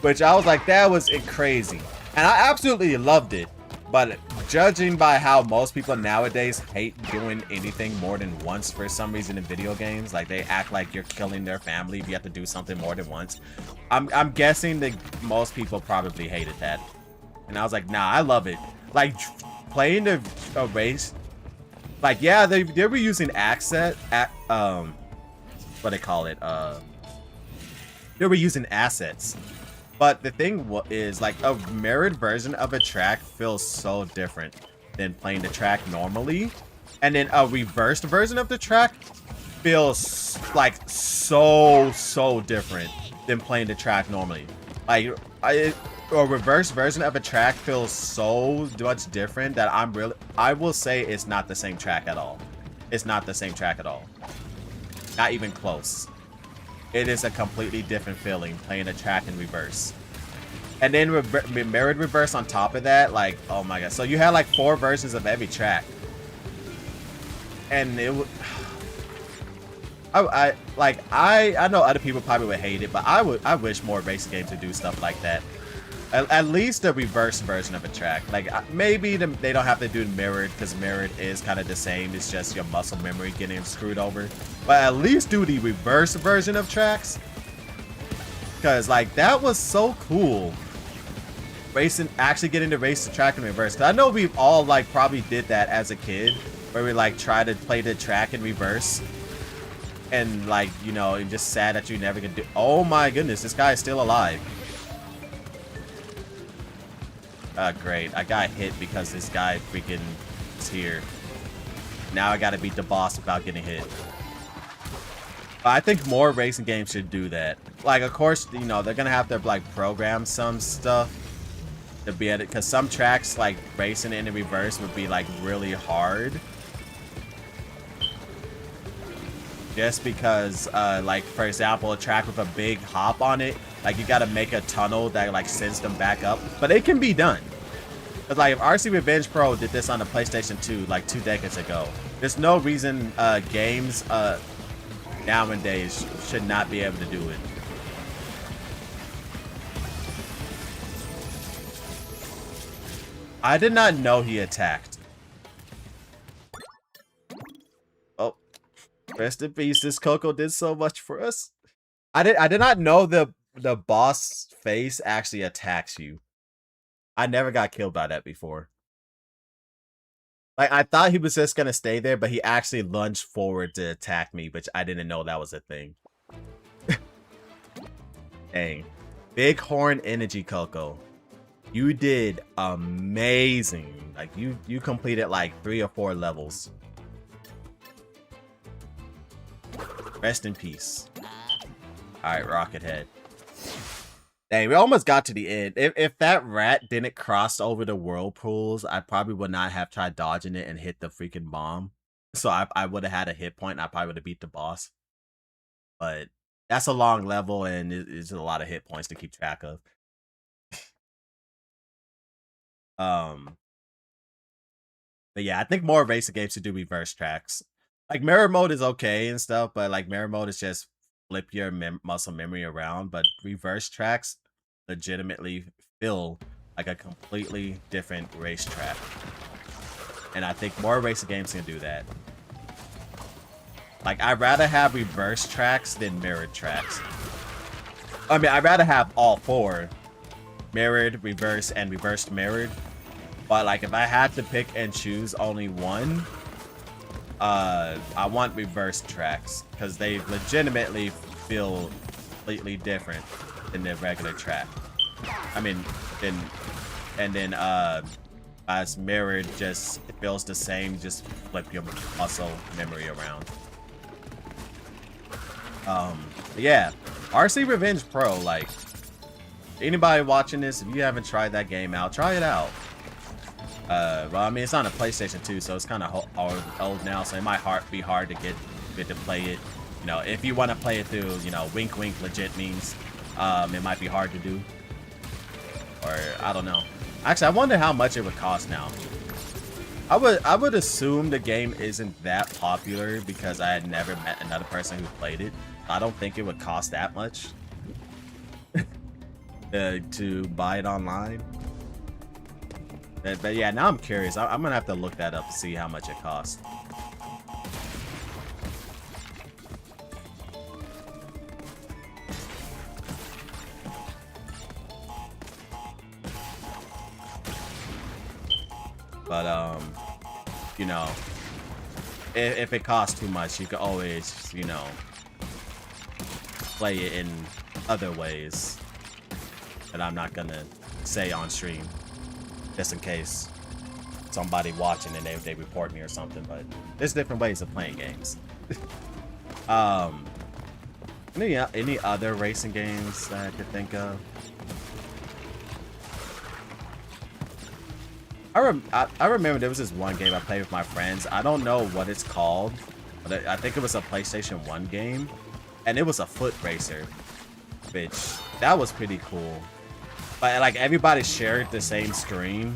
Which I was like, that was crazy. And I absolutely loved it. But judging by how most people nowadays hate doing anything more than once for some reason in video games, like they act like you're killing their family if you have to do something more than once. I'm guessing that most people probably hated that. And I was like, nah, I love it. Like, playing a race, like, yeah, they were using what they call it, they were using assets. But the thing is, like, a mirrored version of a track feels so different than playing the track normally. And then a reversed version of the track feels like so different than playing the track normally. Like, a reverse version of a track feels so much different that I will say it's not the same track at all. It's not the same track at all. Not even close. It is a completely different feeling playing a track in reverse. And then mirrored reverse on top of that, like, oh my god. So you had like 4 versions of every track. and it would. I know other people probably would hate it, but I wish more racing games would do stuff like that. At least the reverse version of a track. Like maybe they don't have to do mirrored because mirrored is kind of the same. It's just your muscle memory getting screwed over. But at least do the reverse version of tracks. Because like that was so cool. Racing, actually getting to race the track in reverse. Cause I know we've all like probably did that as a kid, where we like try to play the track in reverse. And like, you know, it's just sad that you never can do. Oh my goodness, this guy is still alive. Great. I got hit because this guy freaking is here. Now I gotta beat the boss without getting hit. But I think more racing games should do that. Like, of course, you know, they're gonna have to like program some stuff to be at it, because some tracks like racing in the reverse would be like really hard. Just because, like, for example, a track with a big hop on it, like, you gotta make a tunnel that, like, sends them back up. But it can be done. But, like, if RC Revenge Pro did this on the PlayStation 2, like, 2 decades ago, there's no reason games nowadays should not be able to do it. I did not know he attacked. Rest in peace. This Coco did so much for us. I did not know the boss face actually attacks you. I never got killed by that before. Like, I thought he was just gonna stay there, but he actually lunged forward to attack me, which I didn't know that was a thing. Dang. Bighorn Energy Coco. You did amazing. Like, you completed like 3 or 4 levels. Rest in peace. Alright, Rocket Head. Dang, we almost got to the end. If that rat didn't cross over the whirlpools, I probably would not have tried dodging it and hit the freaking bomb. So I would have had a hit point and I probably would have beat the boss. But that's a long level and it's a lot of hit points to keep track of. But yeah, I think more racing games should do reverse tracks. Like, mirror mode is okay and stuff, but like mirror mode is just flip your muscle memory around. But reverse tracks legitimately feel like a completely different racetrack. And I think more racing games can do that. Like, I'd rather have reverse tracks than mirrored tracks. I mean, I'd rather have all 4. Mirrored, reverse, and reversed mirrored. But like, if I had to pick and choose only one, I want reverse tracks because they legitimately feel completely different than the regular track. I mean, then as mirrored, just it feels the same. Just flip your muscle memory around. Yeah, RC Revenge Pro. Like, anybody watching this, if you haven't tried that game out, try it out. Well, I mean, it's on a PlayStation 2, so it's kind of old now, so it might be hard to get to play it. You know, if you want to play it through, you know, wink wink legit means, it might be hard to do. Or, I don't know. Actually, I wonder how much it would cost now. I would assume the game isn't that popular because I had never met another person who played it. I don't think it would cost that much to buy it online. But yeah, now I'm curious. I'm gonna have to look that up to see how much it costs. But you know, if it costs too much, you can always, you know, play it in other ways that I'm not gonna say on stream. Just in case somebody watching and they report me or something, but there's different ways of playing games. Any other racing games that I could think of? I remember there was this one game I played with my friends. I don't know what it's called, but I think it was a PlayStation 1 game, and it was a foot racer, which that was pretty cool. But like everybody shared the same screen,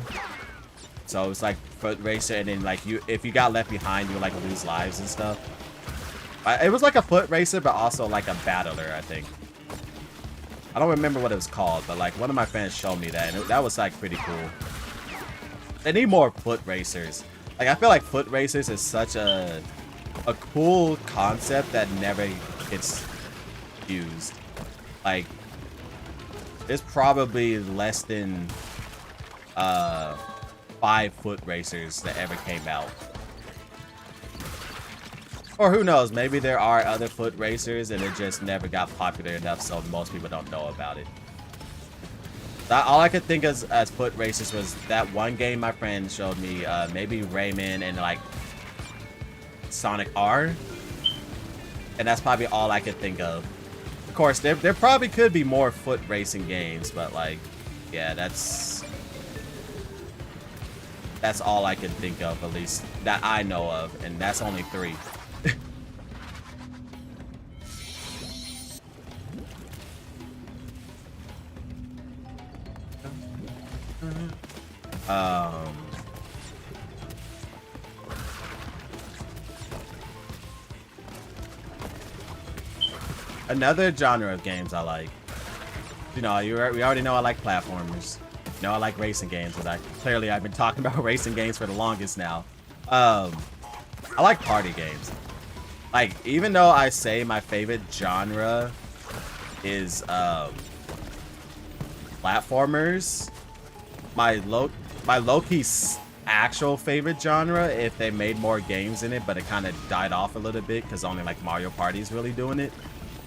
So it's like foot racer, and then like if you got left behind, you would like lose lives and stuff. It was like a foot racer, but also like a battler, I think. I don't remember what it was called, but like one of my friends showed me that, and that was like pretty cool. They need more foot racers. Like I feel like foot racers is such a cool concept that never gets used. Like there's probably less than 5 foot racers that ever came out. Or who knows, maybe there are other foot racers and it just never got popular enough so most people don't know about it. All I could think as foot racers was that one game my friend showed me, maybe Rayman and like Sonic R. And that's probably all I could think of. Of course, there probably could be more foot racing games, but like, yeah, that's all I can think of, at least that I know of, and that's only 3. Another genre of games I like. You know, we already know I like platformers. You know, I like racing games, but I've been talking about racing games for the longest now. I like party games. Like, even though I say my favorite genre is platformers, my low-key actual favorite genre, if they made more games in it, but it kind of died off a little bit because only like Mario Party is really doing it,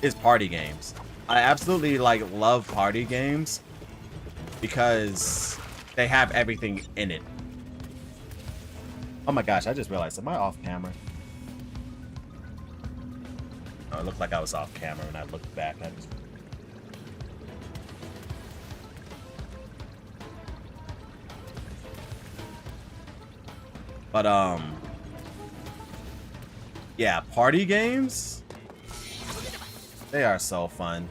is party games. I absolutely like love party games because they have everything in it. Oh my gosh, I just realized, am I off camera? Oh, it looked like I was off camera when I looked back. But yeah, party games, they are so fun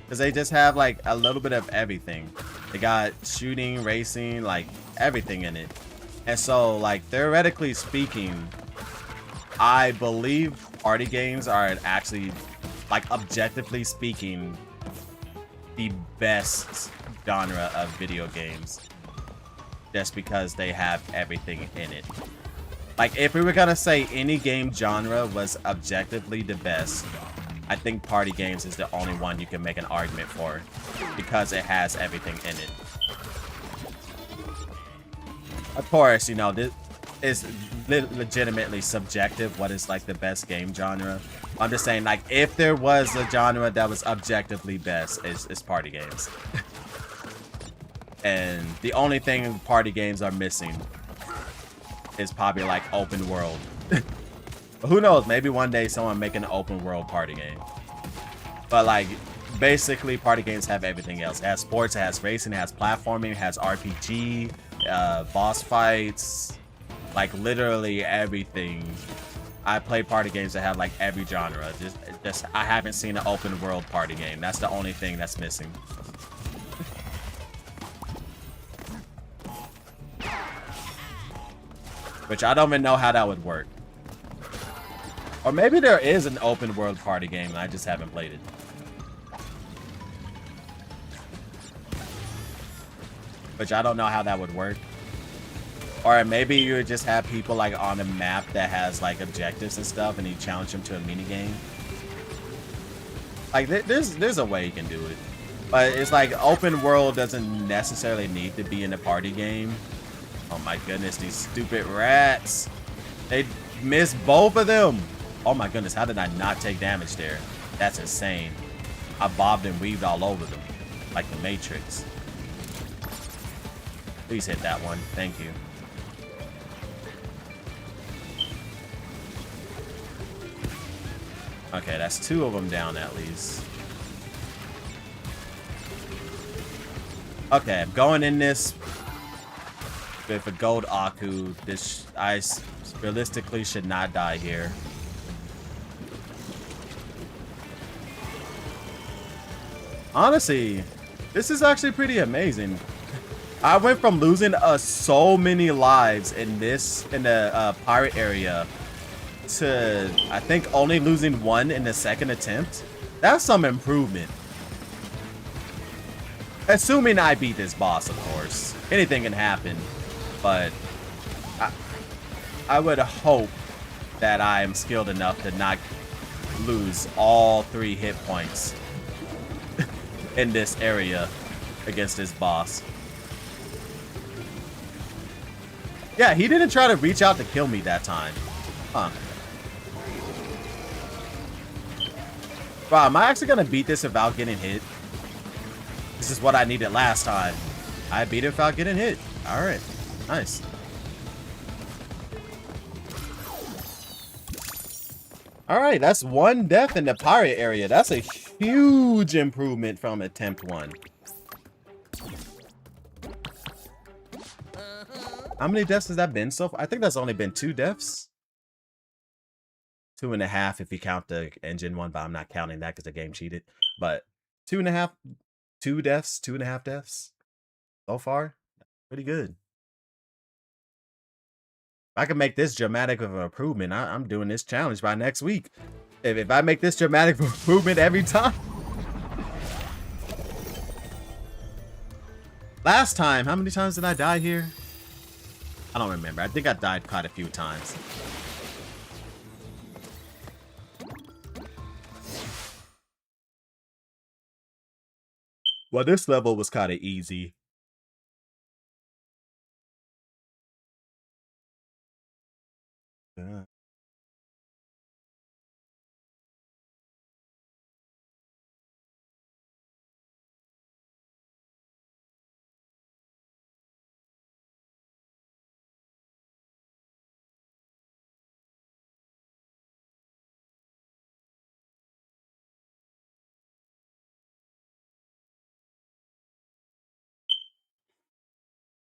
because they just have like a little bit of everything. They got shooting, racing, like everything in it. And so, like, theoretically speaking, I believe party games are actually, like, objectively speaking, the best genre of video games. Just because they have everything in it. Like, if we were gonna say any game genre was objectively the best, I think party games is the only one you can make an argument for. Because it has everything in it. Of course, you know, this is legitimately subjective. What is like the best game genre? I'm just saying, like, if there was a genre that was objectively best, is party games. And the only thing party games are missing is probably like open world. But who knows? Maybe one day someone make an open world party game. But like, basically, party games have everything else. It has sports, it has racing, it has platforming, it has RPG. Boss fights, like literally everything. I play party games that have like every genre. Just I haven't seen an open world party game. That's the only thing that's missing. Which I don't even know how that would work. Or maybe there is an open world party game and I just haven't played it. Which I don't know how that would work. Or maybe you would just have people like on a map that has like objectives and stuff and you challenge them to a mini game. Like there's a way you can do it. But it's like open world doesn't necessarily need to be in a party game. Oh my goodness, these stupid rats. They missed both of them. Oh my goodness, how did I not take damage there? That's insane. I bobbed and weaved all over them. Like the Matrix. Please hit that one. Thank you. Okay, that's 2 of them down at least. Okay, I'm going in this with a gold Aku. I realistically should not die here. Honestly, this is actually pretty amazing. I went from losing so many lives in the pirate area to I think only losing one in the second attempt. That's some improvement. Assuming I beat this boss, of course. Anything can happen, but I would hope that I am skilled enough to not lose all 3 hit points in this area against this boss. Yeah, he didn't try to reach out to kill me that time. Huh. Wow, am I actually gonna beat this without getting hit? This is what I needed last time. I beat it without getting hit. Alright. Nice. Alright, that's 1 death in the pirate area. That's a huge improvement from attempt 1. How many deaths has that been so far? I think that's only been 2 deaths. 2.5 if you count the engine one, but I'm not counting that because the game cheated. But 2.5, 2 deaths, 2.5 deaths so far. Pretty good. If I can make this dramatic of an improvement, I'm doing this challenge by next week. If I make this dramatic improvement every time. Last time, how many times did I die here? I don't remember. I think I died quite a few times. Well, this level was kind of easy. Yeah.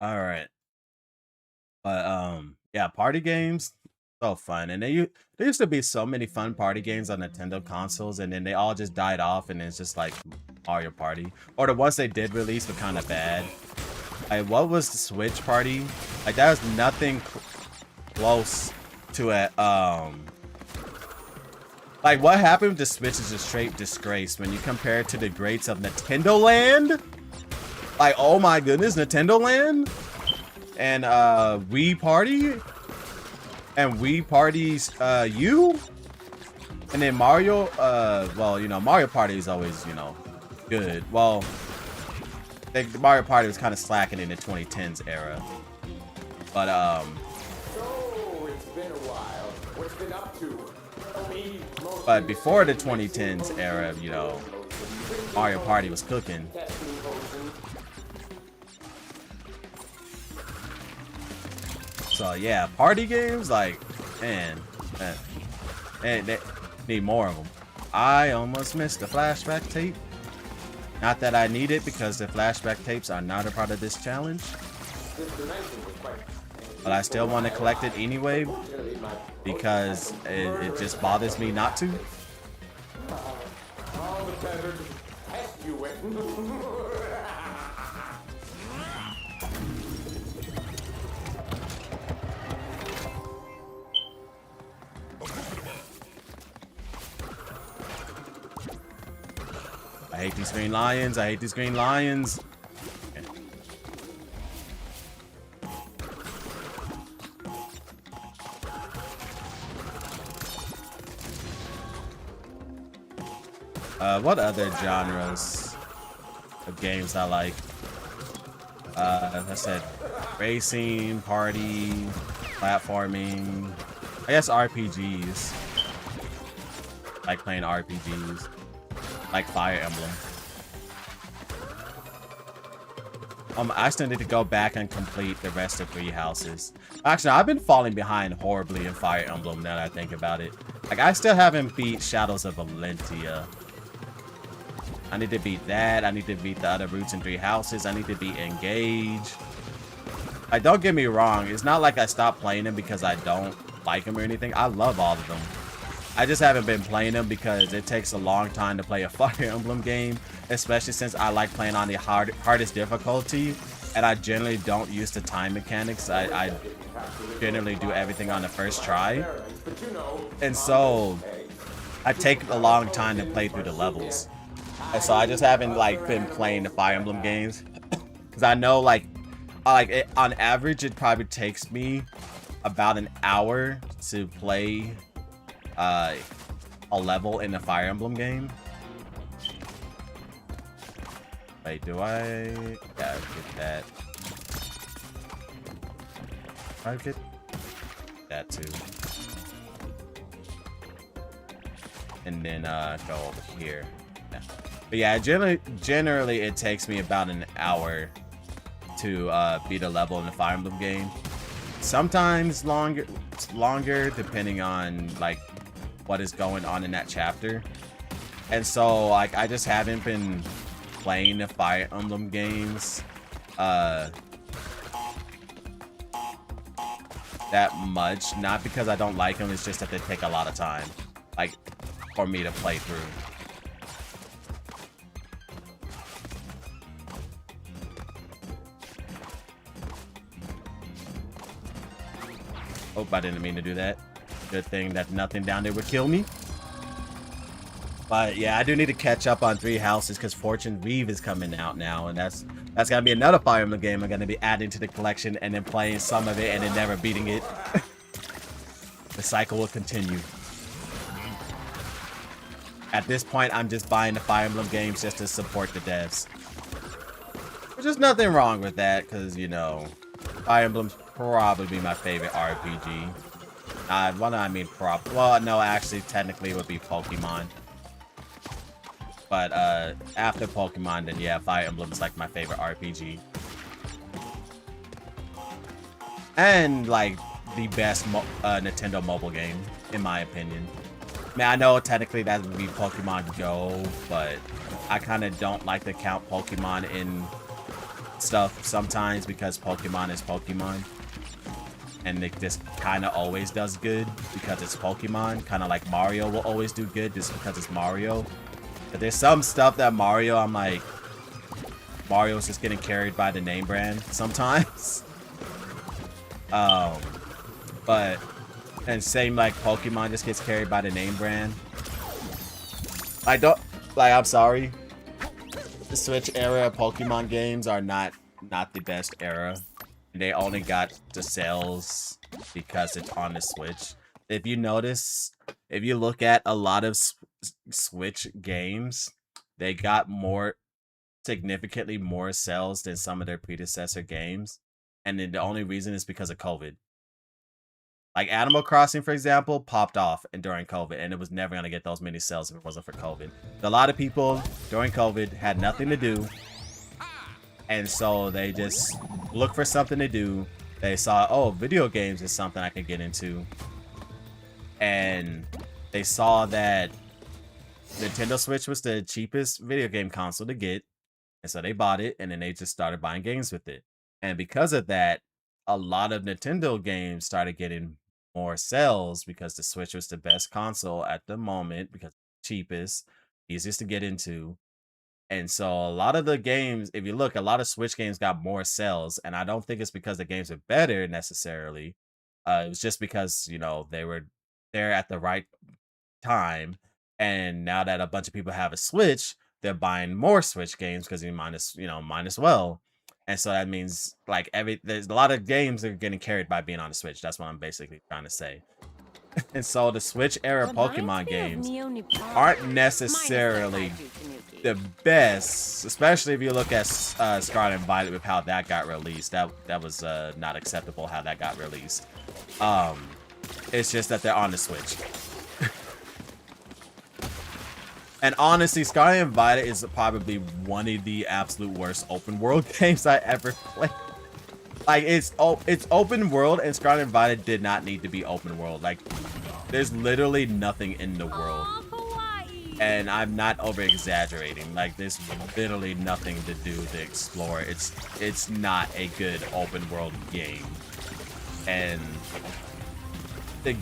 All right. But yeah, party games, so fun. And there used to be so many fun party games on Nintendo consoles, and then they all just died off, and it's just like Mario Party. Or the ones they did release were kind of bad. Like, what was the Switch Party? Like, that was nothing close to it. Like, what happened with the Switch is a straight disgrace when you compare it to the greats of Nintendo Land. Like, oh my goodness, Nintendo Land and Wii Party and Wii Party's U, and then Mario. Well, you know, Mario Party is always, you know, good. Well, Mario Party was kind of slacking in the 2010s era, but So it's been a while. What's been up to? but before the 2010s era, you know, Mario Party was cooking. So yeah, party games, like, man, they need more of them. I almost missed the flashback tape. Not that I need it, because the flashback tapes are not a part of this challenge. But I still want to collect it anyway, because it just bothers me not to. All the better to test you with. I hate these green lions. I hate these green lions. What other genres of games I like? As I said, racing, party, platforming. I guess RPGs. Like playing RPGs. Like Fire Emblem. I still need to go back and complete the rest of 3 houses. Actually, I've been falling behind horribly in Fire Emblem now that I think about it. Like, I still haven't beat Shadows of Valentia. I need to beat that. I need to beat the other routes in 3 houses. I need to beat Engage. Like, don't get me wrong. It's not like I stopped playing them because I don't like them or anything. I love all of them. I just haven't been playing them because it takes a long time to play a Fire Emblem game, especially since I like playing on the hardest difficulty. and I generally don't use the time mechanics. I generally do everything on the first try, and so I take a long time to play through the levels. And so I just haven't like been playing the Fire Emblem games because I know like on average it probably takes me about an hour to play a level in the Fire Emblem game. Wait, do I? Yeah, get that. I get that too. And then go over here. Yeah. But yeah, generally it takes me about an hour to beat a level in the Fire Emblem game. Sometimes longer depending on like what is going on in that chapter. And so like I just haven't been playing the Fire Emblem games that much. Not because I don't like them, it's just that they take a lot of time like for me to play through. Oh, I didn't mean to do that. Good thing that nothing down there would kill me. But yeah, I do need to catch up on 3 Houses because Fortune Reeve is coming out now, and that's gonna be another Fire Emblem game I'm gonna be adding to the collection and then playing some of it and then never beating it. The cycle will continue. At this point, I'm just buying the Fire Emblem games just to support the devs. There's nothing wrong with that, because, you know, Fire Emblem's probably my favorite RPG. Well, no, actually, technically it would be Pokemon. But after Pokemon, then yeah, Fire Emblem is like my favorite RPG. And like the best Nintendo mobile game, in my opinion. I mean, I know technically that would be Pokemon Go, but I kind of don't like to count Pokemon in stuff sometimes because Pokemon is Pokemon. And it just kind of always does good because it's Pokemon. Kind of like Mario will always do good just because it's Mario. But there's some stuff that Mario, I'm like, Mario's just getting carried by the name brand sometimes. And same like Pokemon just gets carried by the name brand. I'm sorry. The Switch era of Pokemon games are not the best era. They only got the sales because it's on the Switch. If you notice, if you look at a lot of Switch games, they got significantly more sales than some of their predecessor games. And then the only reason is because of COVID. Like Animal Crossing, for example, popped off during COVID, and it was never going to get those many sales if it wasn't for COVID. A lot of people during COVID had nothing to do, and so they just looked for something to do. They saw, oh, video games is something I could get into. And they saw that Nintendo Switch was the cheapest video game console to get, and so they bought it, and then they just started buying games with it. And because of that, a lot of Nintendo games started getting more sales because the Switch was the best console at the moment because it's cheapest, easiest to get into. And so a lot of the games, if you look, a lot of Switch games got more sales, and I don't think it's because the games are better necessarily. It was just because, you know, they were there at the right time, and now that a bunch of people have a Switch, they're buying more Switch games because you might as well. And so that means like there's a lot of games that are getting carried by being on the Switch. That's what I'm basically trying to say. And so the Switch era Pokemon games aren't necessarily the best, especially if you look at Scarlet and Violet with how that got released. That was not acceptable how that got released. It's just that they're on the Switch. And honestly, Scarlet and Violet is probably one of the absolute worst open world games I ever played. Like it's open world, and Scarlet and Violet did not need to be open world. Like there's literally nothing in the world. And I'm not over exaggerating. Like there's literally nothing to do to explore. It's not a good open world game. And the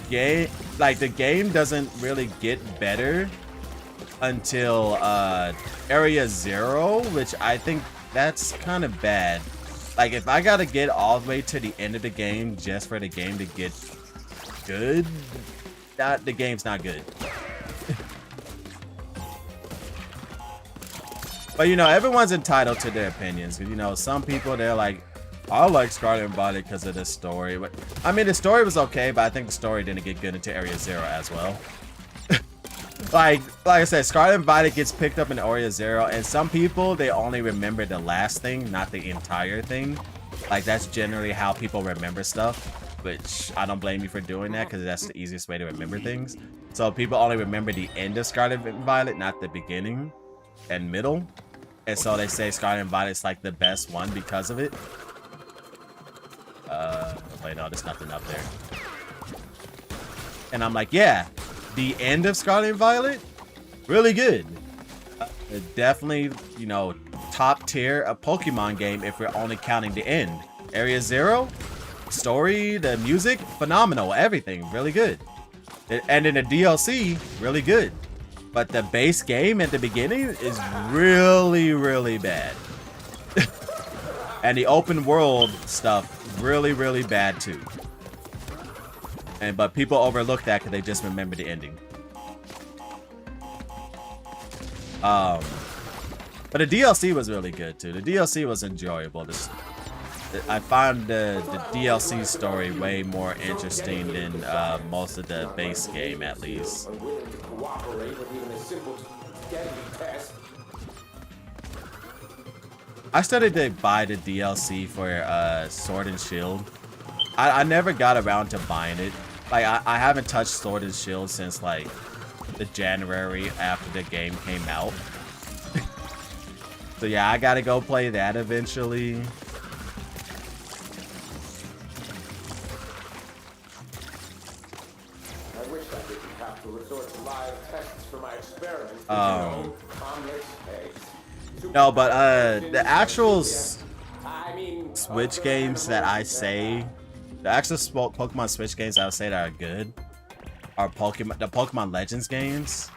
game doesn't really get better until Area 0, which I think that's kind of bad. Like, if I gotta get all the way to the end of the game just for the game to get good, the game's not good. But, you know, everyone's entitled to their opinions. You know, some people, they're like, I like Scarlet and Violet because of the story. But, I mean, the story was okay, but I think the story didn't get good into Area Zero as well. like I said, Scarlet and Violet gets picked up in Area Zero, and some people, they only remember the last thing, not the entire thing. Like, that's generally how people remember stuff, which I don't blame you for doing that because that's the easiest way to remember things. So people only remember the end of Scarlet and Violet, not the beginning and middle. And so they say Scarlet and Violet's like the best one because of it. Wait, no, there's nothing up there. And I'm like, yeah, the end of Scarlet and Violet, really good. Definitely, you know, top tier a Pokemon game if we're only counting the end. Area Zero, story, the music, phenomenal, everything, really good. And in the DLC, really good. But the base game at the beginning is really, really bad. And the open world stuff, really, really bad too. But people overlook that because they just remember the ending. But the DLC was really good too. The DLC was enjoyable. I found the DLC story way more interesting than most of the base game, at least. I started to buy the DLC for Sword and Shield. I never got around to buying it. Like, I haven't touched Sword and Shield since, like, the January after the game came out. So yeah, I gotta go play that eventually. I wish I didn't have to resort to live tests for my experiments. No, but the actual Switch games that I say, the actual Pokemon Switch games I would say that are good are the Pokemon Legends games.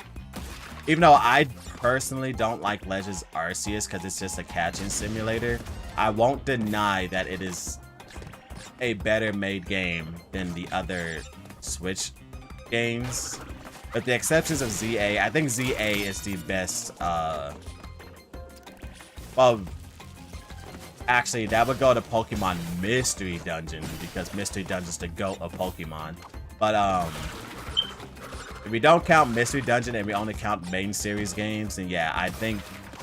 Even though I personally don't like Legends Arceus because it's just a catching simulator, I won't deny that it is a better made game than the other Switch games. With the exceptions of ZA, I think ZA is the best, well, actually, that would go to Pokemon Mystery Dungeon, because Mystery Dungeon's the GOAT of Pokemon. But, if we don't count Mystery Dungeon and we only count main series games, then yeah, I think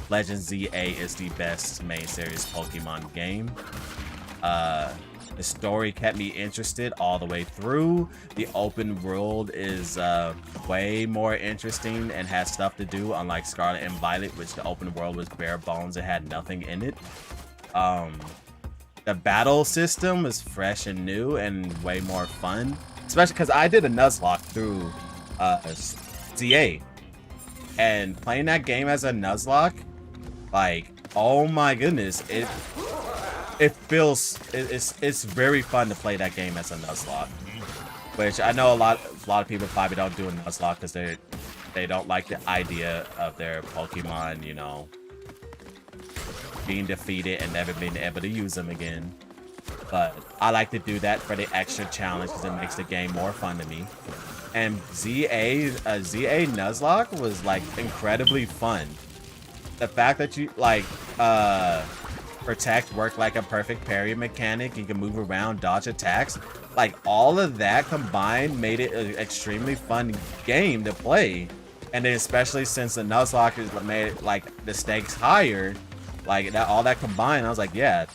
Legends ZA is the best main series Pokemon game. The story kept me interested all the way through. The open world is way more interesting and has stuff to do, unlike Scarlet and Violet, which the open world was bare bones. It had nothing in it. The battle system is fresh and new and way more fun. Especially because I did a Nuzlocke through ZA. And playing that game as a Nuzlocke, like, oh my goodness, it's very fun to play that game as a Nuzlocke. Which I know a lot of people probably don't do a Nuzlocke because they don't like the idea of their Pokemon, you know, being defeated and never being able to use them again. But I like to do that for the extra challenge because it makes the game more fun to me. And ZA Nuzlocke was like incredibly fun. The fact that you like Protect worked like a perfect parry mechanic, you can move around, dodge attacks, like all of that combined made it an extremely fun game to play. And then especially since the Nuzlocke is made like the stakes higher, like that, all that combined, I was like, yeah,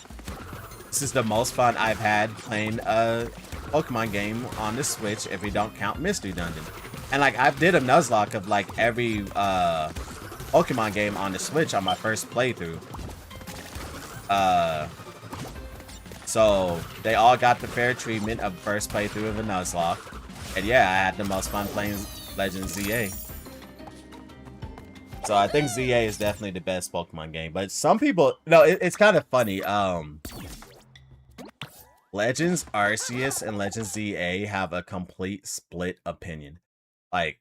this is the most fun I've had playing a Pokemon game on the Switch if we don't count Mystery Dungeon. And like I did a Nuzlocke of like every Pokemon game on the Switch on my first playthrough. So they all got the fair treatment of first playthrough of a Nuzlocke. And yeah, I had the most fun playing Legends ZA. So I think ZA is definitely the best Pokemon game. But some people, no, it's kind of funny. Legends Arceus and Legends ZA have a complete split opinion. Like,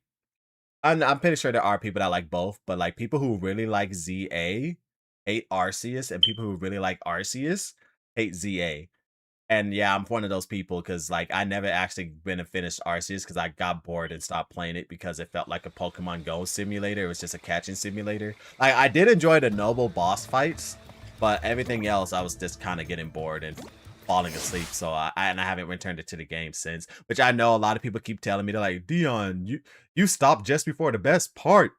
I'm pretty sure there are people that like both, but like people who really like ZA hate Arceus, and people who really like Arceus hate ZA. And yeah, I'm one of those people because like I never actually been a finished Arceus because I got bored and stopped playing it because it felt like a Pokemon Go simulator. It was just a catching simulator. I did enjoy the noble boss fights, but everything else I was just kind of getting bored and falling asleep. So I haven't returned it to the game since. Which I know a lot of people keep telling me, they're like, Dion, you stopped just before the best part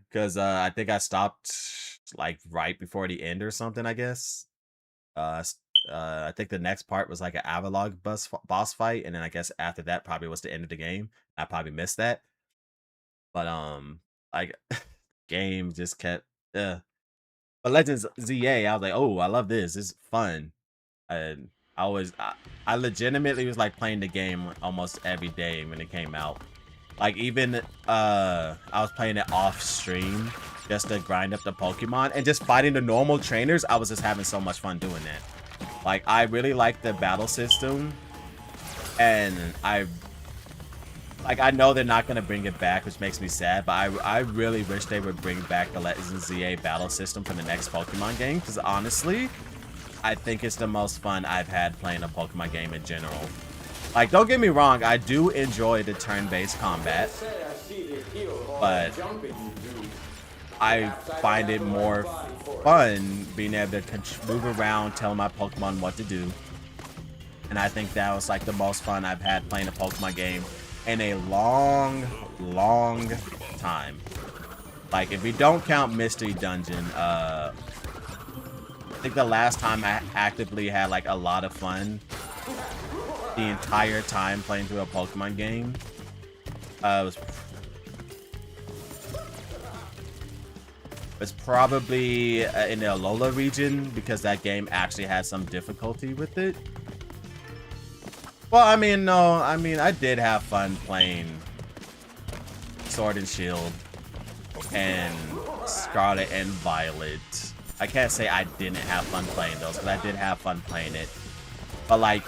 because I think I stopped like right before the end or something. I guess. I think the next part was like an Avalog boss fight, and then I guess after that probably was the end of the game. I probably missed that, but like game just kept. But Legends ZA, I was like, oh, I love this. This is fun, and I legitimately was like playing the game almost every day when it came out. Like even I was playing it off stream just to grind up the Pokemon and just fighting the normal trainers. I was just having so much fun doing that. Like, I really like the battle system, and I know they're not going to bring it back, which makes me sad, but I really wish they would bring back the Legends ZA battle system for the next Pokemon game, because honestly, I think it's the most fun I've had playing a Pokemon game in general. Like, don't get me wrong, I do enjoy the turn-based combat, but I find it more fun being able to move around, tell my Pokemon what to do. And I think that was like the most fun I've had playing a Pokemon game in a long time. Like if we don't count Mystery Dungeon, I think the last time I actively had like a lot of fun the entire time playing through a Pokemon game was probably in the Alola region, because that game actually had some difficulty with it. Well, I mean, no, I mean, I did have fun playing Sword and Shield and Scarlet and Violet. I can't say I didn't have fun playing those, because I did have fun playing it. But like,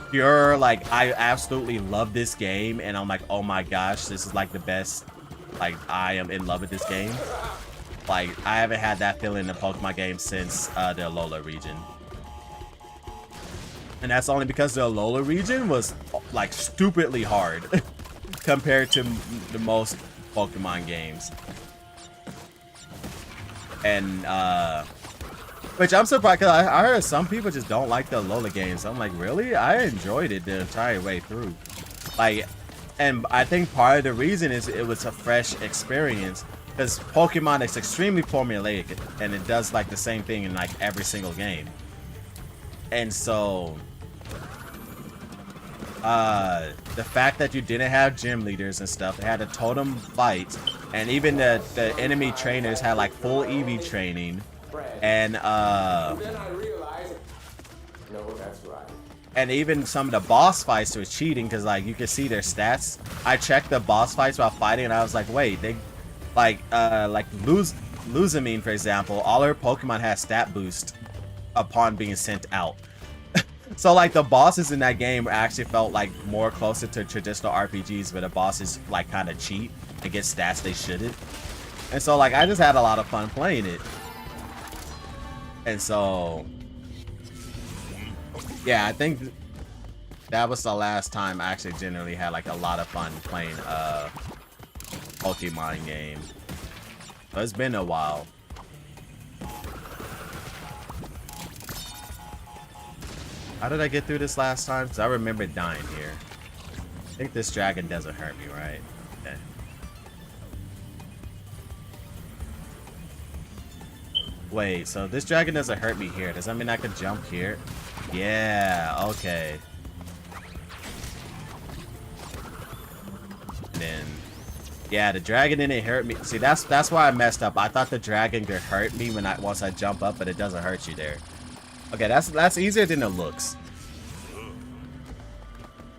pure, like, I absolutely love this game, and I'm like, oh my gosh, this is like the best. Like, I am in love with this game. Like, I haven't had that feeling in a Pokemon game since the Alola region. And that's only because the Alola region was, like, stupidly hard compared to the most Pokemon games. And, which I'm surprised, because I heard some people just don't like the Alola games. I'm like, really? I enjoyed it the entire way through. Like, and I think part of the reason is it was a fresh experience, because Pokemon is extremely formulaic, and it does like the same thing in like every single game. And so the fact that you didn't have gym leaders and stuff, they had a totem fight, and even the enemy trainers had like full EV training, and then I realized, no, that's right. and even some of the boss fights were cheating, because like you can see their stats. I checked the boss fights while fighting, and I was like, wait, they like Luzamine, for example, all her Pokemon had stat boost upon being sent out. So like the bosses in that game actually felt like more closer to traditional RPGs, where the bosses like kind of cheat and get stats they shouldn't. And so like I just had a lot of fun playing it. And so yeah, I think that was the last time I actually generally had like a lot of fun playing a Pokemon game. So it's been a while. How did I get through this last time? Because I remember dying here. I think this dragon doesn't hurt me, right? Okay. Wait, so this dragon doesn't hurt me here. Does that mean I can jump here? Yeah, okay. And then, yeah, the dragon didn't hurt me. See, that's why I messed up. I thought the dragon could hurt me once I jump up, but it doesn't hurt you there. Okay, that's easier than it looks.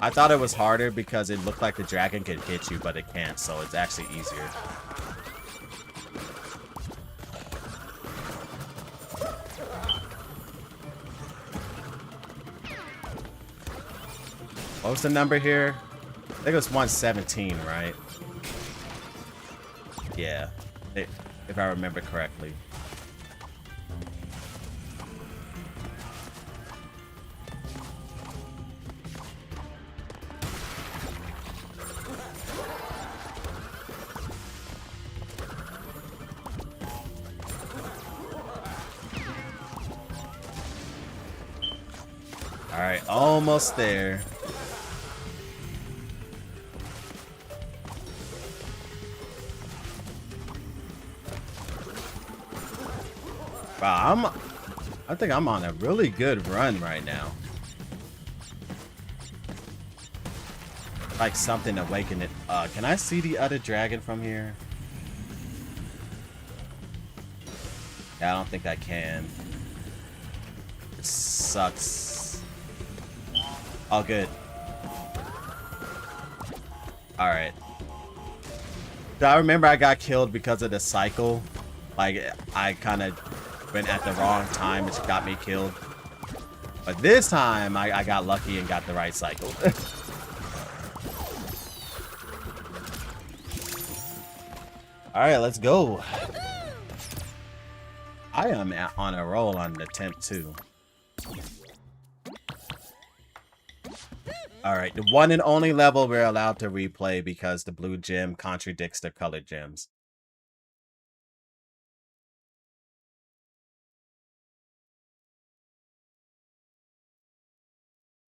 I thought it was harder because it looked like the dragon could hit you, but it can't, so it's actually easier. What was the number here? I think it was 117, right? Yeah, if I remember correctly. All right, almost there. Wow, I think I'm on a really good run right now. Like something awakened it. Can I see the other dragon from here? Yeah, I don't think I can. It sucks. Oh, good. Alright. I remember I got killed because of the cycle. Like, I kind of went at the wrong time, which got me killed. But this time, I got lucky and got the right cycle. Alright, let's go. I am on a roll on the temp too. Alright, the one and only level we're allowed to replay because the blue gem contradicts the colored gems.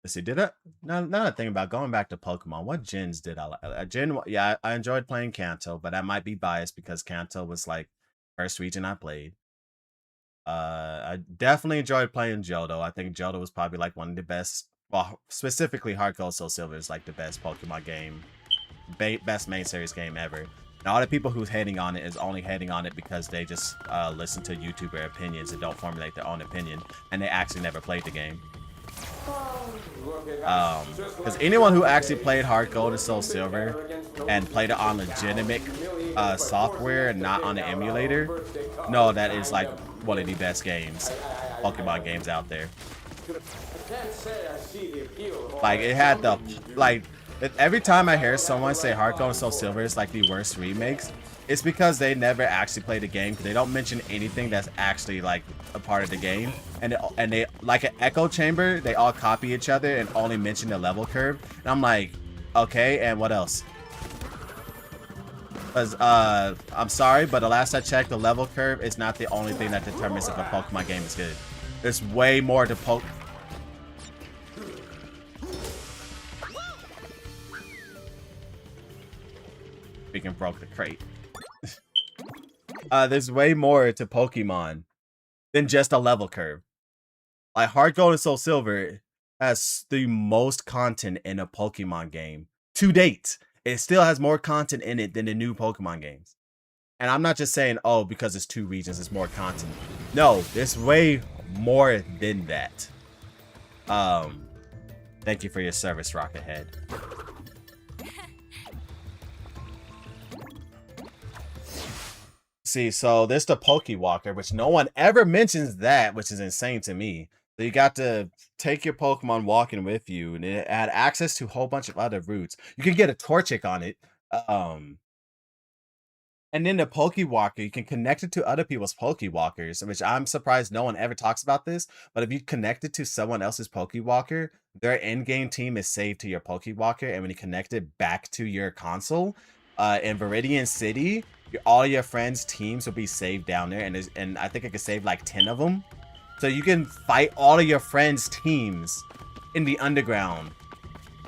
Let's see, did I? Now that I think about going back to Pokemon, what gens did I like? Yeah, I enjoyed playing Kanto, but I might be biased because Kanto was like first region I played. I definitely enjoyed playing Johto. I think Johto was probably like one of the best. Well, specifically Heart Gold Soul Silver is like the best Pokemon game, best main series game ever. Now, all the people who's hating on it is only hating on it because they just listen to YouTuber opinions and don't formulate their own opinion, and they actually never played the game. Because anyone who actually played Heart Gold and Soul Silver and played it on legitimate software and not on an emulator, no, that is like one of the best games, Pokemon games out there. Like, it had the, like, every time I hear someone say Heart Gold and Soul Silver is like the worst remakes, it's because they never actually played the game, because they don't mention anything that's actually like a part of the game, and they like an echo chamber, they all copy each other and only mention the level curve, and I'm like, okay, and what else? Because I'm sorry, but the last I checked, the level curve is not the only thing that determines if a Pokemon game is good. There's way more to Freaking broke the crate. There's way more to Pokemon than just a level curve. Like, Heart Gold and Soul Silver has the most content in a Pokemon game to date. It still has more content in it than the new Pokemon games. And I'm not just saying, oh, because it's 2 regions, it's more content. No, there's way more than that. Thank you for your service, Rocket Head. See, so there's the Pokewalker, which no one ever mentions that, which is insane to me. So you got to take your Pokemon walking with you, and it had access to a whole bunch of other routes. You can get a Torchic on it. And then the Pokewalker, you can connect it to other people's Pokewalkers, which I'm surprised no one ever talks about this. But if you connect it to someone else's Pokewalker, their in-game team is saved to your Pokewalker, and when you connect it back to your console, in Viridian City, all your friends' teams will be saved down there, and I think I could save like 10 of them. So you can fight all of your friends' teams in the underground.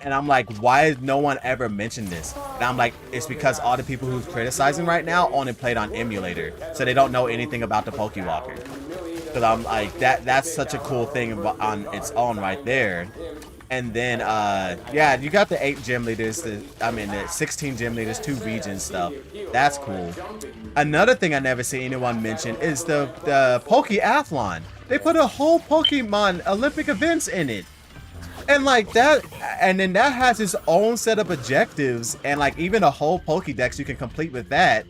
And I'm like, why has no one ever mentioned this? And I'm like, it's because all the people who's criticizing right now only played on emulator, so they don't know anything about the Pokewalker. Because I'm like, that's such a cool thing on its own right there. And then, yeah, you got the 8 gym leaders, the 16 gym leaders, 2 regions stuff. That's cool. Another thing I never see anyone mention is the Pokeathlon. They put a whole Pokemon Olympic events in it. And like that, and then that has its own set of objectives, and like even a whole Pokédex you can complete with that.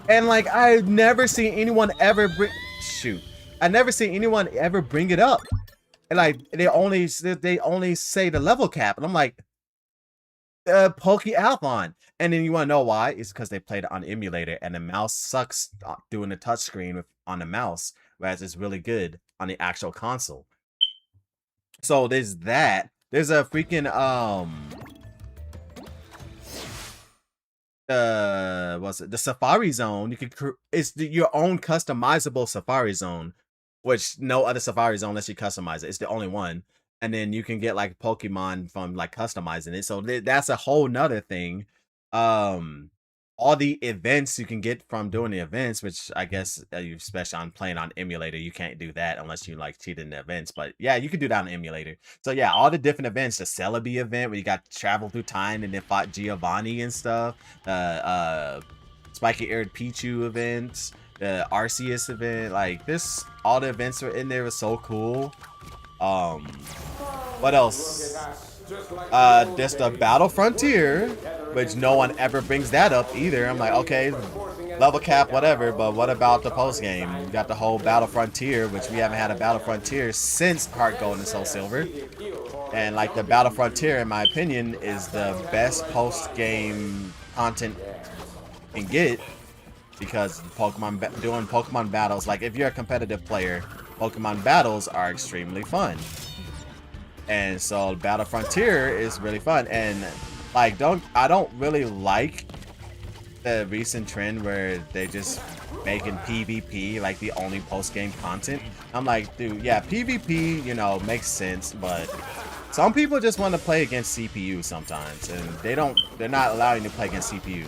And like, I've never seen anyone ever I never seen anyone ever bring it up. And like, they only say the level cap, and I'm like, Pokeathlon. And then you want to know why? It's because they played it on emulator, and the mouse sucks doing the touchscreen on the mouse, whereas it's really good on the actual console. So there's that. There's a freaking what's it? The Safari Zone. You can it's your own customizable Safari Zone which no other Safari Zone unless you customize it. It's the only one. And then you can get like Pokemon from like customizing it. So that's a whole nother thing. All the events you can get from doing the events, which I guess you especially on playing on emulator, you can't do that unless you like cheat in the events. But yeah, you can do that on emulator. So yeah, all the different events, the Celebi event where you got to travel through time and then fought Giovanni and stuff, spiky eared Pichu events, the Arceus event, like this, all the events were in there, was so cool. What else? Just the Battle Frontier, which no one ever brings that up either. I'm like, okay, level cap, whatever, but what about the post game? You got the whole Battle Frontier, which we haven't had a Battle Frontier since Heart Gold and Soul Silver. And like the Battle Frontier, in my opinion, is the best post game content you can get, because Pokemon doing Pokemon battles, like if you're a competitive player, Pokemon battles are extremely fun. And so Battle Frontier is really fun. And like I don't really like the recent trend where they just making PvP like the only post-game content. I'm like, dude, yeah, PvP, you know, makes sense, but some people just want to play against CPU sometimes, and they're not allowing you to play against CPU.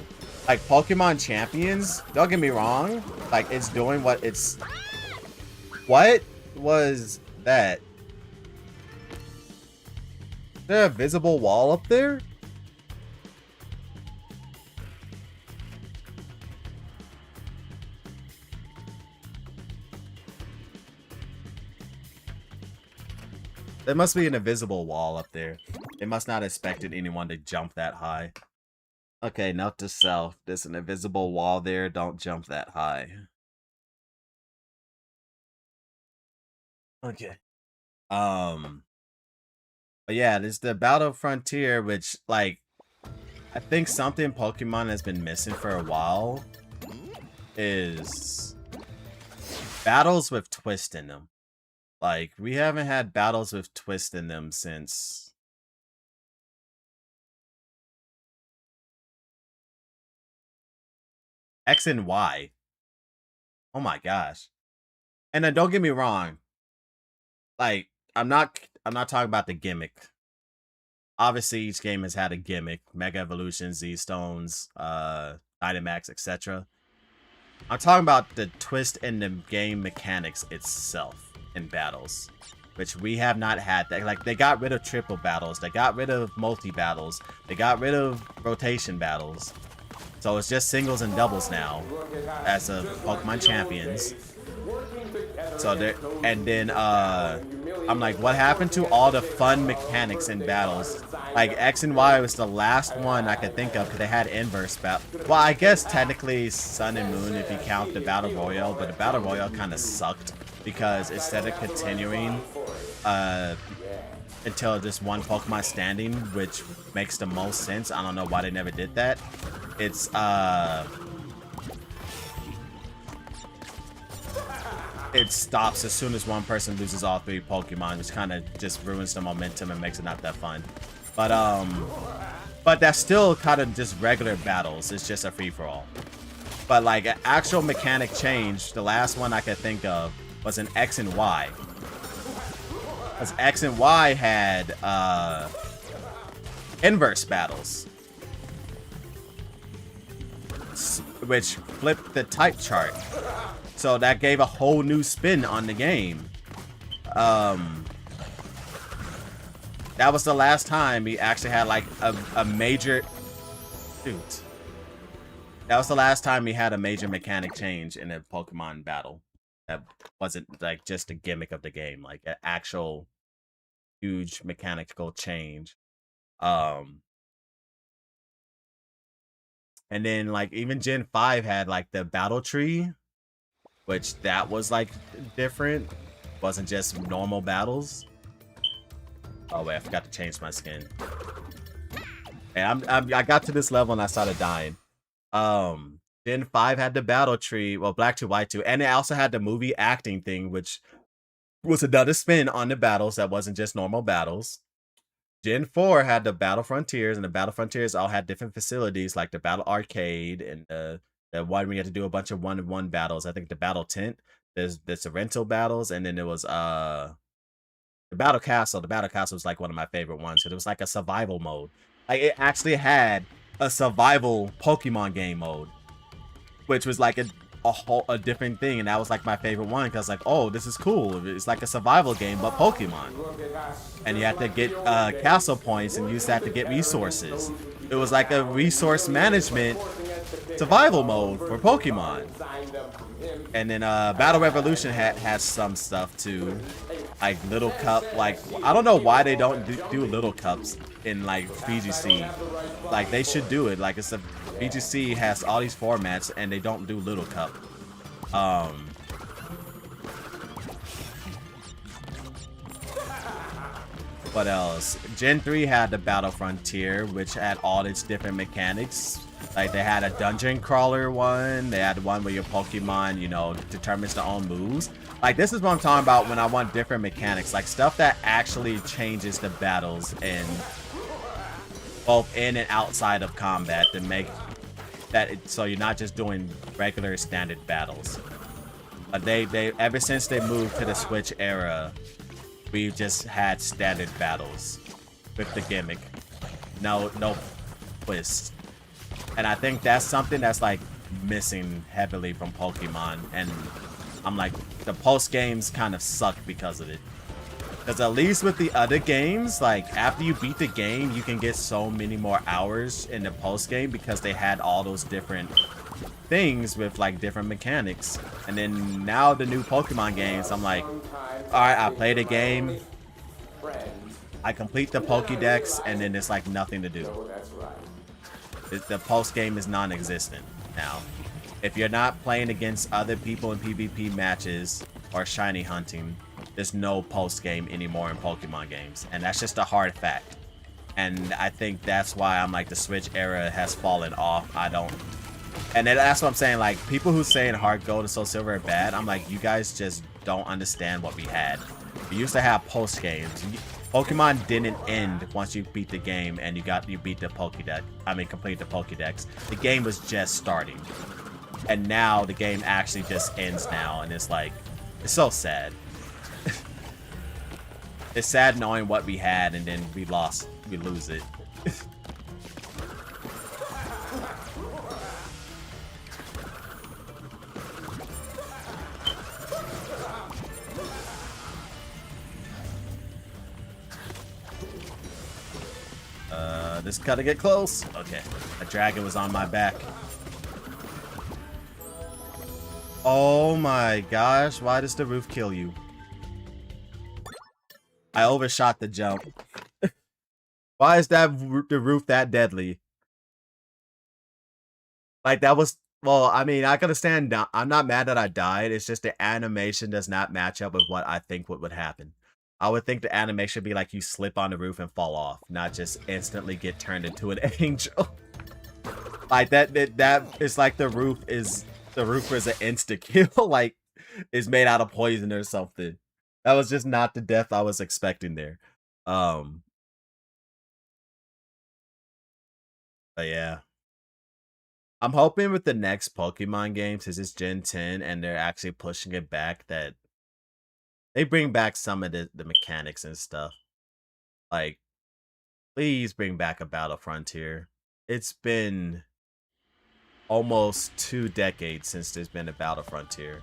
Like Pokemon Champions, don't get me wrong, like it's doing what it's... What was that? Is there a visible wall up there? There must be an invisible wall up there. They must not have expected anyone to jump that high. Okay, note to self. There's an invisible wall there. Don't jump that high. Okay. But yeah, there's the Battle Frontier, which, like, I think something Pokemon has been missing for a while is battles with twist in them. Like, we haven't had battles with twist in them since... X and Y. Oh my gosh. And then don't get me wrong. Like, I'm not talking about the gimmick. Obviously, each game has had a gimmick. Mega Evolution, Z-Stones, Dynamax, etc. I'm talking about the twist in the game mechanics itself in battles, which we have not had that. Like, they got rid of triple battles. They got rid of multi-battles. They got rid of rotation battles. So it's just singles and doubles now as of Pokemon Champions. So there, and then I'm like, what happened to all the fun mechanics in battles? Like X and Y was the last one I could think of because they had inverse battle. Well, I guess technically Sun and Moon if you count the Battle Royale, but the Battle Royale kind of sucked because instead of continuing until just one Pokemon standing, which makes the most sense. I don't know why they never did that. It's it stops as soon as one person loses all three Pokemon, which kind of just ruins the momentum and makes it not that fun. But that's still kind of just regular battles. It's just a free-for-all. But like an actual mechanic change, the last one I could think of was in X and Y. Because X and Y had inverse battles, which flipped the type chart. So that gave a whole new spin on the game. That was the last time we actually had like a major... Shoot. That was the last time we had a major mechanic change in a Pokemon battle. That wasn't like just a gimmick of the game, like an actual huge mechanical change. And then like even Gen 5 had like the battle tree, which that was like different. Wasn't just normal battles. Oh wait, I forgot to change my skin. And I got to this level and I started dying. Gen 5 had the battle tree, well, Black 2, White 2, and it also had the movie acting thing, which was another spin on the battles that wasn't just normal battles. Gen 4 had the Battle Frontiers, and the Battle Frontiers all had different facilities, like the Battle Arcade and the one where you had to do a bunch of one-on-one battles. I think the Battle Tent. there's the Sorrento battles, and then there was the Battle Castle. The Battle Castle was like one of my favorite ones because it was like a survival mode. Like it actually had a survival Pokemon game mode, which was like a different thing, and that was like my favorite one because like, oh, this is cool. It's like a survival game but Pokemon, and you have to get castle points and use that to get resources. It was like a resource management survival mode for Pokemon. And then Battle Revolution has some stuff too, like Little Cup. Like I don't know why they don't do Little Cups in like VGC. Like they should do it. Like it's a VGC has all these formats and they don't do Little Cup. What else? Gen 3 had the Battle Frontier, which had all its different mechanics. Like they had a dungeon crawler one, they had one where your Pokemon, you know, determines their own moves. Like this is what I'm talking about when I want different mechanics, like stuff that actually changes the battles and both in and outside of combat to make that so you're not just doing regular standard battles. But they ever since they moved to the Switch era, we've just had standard battles with the gimmick. No twist. And I think that's something that's like missing heavily from Pokemon. And I'm like, the post games kind of suck because of it. Because at least with the other games, like after you beat the game, you can get so many more hours in the post game because they had all those different things with like different mechanics. And then now the new Pokemon games, I'm like, all right, I play the game, I complete the Pokédex, and then there's like nothing to do. The post game is non-existent now. If you're not playing against other people in PvP matches or shiny hunting, there's no post game anymore in Pokemon games, and that's just a hard fact. And I think that's why I'm like the Switch era has fallen off. And that's what I'm saying. Like people who saying Heart Gold and Soul Silver are bad, I'm like, you guys just don't understand what we had. We used to have post games. Pokemon didn't end once you beat the game and you beat the Pokédex. I mean, complete the Pokédex. The game was just starting, and now the game actually just ends now, and it's like, it's so sad. It's sad knowing what we had and then we lose it. This gotta get close. Okay, a dragon was on my back. Oh my gosh, why does the roof kill you? I overshot the jump. Why is the roof that deadly? Like that was, well, I mean, I can understand. I'm not mad that I died. It's just the animation does not match up with what I think would happen. I would think the animation would be like you slip on the roof and fall off, not just instantly get turned into an angel. Like that it's like the roof is an insta kill, like it's made out of poison or something. That was just not the death I was expecting there. But yeah. I'm hoping with the next Pokemon game, since it's Gen 10 and they're actually pushing it back, that they bring back some of the mechanics and stuff. Like, please bring back a Battle Frontier. It's been almost 2 decades since there's been a Battle Frontier.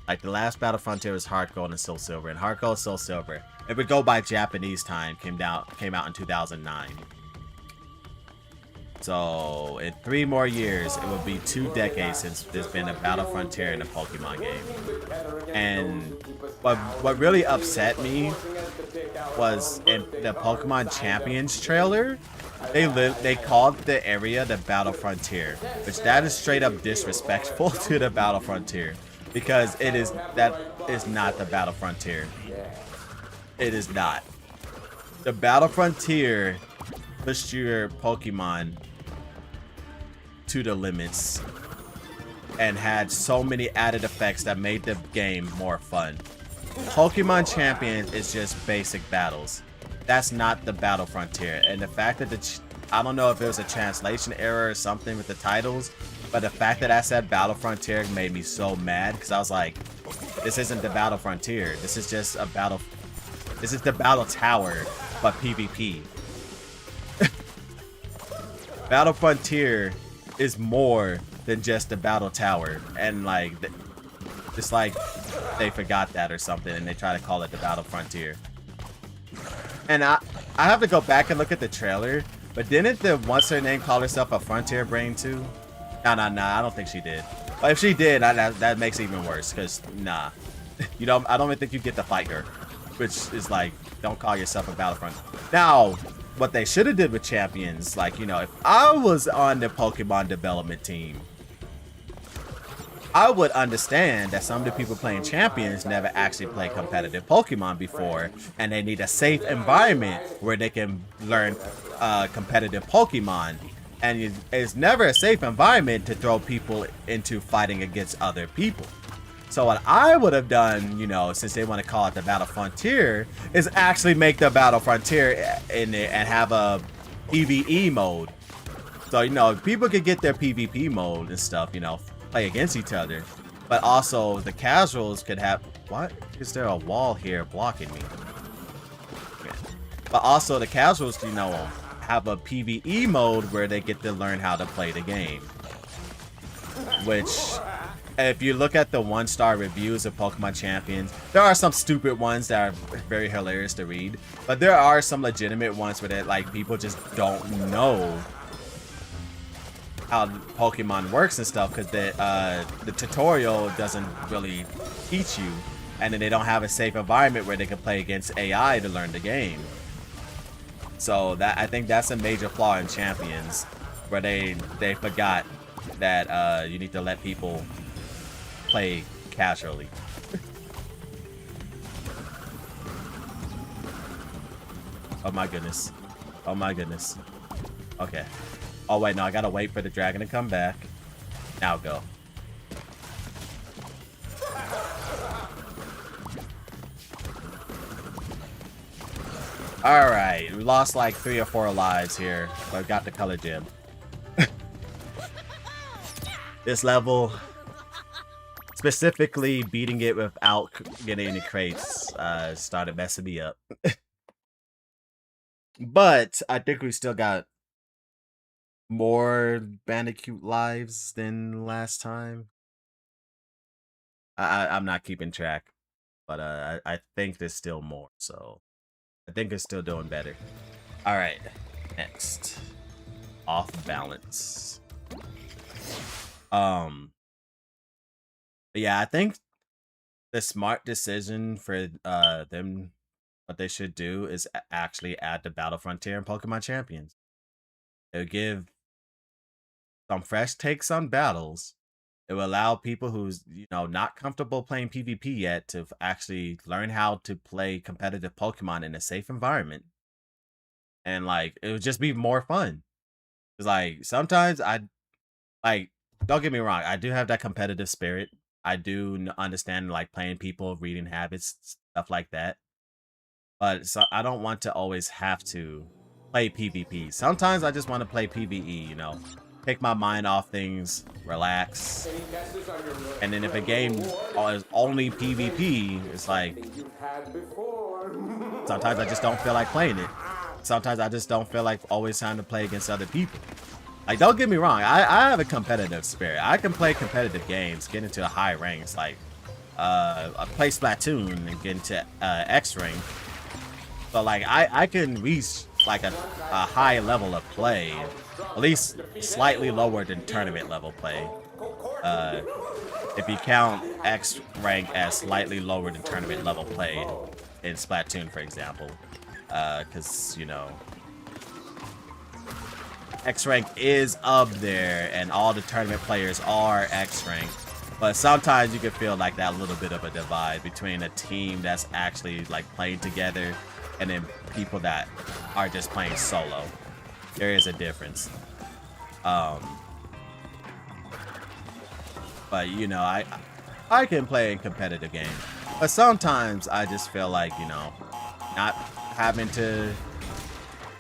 Like, the last Battle Frontier was Heart Gold and Soul Silver. And Heart Gold and Soul Silver, it would go by Japanese time, came out in 2009. So, in 3 more years, it will be 2 decades since there's been a Battle Frontier in a Pokemon game. And what really upset me was in the Pokemon Champions trailer, they called the area the Battle Frontier, which that is straight up disrespectful to the Battle Frontier, because that is not the Battle Frontier. It is not. The Battle Frontier pushed your Pokemon to the limits and had so many added effects that made the game more fun. Pokemon Champions is just basic battles. That's not the Battle Frontier. And the fact that I don't know if it was a translation error or something with the titles, but the fact that I said Battle Frontier made me so mad, because I was like, This isn't the Battle Frontier. This is just a battle. This is the Battle Tower, but PvP. Battle Frontier is more than just the Battle Tower, and like, it's like they forgot that or something, and they try to call it the Battle Frontier. And I have to go back and look at the trailer, but didn't the what's her name call herself a Frontier Brain too? No, I don't think she did. But if she did, that makes it even worse, because nah, I don't even think you get to fight her, which is like, don't call yourself a Battlefront. Now, what they should have did with champions, like, you know, if I was on the Pokemon development team, I would understand that some of the people playing champions never actually played competitive Pokemon before, and they need a safe environment where they can learn competitive Pokemon. And it's never a safe environment to throw people into fighting against other people. So what I would have done, you know, since they want to call it the Battle Frontier, is actually make the Battle Frontier in it and have a PvE mode. So, you know, people could get their PvP mode and stuff, you know, play against each other. But also the casuals could have, what? Is there a wall here blocking me? Yeah. But also the casuals, you know, have a PvE mode where they get to learn how to play the game. Which, if you look at the 1-star reviews of Pokemon Champions, there are some stupid ones that are very hilarious to read, but there are some legitimate ones where that, like, people just don't know how Pokemon works and stuff, because the tutorial doesn't really teach you, and then they don't have a safe environment where they can play against AI to learn the game. So that, I think that's a major flaw in Champions, where they forgot that you need to let people play casually. Oh my goodness. Oh my goodness. Okay. Oh wait, no, I gotta wait for the dragon to come back. Now go. Alright, we lost like 3 or 4 lives here, but I've got the color gem. This level, specifically beating it without getting any crates, started messing me up. But I think we still got more Bandicoot lives than last time. I'm not keeping track, but I think there's still more, so I think it's still doing better. All right, next, off balance. Yeah, I think the smart decision for them, what they should do is actually add the Battle Frontier in Pokemon Champions. It'll give some fresh takes on battles. It will allow people who's, you know, not comfortable playing PvP yet to actually learn how to play competitive Pokemon in a safe environment. And like, it would just be more fun. It's like, sometimes don't get me wrong, I do have that competitive spirit. I do understand like playing people, reading habits, stuff like that. But so I don't want to always have to play PvP. Sometimes I just want to play PvE, you know. Take my mind off things, relax. And then if a game is only PvP, it's like, sometimes I just don't feel like playing it. Sometimes I just don't feel like always trying to play against other people. Like, don't get me wrong, I have a competitive spirit. I can play competitive games, get into high ranks, like I play Splatoon and get into X rank. So like I can reach like a high level of play, at least slightly lower than tournament level play. If you count X rank as slightly lower than tournament level play in Splatoon, for example, because, you know, X rank is up there and all the tournament players are X rank, but sometimes you can feel like that little bit of a divide between a team that's actually like playing together and then people that are just playing solo. There is a difference. But you know, I can play in competitive games, but sometimes I just feel like, you know, not having to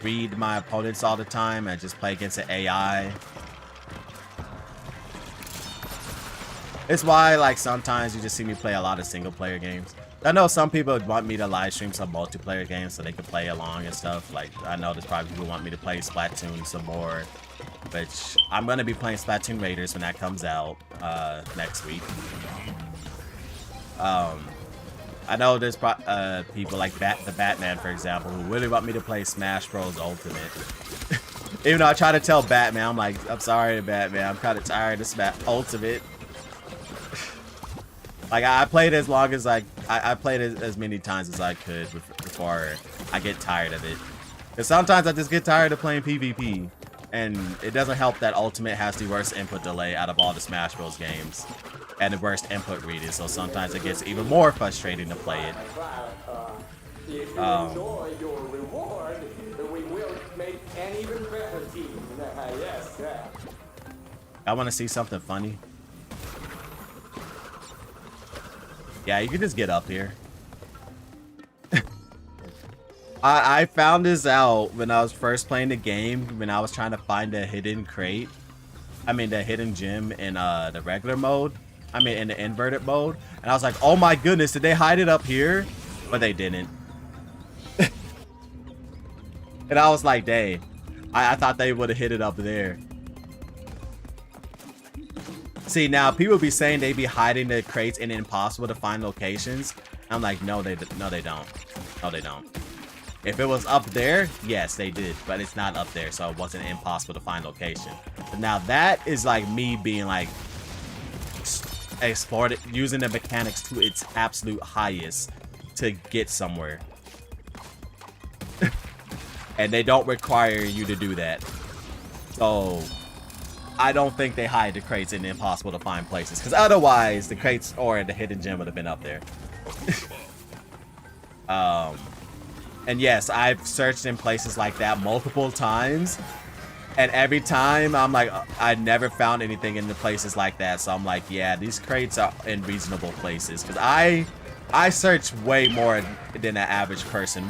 read my opponents all the time and just play against an AI. It's why like sometimes you just see me play a lot of single player games. I know some people want me to live stream some multiplayer games so they can play along and stuff. Like I know there's probably people who want me to play Splatoon some more, which I'm gonna be playing Splatoon Raiders when that comes out next week. I know there's people like the Batman, for example, who really want me to play Smash Bros. Ultimate. Even though I try to tell Batman, I'm like, I'm sorry, Batman, I'm kind of tired of Smash Ultimate. Like I played as long as I played as many times as I could before I get tired of it. Because sometimes I just get tired of playing PvP, and it doesn't help that Ultimate has the worst input delay out of all the Smash Bros. Games, and the worst input reading. So sometimes it gets even more frustrating to play it. If you enjoy your reward, we will make an even better team. Yes, yeah. I want to see something funny. Yeah, you can just get up here. I found this out when I was first playing the game, when I was trying to find the hidden crate. I mean, the hidden gem in the regular mode. I mean, in the inverted mode. And I was like, oh my goodness, did they hide it up here? But they didn't. And I was like, dang. I thought they would have hid it up there. See, now people be saying they be hiding the crates in impossible to find locations. I'm like, no, they don't. No, they don't. If it was up there, yes, they did, but it's not up there, so it wasn't impossible to find location. But now that is like me being like explored it, using the mechanics to its absolute highest to get somewhere. And they don't require you to do that. So I don't think they hide the crates in the impossible to find places, because otherwise the crates or the hidden gem would have been up there. And yes, I've searched in places like that multiple times, and every time I'm like, I never found anything in the places like that. So I'm like, yeah, these crates are in reasonable places, because I search way more than an average person.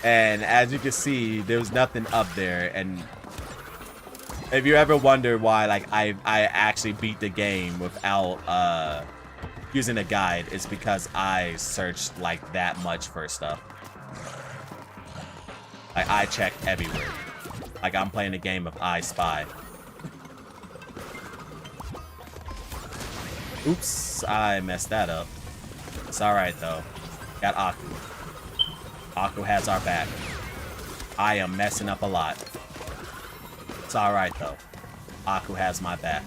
And as you can see, there was nothing up there. And if you ever wonder why, like, I actually beat the game without using a guide, it's because I searched like that much for stuff. Like, I check everywhere. Like I'm playing a game of I Spy. Oops, I messed that up. It's alright though. Got Aku. Aku has our back. I am messing up a lot. It's alright though. Aku has my back.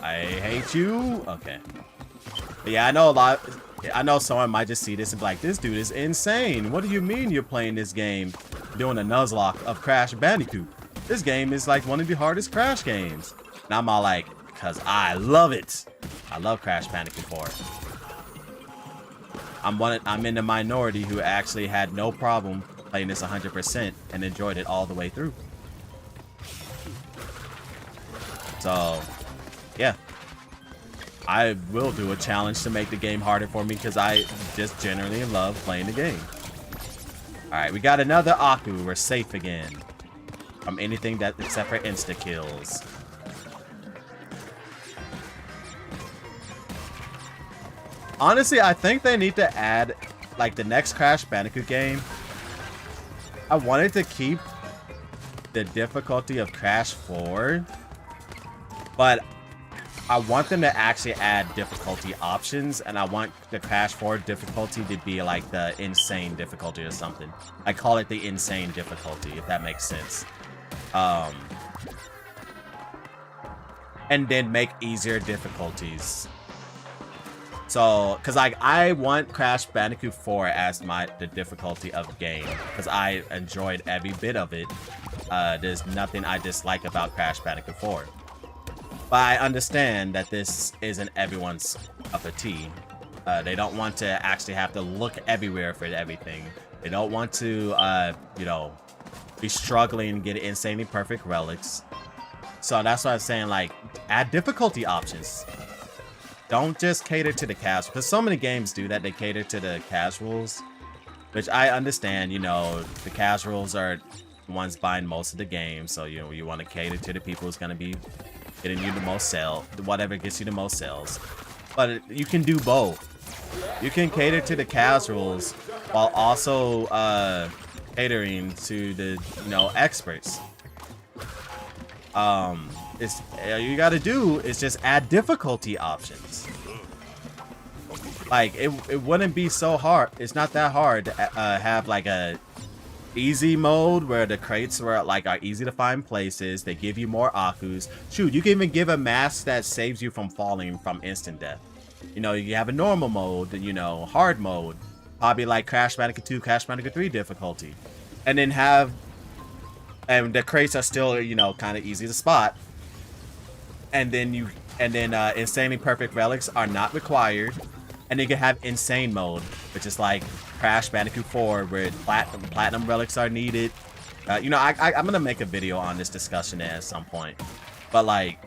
I hate you. Okay. But yeah, I know a lot. I know someone might just see this and be like, this dude is insane. What do you mean you're playing this game doing a Nuzlocke of Crash Bandicoot? This game is like one of the hardest Crash games. And I'm all like, because I love it. I love Crash Bandicoot 4. I'm in the minority who actually had no problem playing this 100% and enjoyed it all the way through. So, yeah. I will do a challenge to make the game harder for me because I just generally love playing the game. Alright, we got another Aku. We're safe again from anything that except for insta-kills. Honestly, I think they need to add, like, the next Crash Bandicoot game. I wanted to keep the difficulty of Crash 4, but I want them to actually add difficulty options, and I want the Crash 4 difficulty to be like the insane difficulty or something. I call it the insane difficulty, if that makes sense. And then make easier difficulties. So, because I want Crash Bandicoot 4 as the difficulty of the game, because I enjoyed every bit of it. There's nothing I dislike about Crash Bandicoot 4. But I understand that this isn't everyone's cup of tea. They don't want to actually have to look everywhere for everything. They don't want to, you know, be struggling, get insanely perfect relics. So that's why I'm saying, like, add difficulty options. Don't just cater to the casuals, because so many games do that. They cater to the casuals, which I understand. You know, the casuals are the ones buying most of the game, so you want to cater to the people who's gonna be getting you the most sell, whatever gets you the most sales. But you can do both. You can cater to the casuals while also catering to the experts. It's all you gotta do is just add difficulty options. Like it wouldn't be so hard. It's not that hard to have like a easy mode where the crates are easy to find places. They give you more Akus. Shoot, you can even give a mask that saves you from falling from instant death. You know, you have a normal mode, hard mode, probably like Crash Bandicoot 2, Crash Bandicoot 3 difficulty, and then the crates are still kind of easy to spot, and then insanely perfect relics are not required, and you can have insane mode, which is like Crash Bandicoot 4, where platinum relics are needed. I'm gonna make a video on this discussion at some point, but like,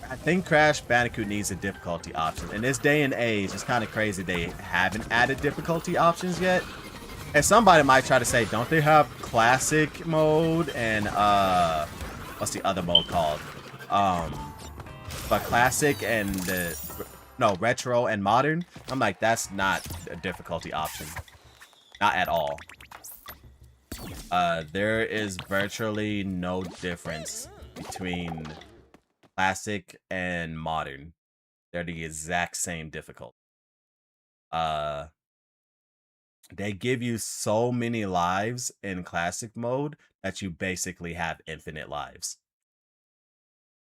I think Crash Bandicoot needs a difficulty option. In this day and age, it's kind of crazy they haven't added difficulty options yet. And somebody might try to say, don't they have classic mode and what's the other mode called? But classic and retro and modern. I'm like, that's not a difficulty option. Not at all. There is virtually no difference between classic and modern. They're the exact same difficulty. They give you so many lives in classic mode that you basically have infinite lives.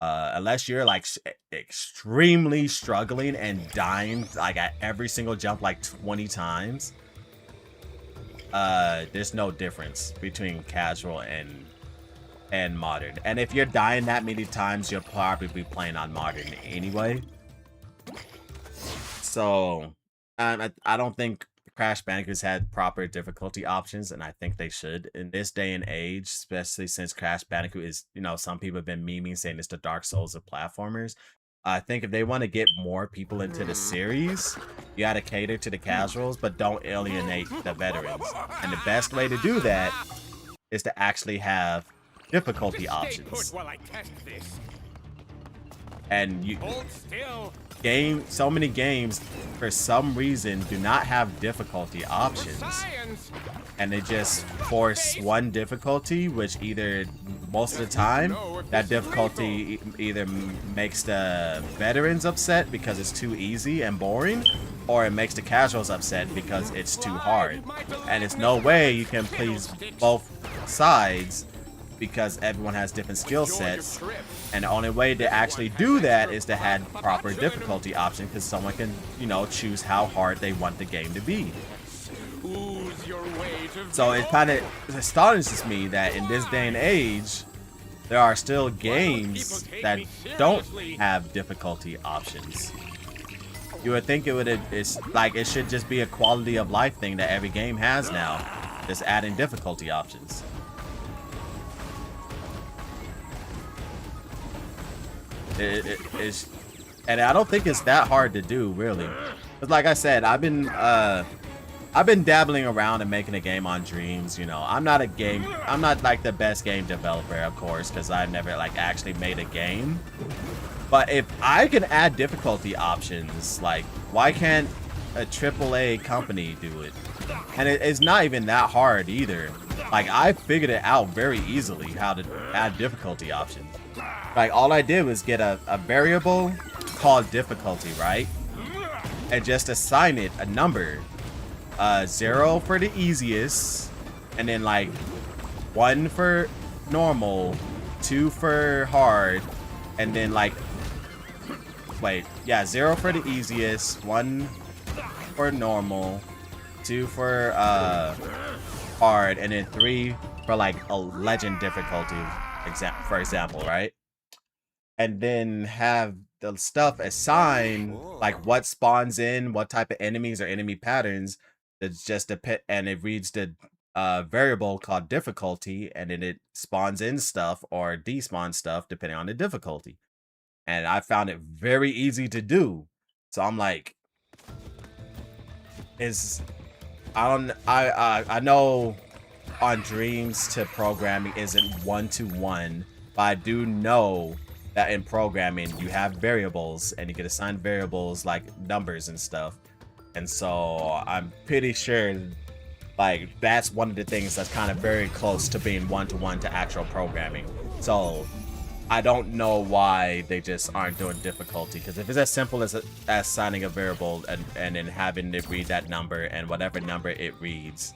Unless you're like extremely struggling and dying like at every single jump like 20 times. There's no difference between casual and modern. And if you're dying that many times, you'll probably be playing on modern anyway. So I don't think Crash Bandicoot's had proper difficulty options, and I think they should in this day and age, especially since Crash Bandicoot is, some people have been memeing saying it's the Dark Souls of platformers. I think if they want to get more people into the series, you gotta cater to the casuals, but don't alienate the veterans. And the best way to do that is to actually have difficulty options. And so many games for some reason do not have difficulty options, and they just force one difficulty, which either most of the time that difficulty either makes the veterans upset because it's too easy and boring, or it makes the casuals upset because it's too hard. And it's no way you can please both sides because everyone has different skill sets, and the only way to actually do that is to have proper difficulty option, because someone can choose how hard they want the game to be. So it kind of astonishes me that in this day and age there are still games that don't have difficulty options. You would think it should just be a quality of life thing that every game has now, just adding difficulty options. And I don't think it's that hard to do, really. But like I said, I've been dabbling around and making a game on Dreams. I'm not like the best game developer, of course, because I've never like actually made a game. But if I can add difficulty options, like, why can't a AAA company do it? And it's not even that hard either. Like, I figured it out very easily how to add difficulty options. Like, all I did was get a variable called difficulty, right? And just assign it a number. 0 for the easiest, and then like 1 for normal, 2 for hard, and then like 0 for the easiest, 1 for normal, 2 for hard, and then 3 for like a legend difficulty, for example, right? And then have the stuff assigned, like what spawns in, what type of enemies or enemy patterns. It's just and it reads the variable called difficulty, and then it spawns in stuff or despawns stuff depending on the difficulty. And I found it very easy to do. So I'm like, is I know on Dreams to programming isn't one-to-one, but I do know that in programming you have variables and you can assign variables like numbers and stuff. And so I'm pretty sure like that's one of the things that's kind of very close to being one-to-one to actual programming. So I don't know why they just aren't doing difficulty, because if it's as simple as assigning a variable and then having it read that number, and whatever number it reads,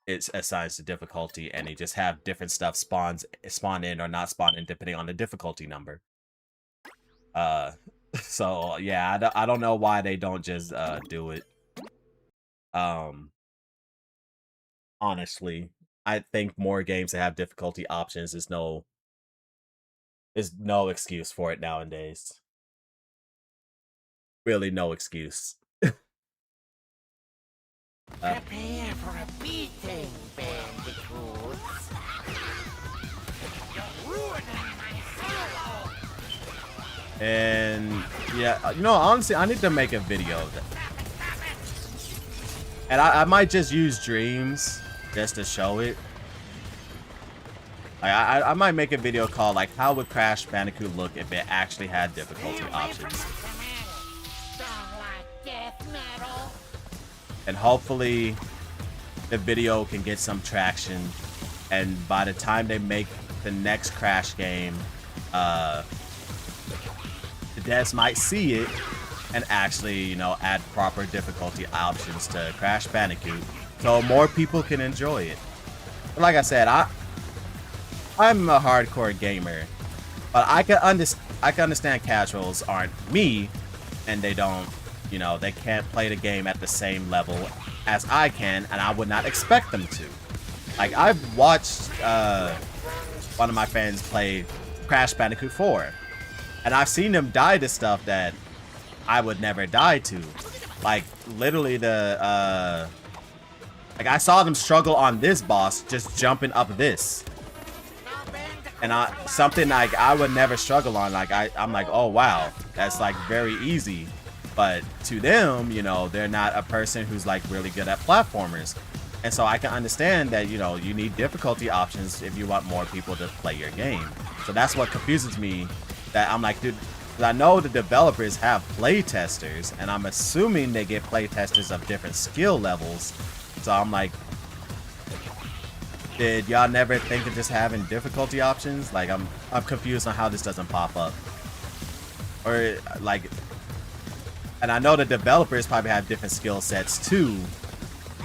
it assigns the difficulty, and you just have different stuff spawn in or not spawn in depending on the difficulty number. So yeah, I don't know why they don't just do it. Honestly, I think more games that have difficulty options is no excuse for it nowadays. Really no excuse. Prepare for a beating, bandicoots. You're ruining my solo. And yeah, you know, honestly, I need to make a video of that. And I might just use Dreams just to show it. Like, I might make a video called like, how would Crash Bandicoot look if it actually had difficulty options? And hopefully the video can get some traction, and by the time they make the next Crash game, the devs might see it and actually, you know, add proper difficulty options to Crash Bandicoot so more people can enjoy it. But like I said, I'm a hardcore gamer, but I can understand casuals aren't me, and they don't, you know, they can't play the game at the same level as I can, and I would not expect them to. Like, I've watched one of my friends play Crash Bandicoot 4, and I've seen them die to stuff that I would never die to. Like, literally like, I saw them struggle on this boss just jumping up this. And something like I would never struggle on. Like, I'm like, oh wow, that's like very easy. But to them, you know, they're not a person who's like really good at platformers. And so I can understand that, you know, you need difficulty options if you want more people to play your game. So that's what confuses me, that I'm like, dude, I know the developers have play testers, and I'm assuming they get play testers of different skill levels. So I'm like, did y'all never think of just having difficulty options? Like, I'm confused on how this doesn't pop up. Or like, and I know the developers probably have different skill sets too.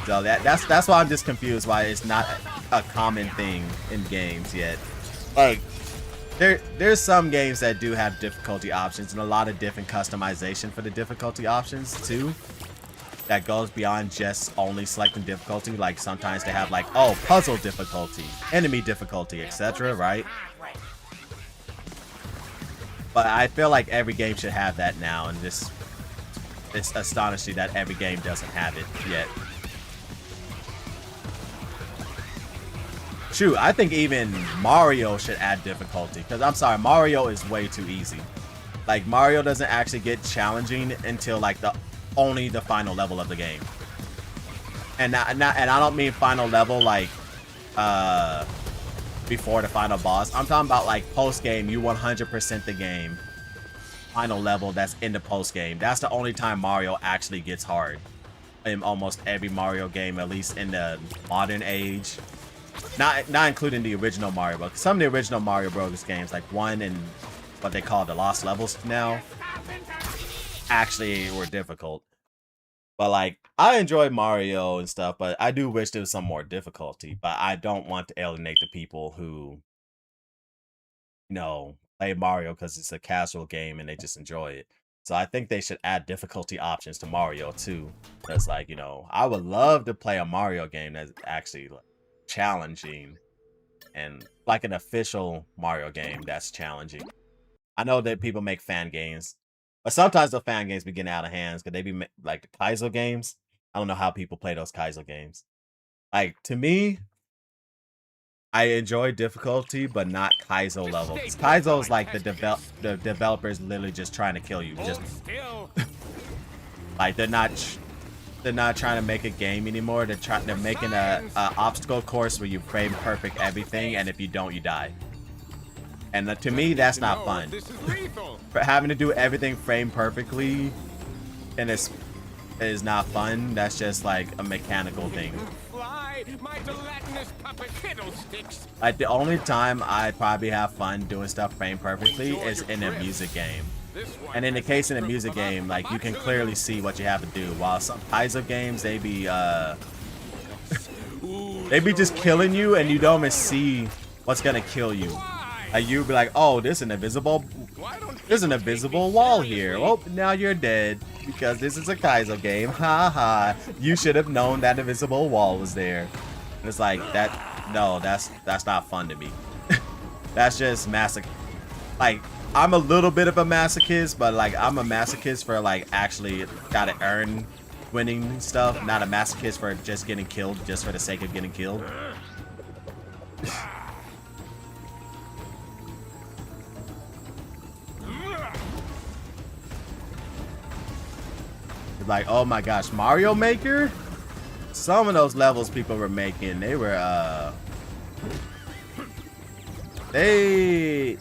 So that's why I'm just confused why it's not a common thing in games yet. Like, there's some games that do have difficulty options and a lot of different customization for the difficulty options too. That goes beyond just only selecting difficulty. Like, sometimes they have like, oh, puzzle difficulty, enemy difficulty, etc., right? But I feel like every game should have that now, and just it's astonishing that every game doesn't have it yet. Shoot, I think even Mario should add difficulty, because I'm sorry, Mario is way too easy. Like, Mario doesn't actually get challenging until like only the final level of the game. And I don't mean final level like before the final boss. I'm talking about like post game, you 100% the game. Final level that's in the post game. That's the only time Mario actually gets hard. In almost every Mario game, at least in the modern age. Not including the original Mario Bros. Some of the original Mario Bros. Games, like 1 and what they call the Lost Levels now, actually were difficult. But like, I enjoy Mario and stuff, but I do wish there was some more difficulty. But I don't want to alienate the people who, you know, play Mario because it's a casual game and they just enjoy it. So I think they should add difficulty options to Mario too. Because, like, you know, I would love to play a Mario game that's actually like challenging, and like an official Mario game that's challenging. I know that people make fan games, but sometimes the fan games be getting out of hands because they be like the Kaizo games. I don't know how people play those Kaizo games. Like, to me, I enjoy difficulty, but not Kaizo levels. Kaizo is like the developers literally just trying to kill you. Just like they're not trying to make a game anymore. They're making a obstacle course where you frame perfect everything, and if you don't, you die. And to me, that's not fun. For having to do everything frame perfectly, and it is not fun. That's just like a mechanical thing. Like the only time I probably have fun doing stuff frame perfectly is in a music game. And in the case in a music game, like you can clearly see what you have to do. While some Kaizo games, they be just killing you and you don't even see what's gonna kill you. Like you be like, oh, there's an invisible wall here. Well, now you're dead because this is a Kaizo game. Ha ha. You should have known that invisible wall was there. And it's like that. No, that's not fun to me. That's just masoch. Like I'm a little bit of a masochist, but like I'm a masochist for like actually gotta earn winning stuff, not a masochist for just getting killed just for the sake of getting killed. Like, oh my gosh, Mario Maker? Some of those levels people were making, they were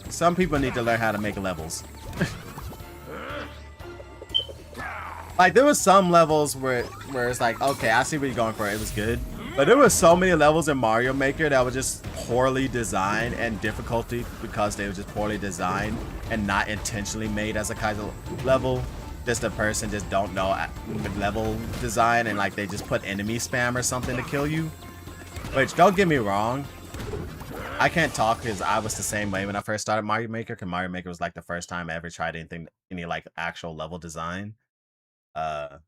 some people need to learn how to make levels. Like there was some levels where it's like, okay, I see what you're going for, it was good. But there were so many levels in Mario Maker that were just poorly designed and difficulty because they were just poorly designed and not intentionally made as a kind of level. Just a person just don't know level design and like they just put enemy spam or something to kill you. Which, don't get me wrong, I can't talk because I was the same way when I first started Mario Maker, because Mario Maker was like the first time I ever tried any like actual level design. And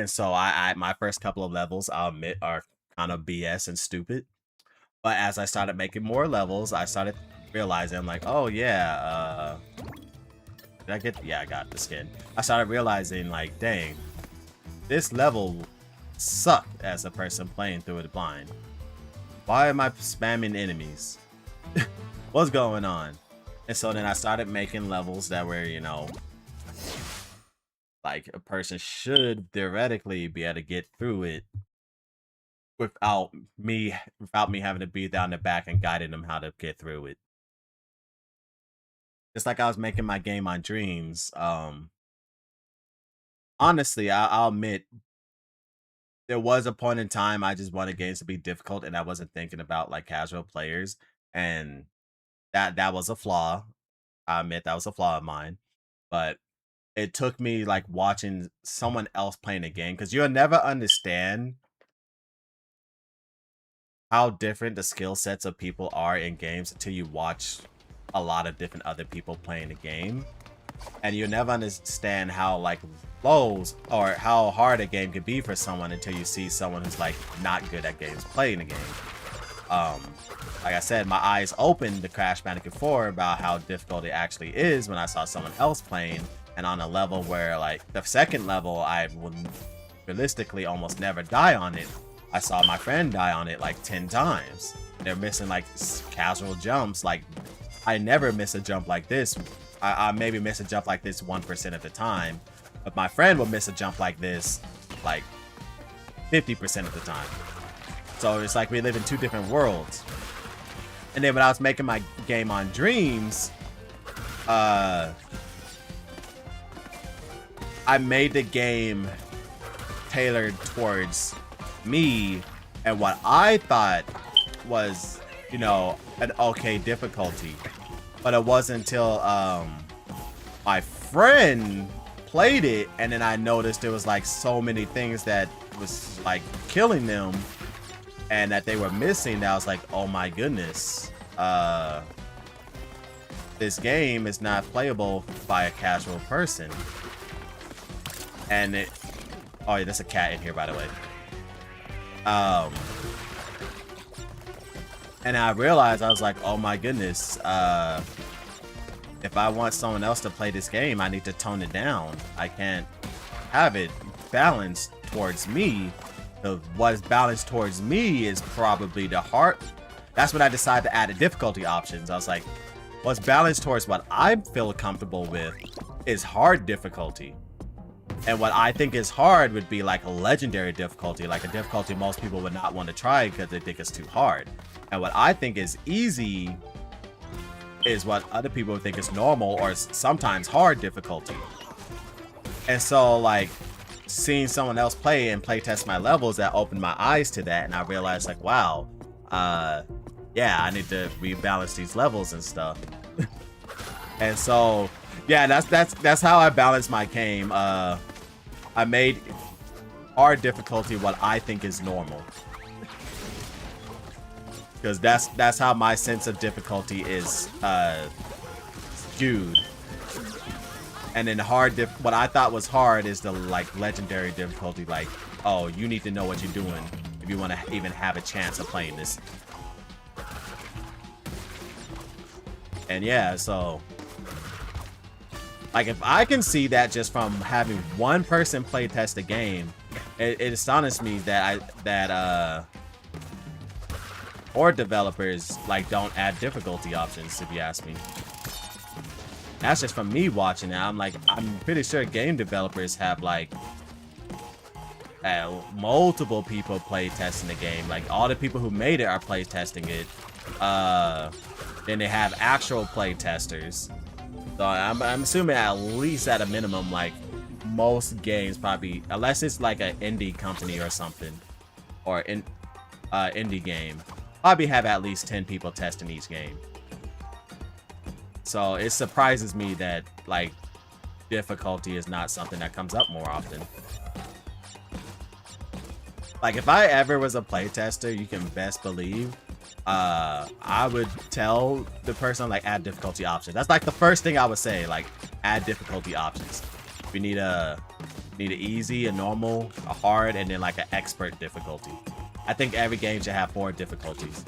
so my first couple of levels, I'll admit, are kind of BS and stupid. But as I started making more levels, I started realizing, I'm like, oh yeah, did I get? Yeah, I got the skin. I started realizing, like, dang, this level sucked as a person playing through it blind. Why am I spamming enemies? What's going on? And so then I started making levels that were, you know, like a person should theoretically be able to get through it without me having to be down the back and guiding them how to get through it. Just like I was making my game on Dreams. Honestly, I'll admit, there was a point in time I just wanted games to be difficult and I wasn't thinking about like casual players, and that was a flaw. I admit that was a flaw of mine, but it took me like watching someone else playing a game, because you'll never understand how different the skill sets of people are in games until you watch a lot of different other people playing the game, and you'll never understand how like lows or how hard a game could be for someone until you see someone who's like not good at games playing the game. Like I said, my eyes opened to Crash Bandicoot 4 about how difficult it actually is when I saw someone else playing, and on a level where like the second level I would realistically almost never die on it, I saw my friend die on it like 10 times. They're missing like casual jumps. Like I never miss a jump like this. I maybe miss a jump like this 1% of the time, but my friend will miss a jump like this like 50% of the time. So it's like we live in two different worlds. And then when I was making my game on Dreams, I made the game tailored towards me and what I thought was, you know, an okay difficulty. But it wasn't until my friend played it, and then I noticed there was like so many things that was like killing them and that they were missing, that I was like, oh my goodness, this game is not playable by a casual person. And it, oh yeah, there's a cat in here, by the way. And I realized, I was like, oh my goodness, if I want someone else to play this game, I need to tone it down. I can't have it balanced towards me, what's balanced towards me is probably the hard. That's when I decided to add the difficulty options. I was like, what's balanced towards what I feel comfortable with is hard difficulty. And what I think is hard would be like a legendary difficulty, like a difficulty most people would not want to try because they think it's too hard. And what I think is easy is what other people think is normal or sometimes hard difficulty. And so like seeing someone else play and play test my levels, that opened my eyes to that, and I realized like, wow, yeah, I need to rebalance these levels and stuff. And so yeah, that's how I balance my game. I made hard difficulty what I think is normal, because that's how my sense of difficulty is skewed. And then what I thought was hard is the like legendary difficulty, like, oh, you need to know what you're doing if you want to even have a chance of playing this. And yeah, so like if I can see that just from having one person play test the game, it astonishes me that or developers like don't add difficulty options, if you ask me. That's just from me watching it. I'm pretty sure game developers have like multiple people play testing the game. Like all the people who made it are play testing it. Then they have actual play testers. So I'm assuming at least at a minimum, like most games probably, unless it's like an indie company or something, or indie game, probably have at least 10 people testing each game. So it surprises me that like difficulty is not something that comes up more often. Like if I ever was a playtester, you can best believe I would tell the person like add difficulty options. That's like the first thing I would say, like add difficulty options. We need an easy, a normal, a hard, and then like an expert difficulty. I think every game should have 4 difficulties.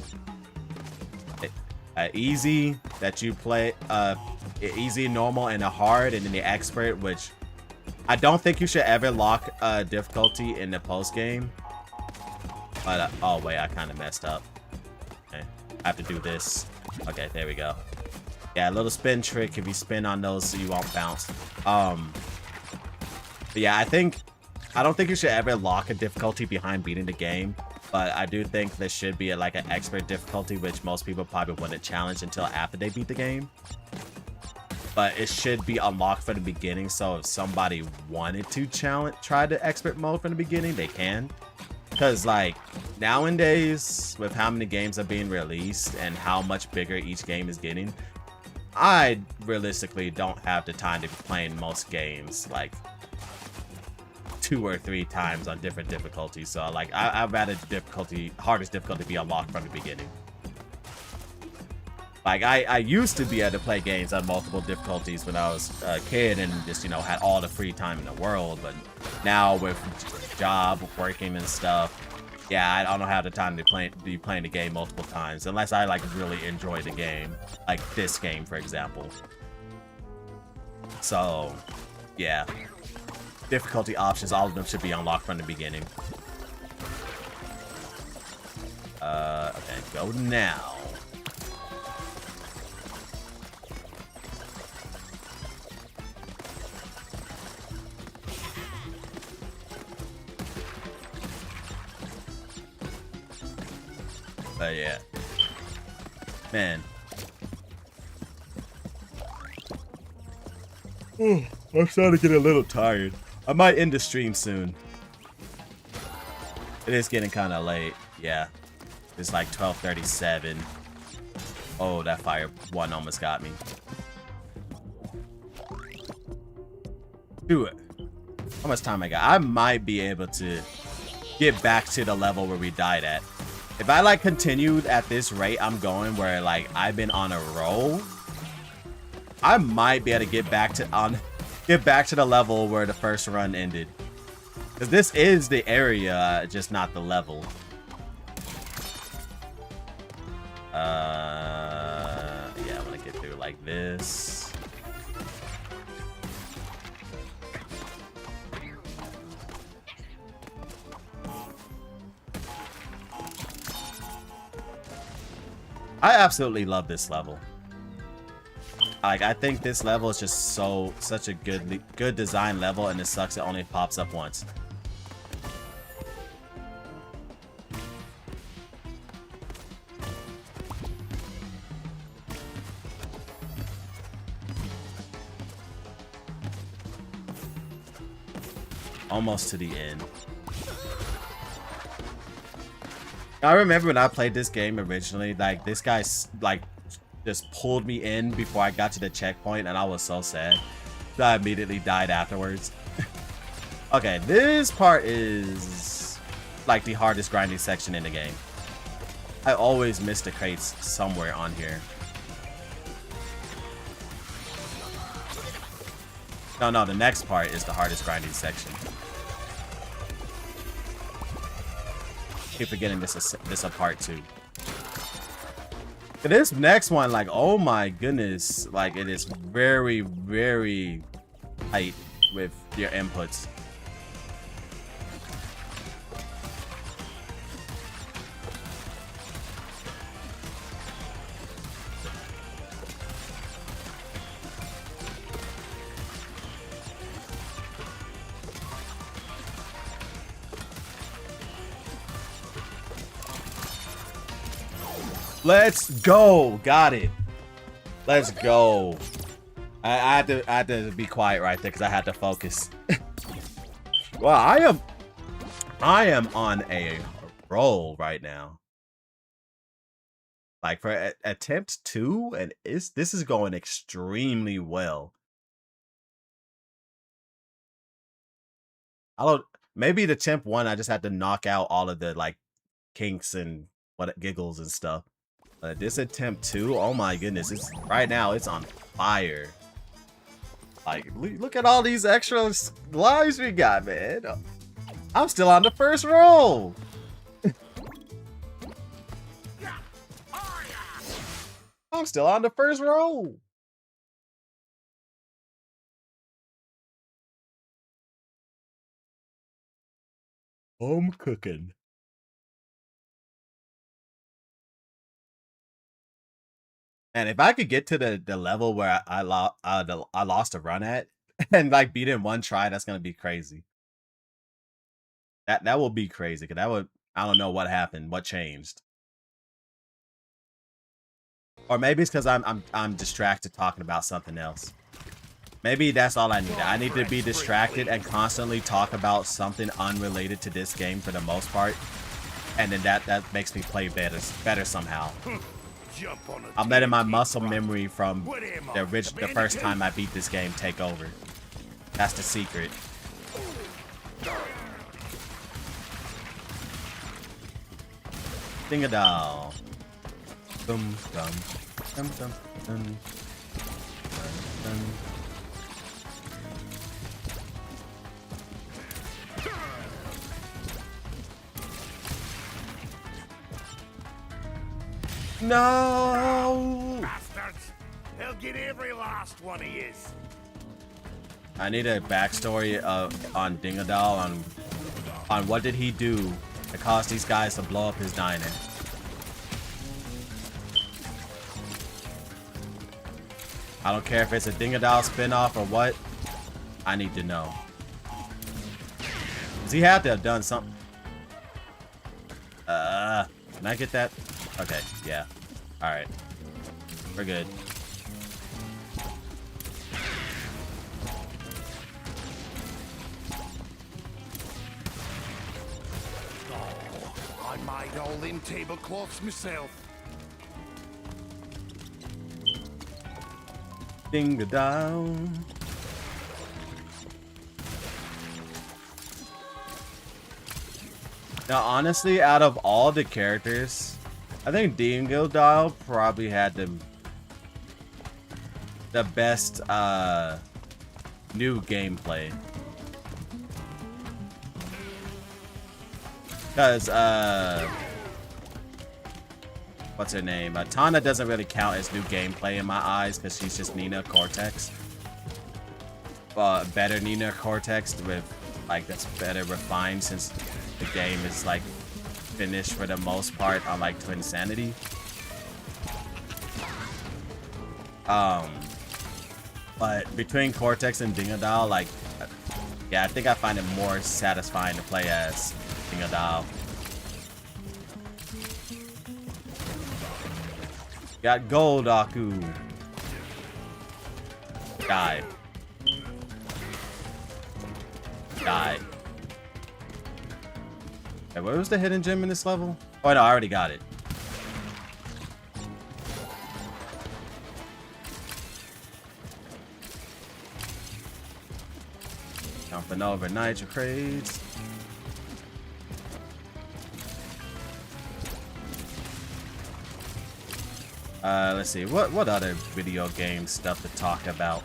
Easy that you play, easy, normal, and a hard, and then the expert, which I don't think you should ever lock difficulty in the post game. But oh wait, I kind of messed up. Okay, I have to do this. Okay, there we go. Yeah, a little spin trick. If you spin on those, so you won't bounce. But yeah, I don't think you should ever lock a difficulty behind beating the game. But I do think there should be like an expert difficulty, which most people probably wouldn't challenge until after they beat the game. But it should be unlocked from the beginning, so if somebody wanted to try the expert mode from the beginning, they can. Because like nowadays, with how many games are being released and how much bigger each game is getting, I realistically don't have the time to be playing most games like 2 or 3 times on different difficulties. So like I'd rather hardest difficulty be unlocked from the beginning. Like I used to be able to play games on multiple difficulties when I was a kid and just, you know, had all the free time in the world. But now with job, working and stuff, yeah, I don't have the time to be playing the game multiple times unless I like really enjoy the game, like this game for example. So yeah, difficulty options, all of them should be unlocked from the beginning. Okay, go now. Yeah, man. Oh, I'm starting to get a little tired. I might end the stream soon. It is getting kind of late. Yeah, it's like 12:37. Oh, that fire one almost got me. Do it. How much time I got? I might be able to get back to the level where we died at. If I like continued at this rate I'm going, where like I've been on a roll, I might be able to get back to the level where the first run ended. Because this is the area, just not the level. Yeah, I want to get through like this. I absolutely love this level. Like, I think this level is just such a good design level, and it sucks it only pops up once. Almost to the end. I remember when I played this game originally, like, this guy's like just pulled me in before I got to the checkpoint, and I was so sad that I immediately died afterwards. Okay, this part is like the hardest grinding section in the game. I always miss the crates somewhere on here. No, the next part is the hardest grinding section. Keep forgetting this is a part 2. This next one, like, oh my goodness, like, it is very, very tight with your inputs. Let's go. Got it. Let's go. I had to be quiet right there because I had to focus. Well, I am on a roll right now. Like, for attempt 2, and this is going extremely well. Maybe the attempt 1 I just had to knock out all of the like kinks and giggles and stuff. This attempt 2, oh my goodness, right now it's on fire. Like, look at all these extra lives we got, man. I'm still on the first roll. I'm still on the first roll. Home cooking. And if I could get to the level where I lost a run at and like beat it in one try, that's gonna be crazy. That will be crazy, because I don't know what happened, what changed. Or maybe it's because I'm distracted talking about something else. Maybe that's all I need. I need to be distracted and constantly talk about something unrelated to this game for the most part, and then that makes me play better somehow. I'm letting my muscle memory from the first time I beat this game take over. That's the secret. Ding-a-dow. Dum dum dum dum dum dum. No! Bastards! He'll get every last one of his. I need a backstory on Dingadal on what did he do to cause these guys to blow up his diner. I don't care if it's a Dingadal spinoff or what. I need to know. Does he have to have done something? Can I get that? Okay, yeah. Alright. We're good. Oh, I made all them tablecloths myself. Ding-a-down. Now, honestly, out of all the characters, I think Dingodile probably had the best new gameplay. Because what's her name? Tana doesn't really count as new gameplay in my eyes because she's just Nina Cortex. Better Nina Cortex with like that's better refined since the game is like finished for the most part on like Twin Sanity. But between Cortex and Dingodile, like, yeah, I think I find it more satisfying to play as Dingodile. Got gold, Aku. Die. Die. Hey, where was the hidden gem in this level? Oh no, I already got it. Jumping over nitro crates. Let's see. What other video game stuff to talk about?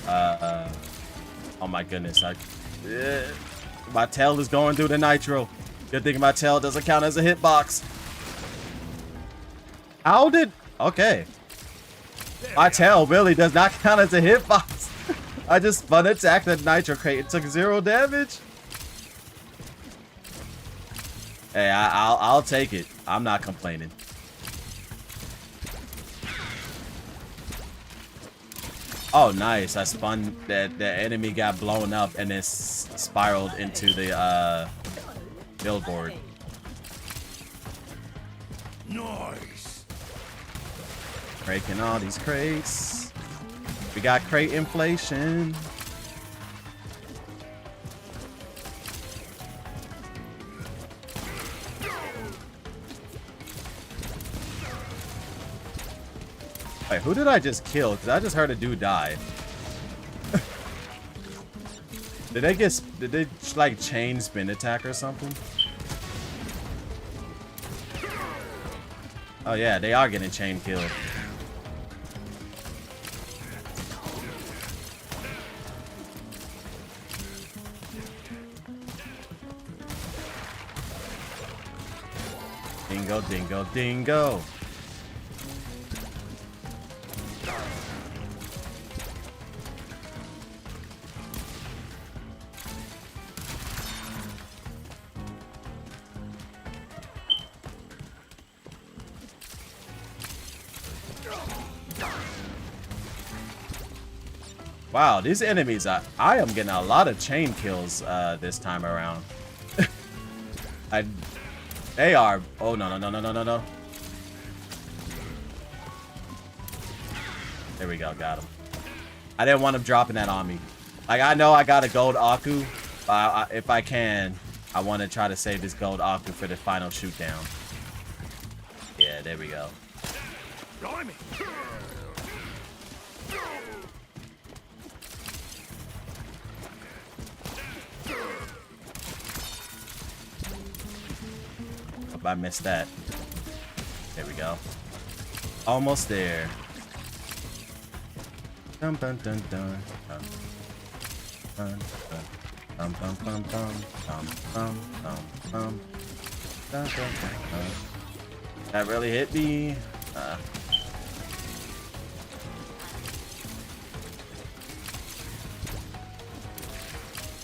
Oh my goodness. My tail is going through the nitro. Good thing my tail doesn't count as a hitbox. How did... Okay. My tail really does not count as a hitbox. I just fun attacked the nitro crate. It took 0 damage. Hey, I'll take it. I'm not complaining. Oh, nice. I spun that the enemy got blown up and it spiraled into the billboard. Nice. Breaking all these crates. We got crate inflation. Wait, who did I just kill? Because I just heard a dude die. Did they like chain spin attack or something? Oh yeah, they are getting chain killed. Dingo, dingo, dingo. Wow, these enemies, I am getting a lot of chain kills this time around. They are, oh no. There we go, got him. I didn't want him dropping that on me. Like, I know I got a gold Aku, but if I can, I want to try to save this gold Aku for the final shoot down. Yeah, there we go. Blimey. Hope I missed that. There we go. Almost there. Dun dun dun dun dun dun dun dun dun dun dun dun dun dun dun. That really hit me.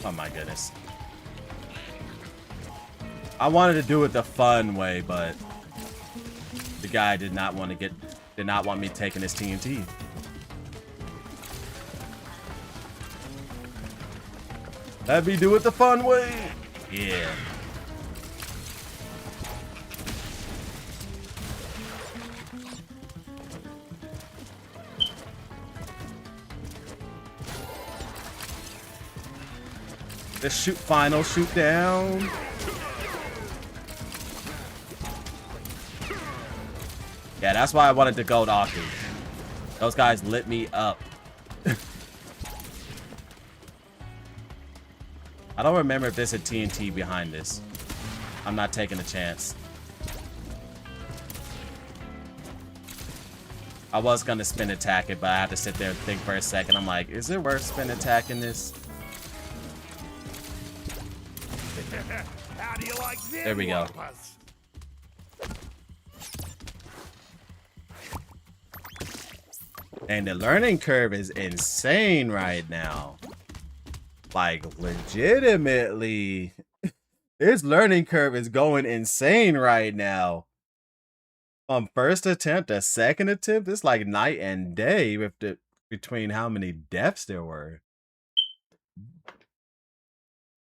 Oh my goodness. I wanted to do it the fun way, but the guy did not want me taking his TNT. Let me do it the fun way. Yeah. The final shoot down. Yeah, that's why I wanted to go to Aku. Those guys lit me up. I don't remember if there's a TNT behind this. I'm not taking a chance. I was gonna spin attack it, but I had to sit there and think for a second. I'm like, is it worth spin attacking this? How do you like them? There we go. whoppers? And the learning curve is insane right now. Like, legitimately. This learning curve is going insane right now. On first attempt, the second attempt, it's like night and day with the between how many deaths there were.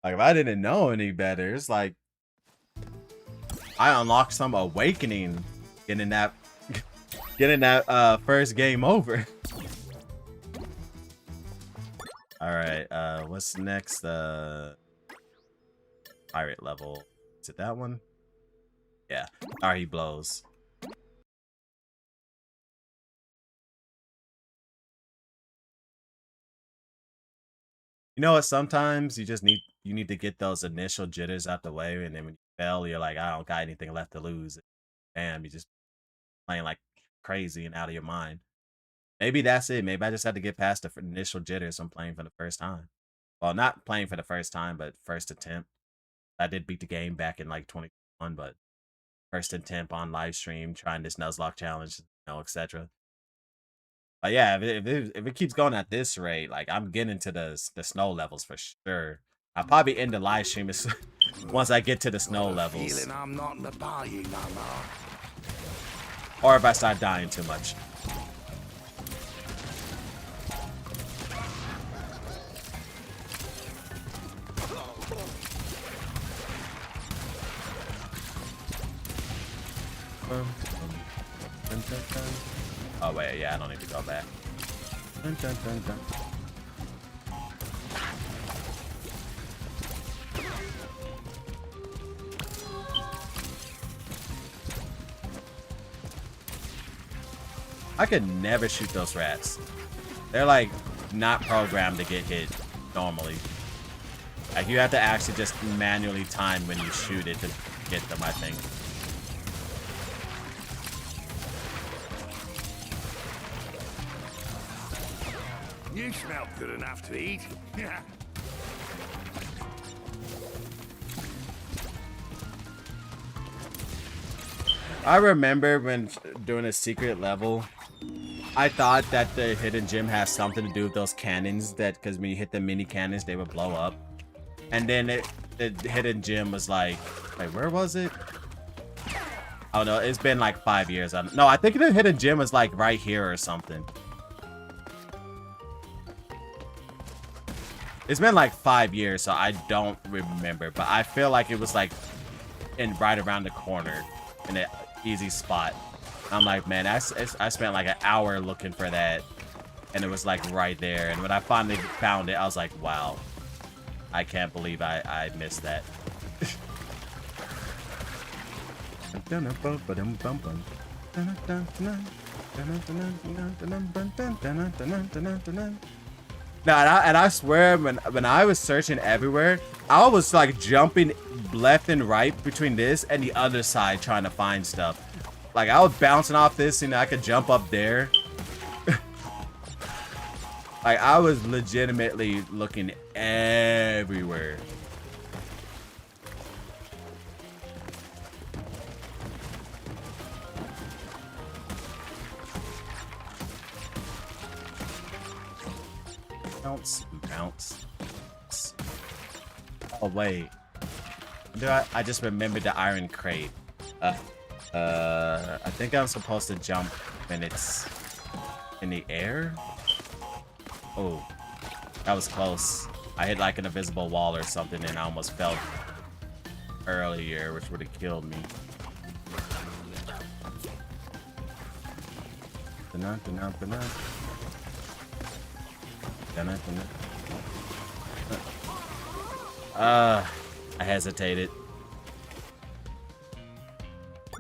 Like if I didn't know any better, it's like I unlocked some awakening getting that getting that first game over. Alright, what's next? Pirate level. Is it that one? Yeah. Alright, he blows. You know what? Sometimes you just need to get those initial jitters out the way, and then when you fail, you're like, I don't got anything left to lose. Bam, you just playing like crazy and out of your mind. Maybe that's it. Maybe I just had to get past the initial jitters from playing for the first time. Well, not playing for the first time, but first attempt. I did beat the game back in like 2021, but first attempt on live stream, trying this Nuzlocke challenge, etc. But yeah, if it keeps going at this rate, like I'm getting to the snow levels for sure. I'll probably end the live stream once I get to the snow levels, Feeling I'm not in the party no more. or if I start dying too much. Oh wait, yeah, I don't need to go back. I could never shoot those rats. They're like not programmed to get hit normally. Like you have to actually just manually time when you shoot it to get them, I think. You smell good enough to eat. I remember when doing a secret level, I thought that the hidden gem has something to do with those cannons, that because when you hit the mini cannons, they would blow up. And then the hidden gem was like, wait, where was it? Oh no, it's been like 5 years. No, I think the hidden gem was like right here or something. It's been like 5 years, so I don't remember. But I feel like it was like right around the corner in an easy spot. I'm like, man, I spent like an hour looking for that, and it was like right there. And when I finally found it, I was like, wow, I can't believe I missed that. Now, and I swear, when I was searching everywhere, I was like jumping left and right between this and the other side trying to find stuff. Like I was bouncing off this and I could jump up there. Like I was legitimately looking everywhere. Bounce. Oh wait, I just remembered the iron crate. I think I'm supposed to jump when it's in the air. Oh, that was close. I hit like an invisible wall or something, and I almost fell earlier, which would have killed me. I hesitated.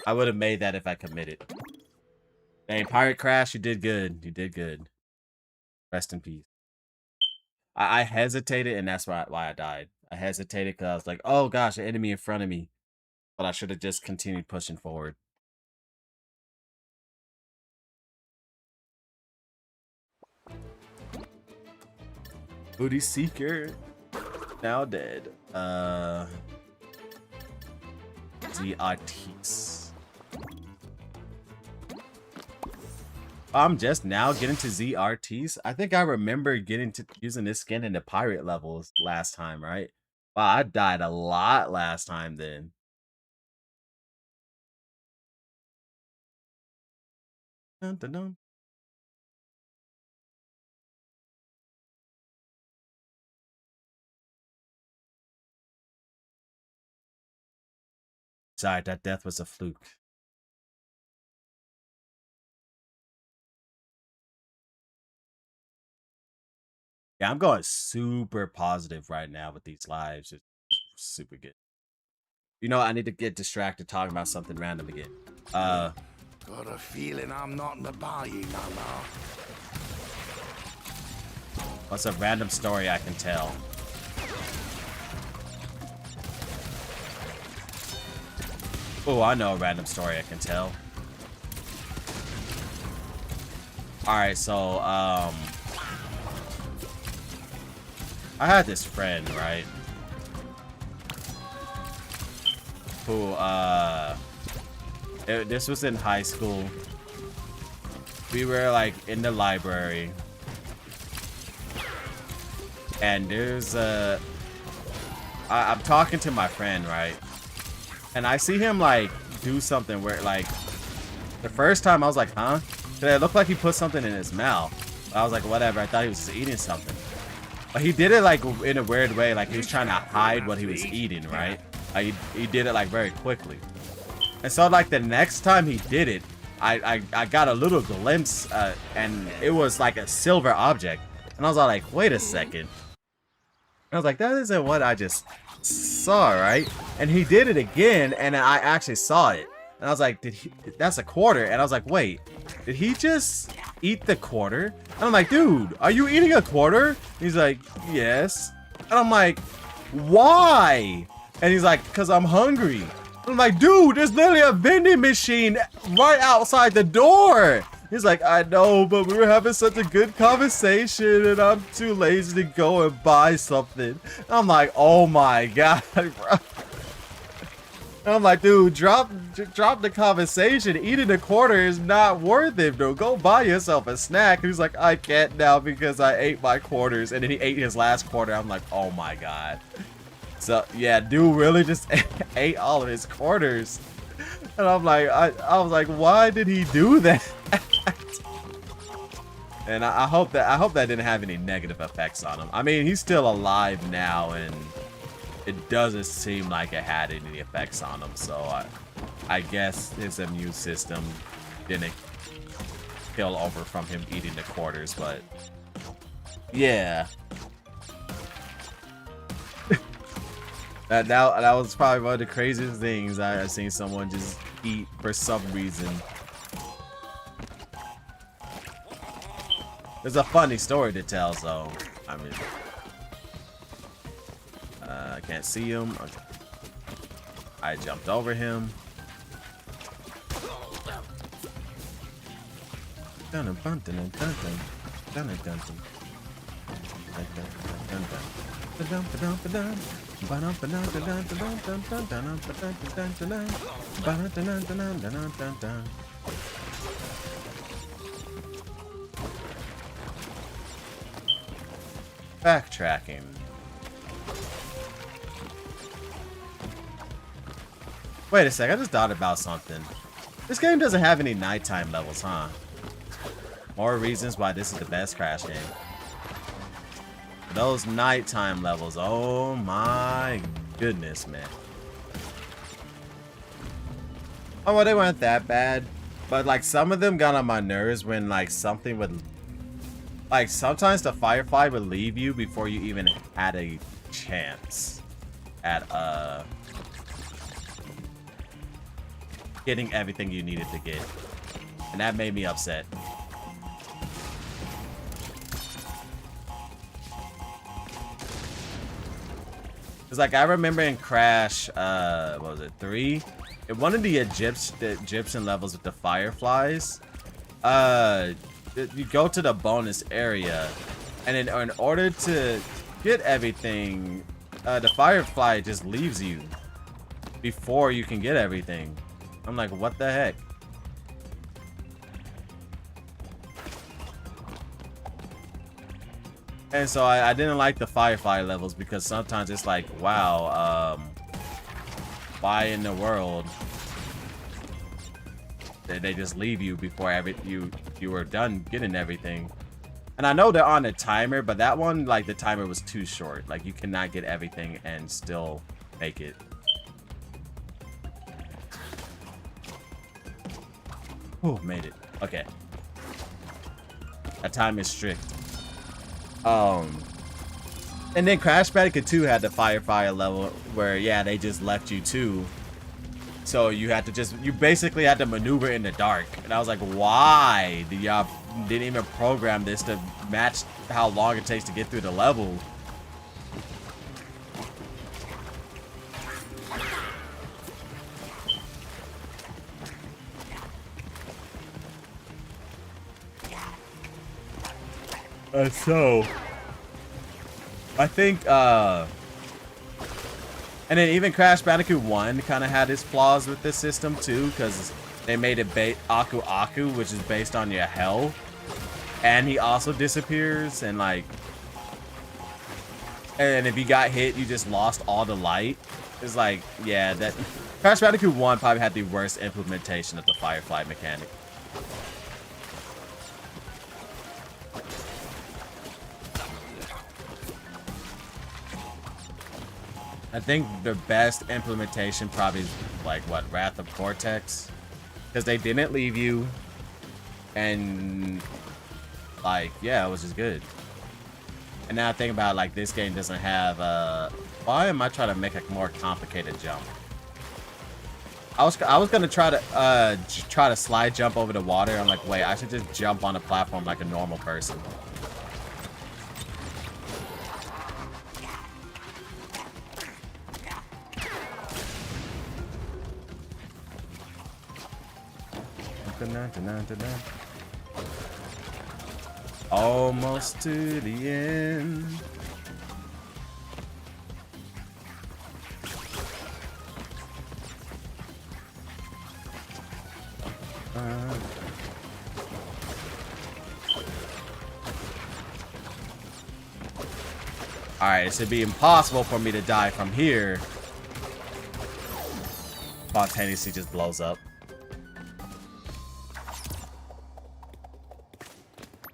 I would have made that if I committed. Dang, Pirate Crash, you did good. You did good. Rest in peace. I hesitated, and that's why I died. I hesitated because I was like, oh gosh, an enemy in front of me. But I should have just continued pushing forward. Booty Seeker. Now dead. The Artis. I'm just now getting to ZRTs. I think I remember getting to using this skin in the pirate levels last time, right? Wow, I died a lot last time then. Dun, dun, dun. Sorry, that death was a fluke. Yeah, I'm going super positive right now with these lives. It's super good. You know, I need to get distracted talking about something random again. Got a feeling I'm not in the bayou no more. What's a random story I can tell? Oh, I know a random story I can tell. Alright, so, I had this friend, right? Who, this was in high school. We were, like, in the library. And there's I'm talking to my friend, right? And I see him, like, do something where, like, the first time I was like, huh? It looked like he put something in his mouth. I was like, whatever. I thought he was just eating something. But he did it, like, in a weird way. Like, he was trying to hide what he was eating, right? He did it, like, very quickly. And so, like, the next time he did it, I got a little glimpse, and it was, like, a silver object. And I was all like, wait a second. I was like, that isn't what I just saw, right? And he did it again, and I actually saw it. And I was like, that's a quarter. And I was like, wait, did he just eat the quarter? And I'm like, dude, are you eating a quarter? He's like, yes. And I'm like, why? And he's like, because I'm hungry. And I'm like, dude, there's literally a vending machine right outside the door. He's like, I know, but we were having such a good conversation and I'm too lazy to go and buy something. I'm like, oh my God, bro. I'm like, dude, drop the conversation. Eating a quarter is not worth it, bro. Go buy yourself a snack. He's like, I can't now because I ate my quarters. And then he ate his last quarter. I'm like, oh my God. So, yeah, dude really just ate all of his quarters. And I'm like, I was like, why did he do that? And I hope that didn't have any negative effects on him. I mean, he's still alive now, and it doesn't seem like it had any effects on him. So I guess his immune system didn't kill over from him eating the quarters. But yeah, that was probably one of the craziest things I've seen someone just eat for some reason. There's a funny story to tell, so I mean, I can't see him. Okay. I jumped over him. Backtracking. Wait a sec, I just thought about something. This game doesn't have any nighttime levels, huh? More reasons why this is the best Crash game. Those nighttime levels, oh my goodness, man. Oh, well, they weren't that bad. But, like, some of them got on my nerves when, like, something would... Like, sometimes the Firefly would leave you before you even had a chance at, getting everything you needed to get. And that made me upset. Cause like I remember in Crash, what was it, 3? In one of the Egyptian levels with the Fireflies, you go to the bonus area, and in order to get everything, the Firefly just leaves you before you can get everything. I'm like, what the heck? And so I didn't like the Firefly levels because sometimes it's like, wow, why in the world they just leave you before you were done getting everything. And I know they're on a timer, but that one, like, the timer was too short. Like, you cannot get everything and still make it. Oh, made it. Okay. That time is strict. And then Crash Bandicoot 2 had the fire level where, yeah, they just left you too. So you had to you basically had to maneuver in the dark. And I was like, why? Y'all didn't even program this to match how long it takes to get through the level. So I think and then even Crash Bandicoot 1 kind of had its flaws with this system too, because they made it Aku Aku, which is based on your health, and he also disappears, and like, and if you got hit, you just lost all the light. It's like, yeah, that Crash Bandicoot 1 probably had the worst implementation of the Firefly mechanic. I think the best implementation probably is like what, Wrath of Cortex, because they didn't leave you, and like, yeah, it was just good. And now I think about it, like, this game doesn't have why am I trying to make a more complicated jump? I was gonna try to slide jump over the water. I'm like, wait, I should just jump on a platform like a normal person. Almost to the end. Alright, it should be impossible for me to die from here. Spontaneously just blows up.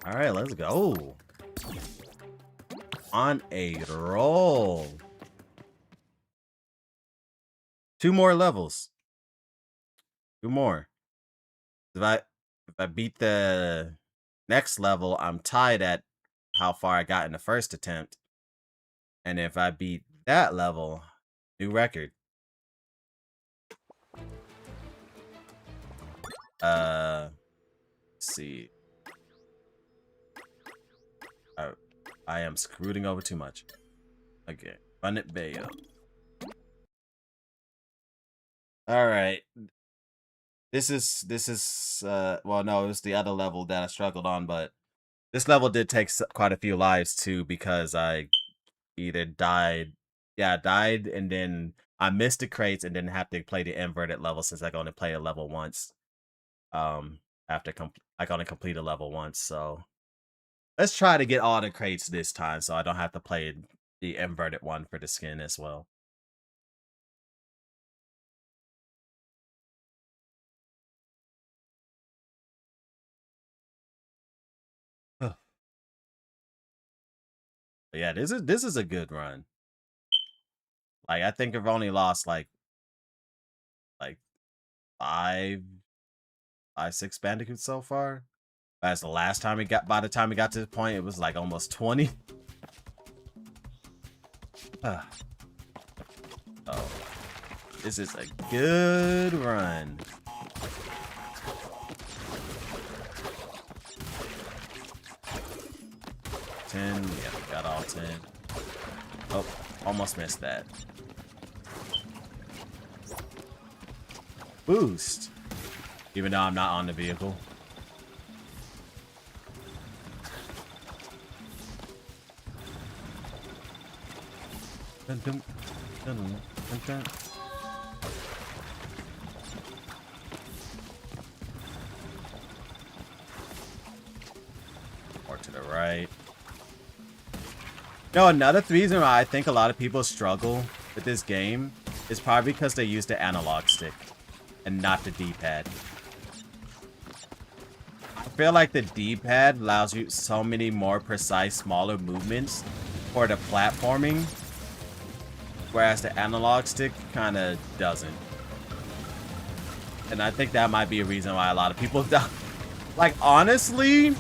Alright, let's go. On a roll. 2 more levels. 2 more. If I beat the next level, I'm tied at how far I got in the first attempt. And if I beat that level, new record. Let's see. I am screwing over too much. Okay, run it bayo. All right. This is well, no, it was the other level that I struggled on, but this level did take quite a few lives too, because I either died, yeah, I died, and then I missed the crates and didn't have to play the inverted level since I can only play a level once. After I can only complete a level once, so let's try to get all the crates this time, so I don't have to play the inverted one for the skin as well. But yeah, this is a good run. Like, I think I've only lost like 6 bandicoots so far. That's the last time by the time we got to this point, it was like almost 20. Oh, this is a good run. Yeah, we got all 10. Oh, almost missed that. Boost. Even though I'm not on the vehicle. Dun, dun, dun, dun, dun. More to the right. No, another reason why I think a lot of people struggle with this game is probably because they use the analog stick and not the D-pad. feel like the D-pad allows you so many more precise, smaller movements for the platforming, whereas the analog stick kind of doesn't. And I think that might be a reason why a lot of people don't. Like, honestly,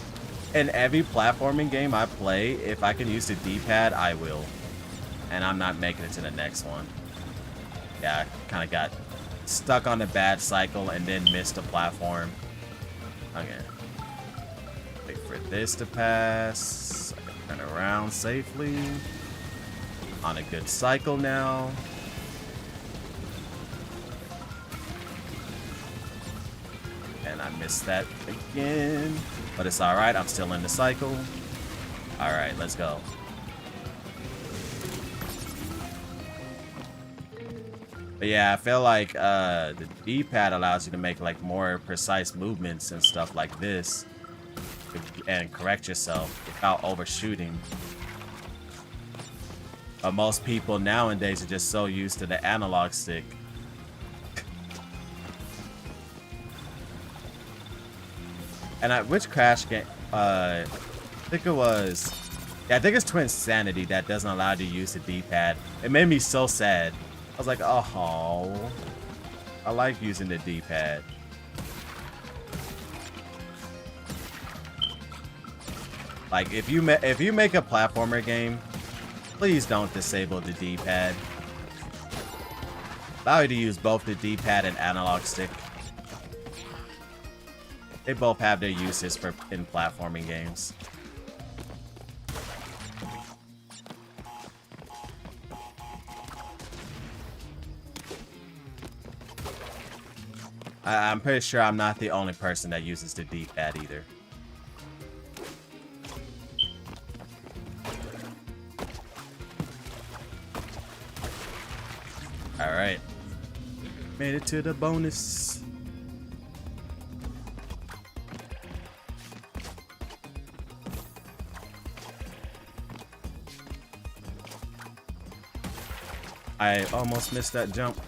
in every platforming game I play, if I can use the D-pad, I will. And I'm not making it to the next one. Yeah, I kind of got stuck on a bad cycle and then missed a platform. Okay. Wait for this to pass. I can turn around safely. On a good cycle now. And I missed that again. But it's alright, I'm still in the cycle. Alright, let's go. But yeah, I feel like the D-pad allows you to make like more precise movements and stuff like this. And correct yourself without overshooting. But most people nowadays are just so used to the analog stick. And which Crash game? I think it was. Yeah, I think it's Twin Sanity that doesn't allow you to use the D-pad. It made me so sad. I was like, oh, I like using the D-pad. Like, if you make a platformer game, please don't disable the D-pad. Allow you to use both the D-pad and analog stick. They both have their uses in platforming games. I'm pretty sure I'm not the only person that uses the D-pad either. Alright. Made it to the bonus. I almost missed that jump.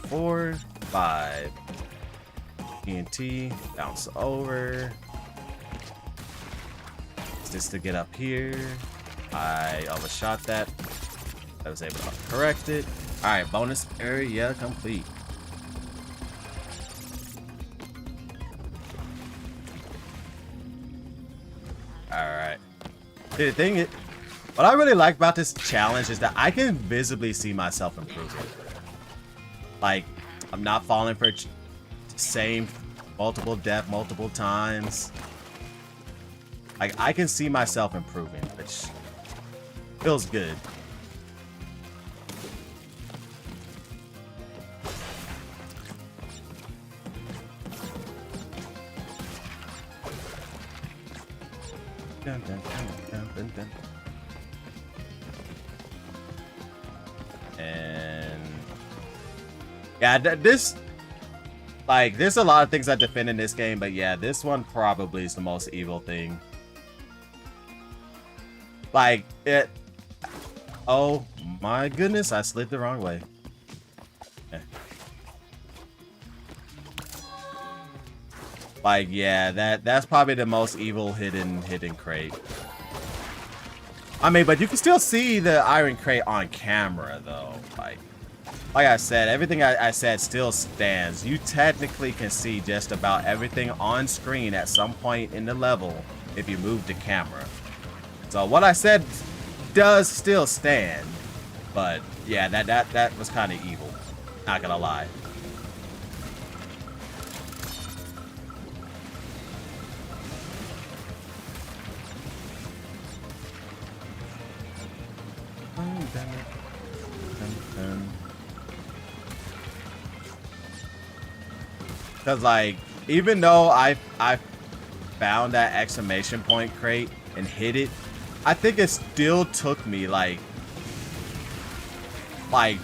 Four, five. TNT, bounce over. Just to get up here. I overshot that. I was able to correct it. Alright, bonus area complete. Alright. The thing is, what I really like about this challenge is that I can visibly see myself improving. Like, I'm not falling for same multiple death multiple times. Like, I can see myself improving, which feels good. Dun, dun, dun, dun, dun, dun. And yeah, this, like, there's a lot of things I defend in this game, but yeah, this one probably is the most evil thing. Like, it, oh my goodness, I slid the wrong way. Okay. Like, yeah, that's probably the most evil hidden crate. I mean, but you can still see the iron crate on camera, though. Like I said, everything I said still stands. You technically can see just about everything on screen at some point in the level if you move the camera. So what I said does still stand, but yeah, that was kind of evil. Not gonna lie. Cause like, even though I found that exclamation point crate and hit it, I think it still took me like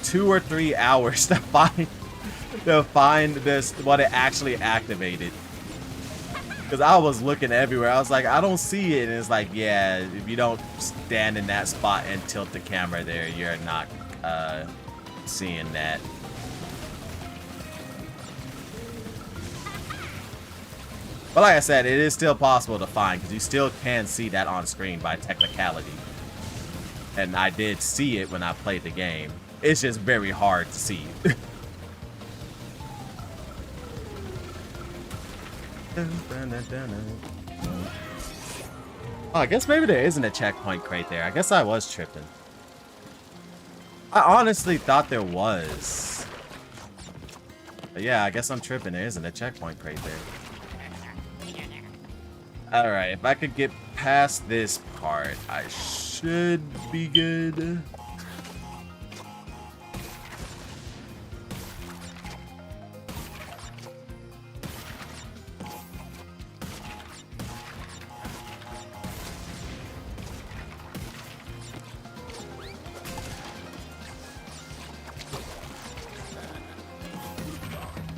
2 or 3 hours to find this, what it actually activated. Because I was looking everywhere. I was like, I don't see it. And it's like, yeah, if you don't stand in that spot and tilt the camera there, you're not seeing that. But like I said, it is still possible to find because you still can see that on screen by technicality. And I did see it when I played the game. It's just very hard to see. Oh, I guess maybe there isn't a checkpoint crate there. I guess I was tripping. I honestly thought there was. But yeah, I guess I'm tripping. There isn't a checkpoint crate there. Alright, if I could get past this part, I should be good.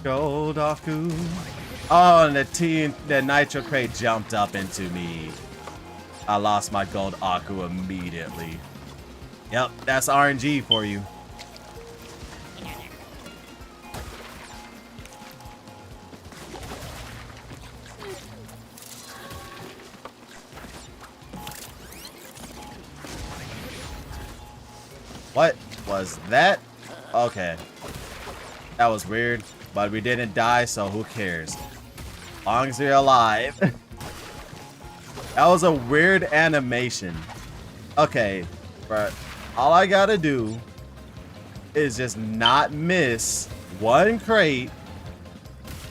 Gold Aku. Oh, and the nitro crate jumped up into me. I lost my gold Aku immediately. Yep, that's RNG for you. What was that? Okay. That was weird, but we didn't die, so who cares? As long as we're alive. That was a weird animation. Okay, but all I gotta do is just not miss one crate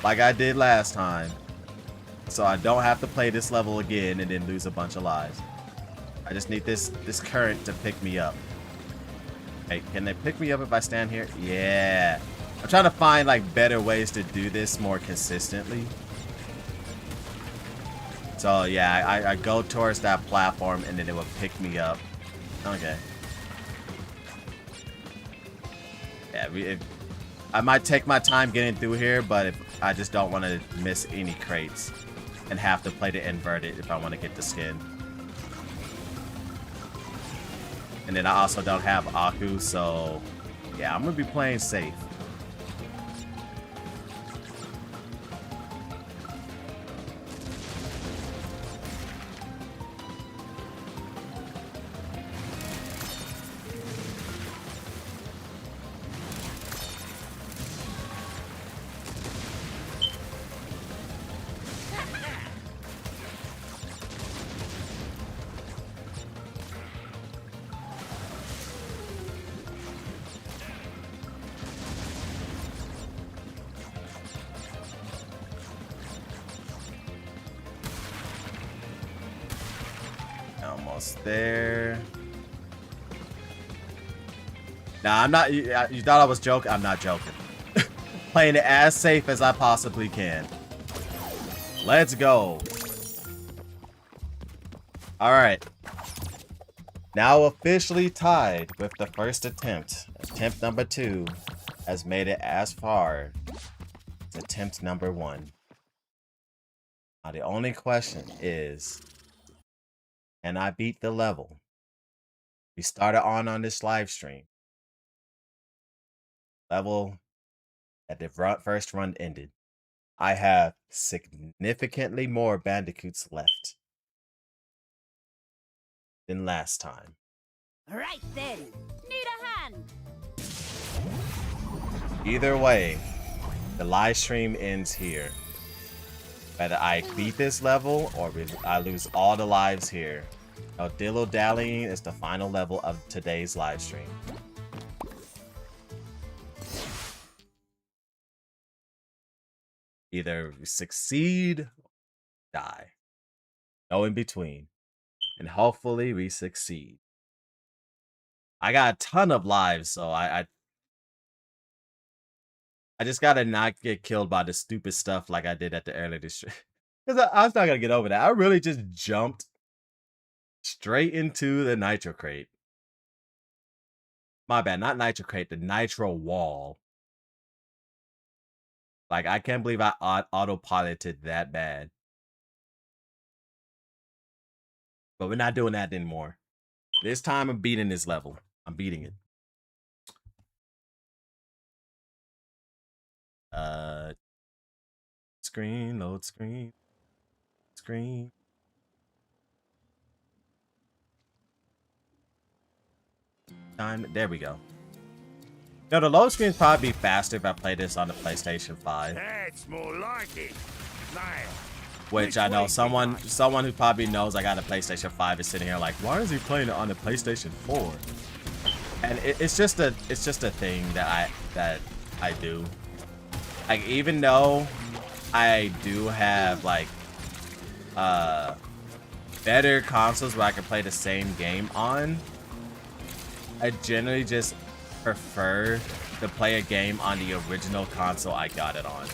like I did last time. So I don't have to play this level again and then lose a bunch of lives. I just need this current to pick me up. Hey, can they pick me up if I stand here? Yeah. I'm trying to find like better ways to do this more consistently. So yeah, I go towards that platform and then it will pick me up. Okay. Yeah, I might take my time getting through here, but if I just don't want to miss any crates and have to play the inverted if I want to get the skin. And then I also don't have Aku, so yeah, I'm gonna be playing safe. Almost there. Nah, I'm not. You thought I was joking? I'm not joking. Playing it as safe as I possibly can. Let's go. Alright. Now officially tied with the first attempt. Attempt number 2 has made it as far as attempt number 1. Now the only question is, can I beat the level we started on this live stream? Level that the first run ended. I have significantly more Bandicoots left than last time. Right then. Need a hand. Either way, the live stream ends here. Whether I beat this level or I lose all the lives here. No dilly-dallying is the final level of today's live stream. Either we succeed or die. No in between. And hopefully we succeed. I got a ton of lives, so I just gotta not get killed by the stupid stuff like I did at the earlier this stream. Because I was not gonna get over that. I really just jumped straight into the nitro crate. My bad, not nitro crate, the nitro wall. Like, I can't believe I autopiloted that bad. But we're not doing that anymore. This time I'm beating this level. I'm beating it. Screen, load screen. Screen. Time. There we go. No, the load screen probably be faster if I play this on the PlayStation 5. That's more like it. Now, Which I know someone who probably knows I got a PlayStation 5 is sitting here like, why is he playing it on the PlayStation 4? And it's just a thing that I do. Like, even though I do have like better consoles where I can play the same game on, I generally just prefer to play a game on the original console I got it on.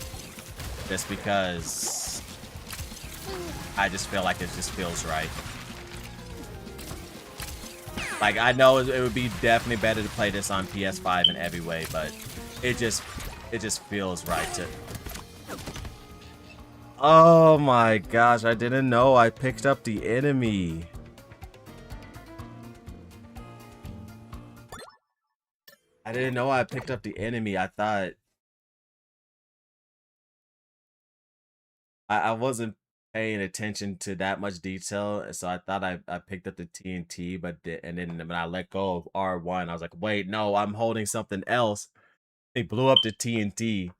Just because I just feel like it just feels right. Like, I know it would be definitely better to play this on PS5 in every way, but it just feels right to... Oh my gosh, I didn't know I picked up the enemy. I didn't know I picked up the enemy. I thought... I wasn't paying attention to that much detail, so I thought I picked up the TNT, and then when I let go of R1, I was like, wait, no, I'm holding something else. They blew up the TNT.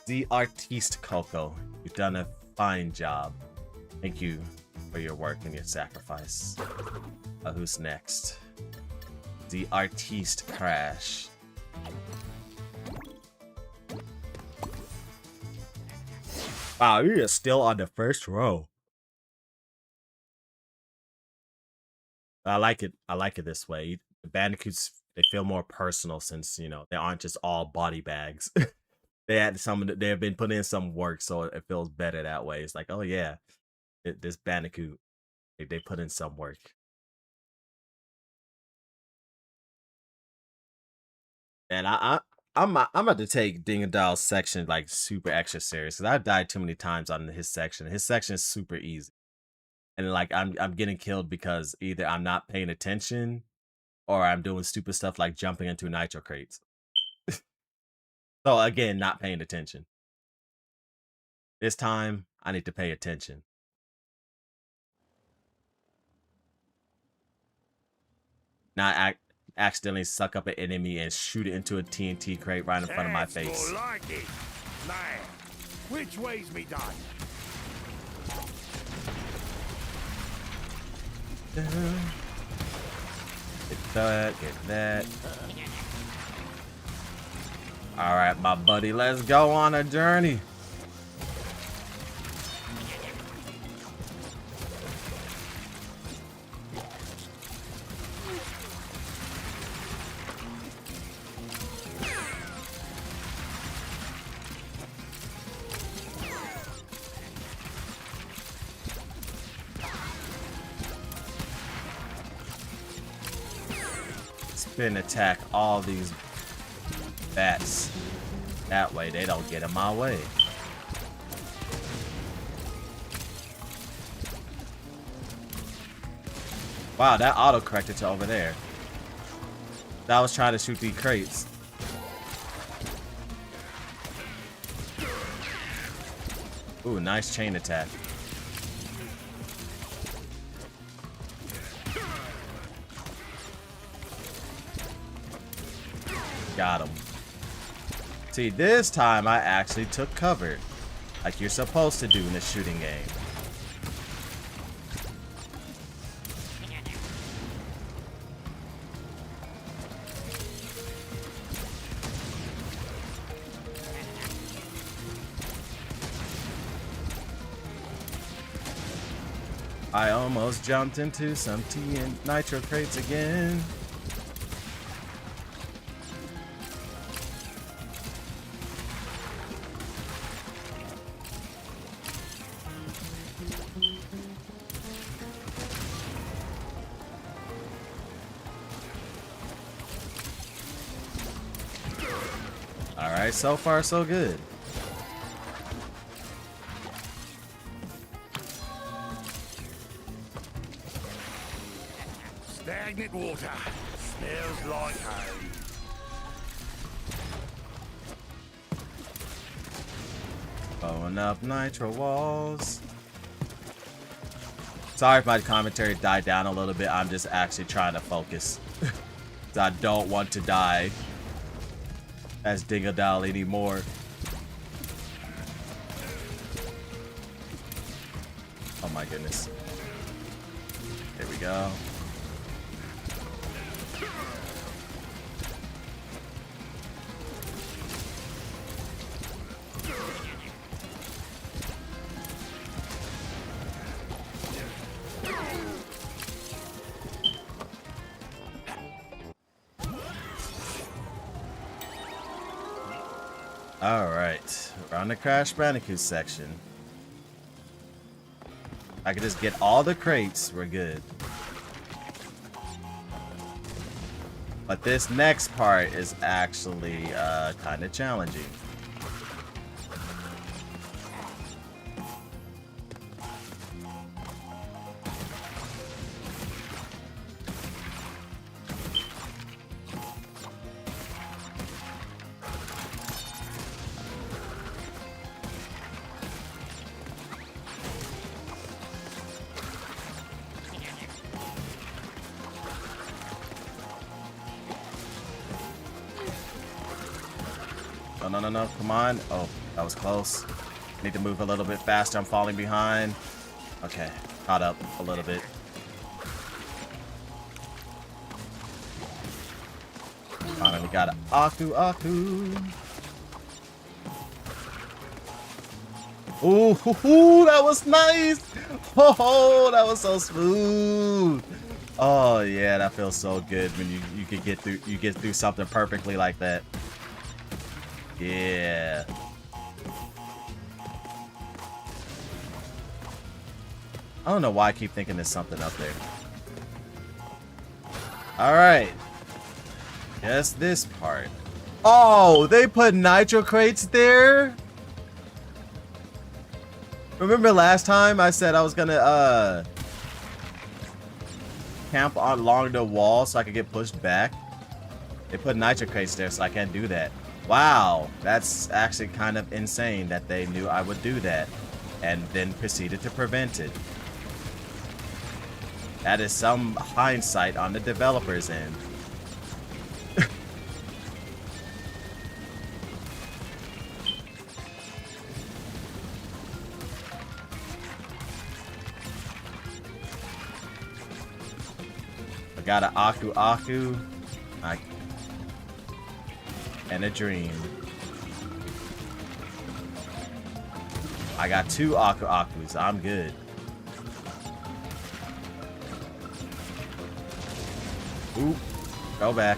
The artiste Coco, you've done a fine job. Thank you for your work and your sacrifice. Who's next? The artiste Crash. Wow, you're still on the first row. I like it. I like it this way. The Bandicoots, they feel more personal since, you know, they aren't just all body bags. They have been putting in some work, so it feels better that way. It's like, oh yeah, this Bandicoot, they put in some work. And I'm about to take Ding and Dial's section like super extra serious because I've died too many times on his section. His section is super easy, and like I'm getting killed because either I'm not paying attention or I'm doing stupid stuff like jumping into nitro crates. So again, not paying attention. This time I need to pay attention. Not accidentally suck up an enemy and shoot it into a TNT crate right in front of my face. More like it. Now, which way's me done? Get that, get that. Alright, my buddy, let's go on a journey. Spin attack all these bats. That way they don't get in my way. Wow, that auto-corrected to over there. That was trying to shoot these crates. Ooh, nice chain attack. Got him. See, this time I actually took cover, like you're supposed to do in a shooting game. I almost jumped into some tea and nitro crates again. Alright, so far so good. Stagnant water. Smells like home. Blowing up nitro walls. Sorry if my commentary died down a little bit. I'm just actually trying to focus. I don't want to die as Dingodile anymore. Oh my goodness. Here we go. Alright, we're on the Crash Bandicoot section. I can just get all the crates, we're good. But this next part is actually kind of challenging. No, come on. Oh, that was close. Need to move a little bit faster. I'm falling behind. Okay, caught up a little bit. Finally got an Aku. Ooh, that was nice. Oh, that was so smooth. Oh yeah, that feels so good when you can get through something perfectly like that. Yeah. I don't know why I keep thinking there's something up there. Alright. Guess this part. Oh, they put nitro crates there? Remember last time I said I was gonna camp along the wall so I could get pushed back? They put nitro crates there so I can't do that. Wow, that's actually kind of insane that they knew I would do that and then proceeded to prevent it. That is some hindsight on the developer's end. I got an Aku. And a dream. I got 2 Akus. I'm good. Oop. Go back.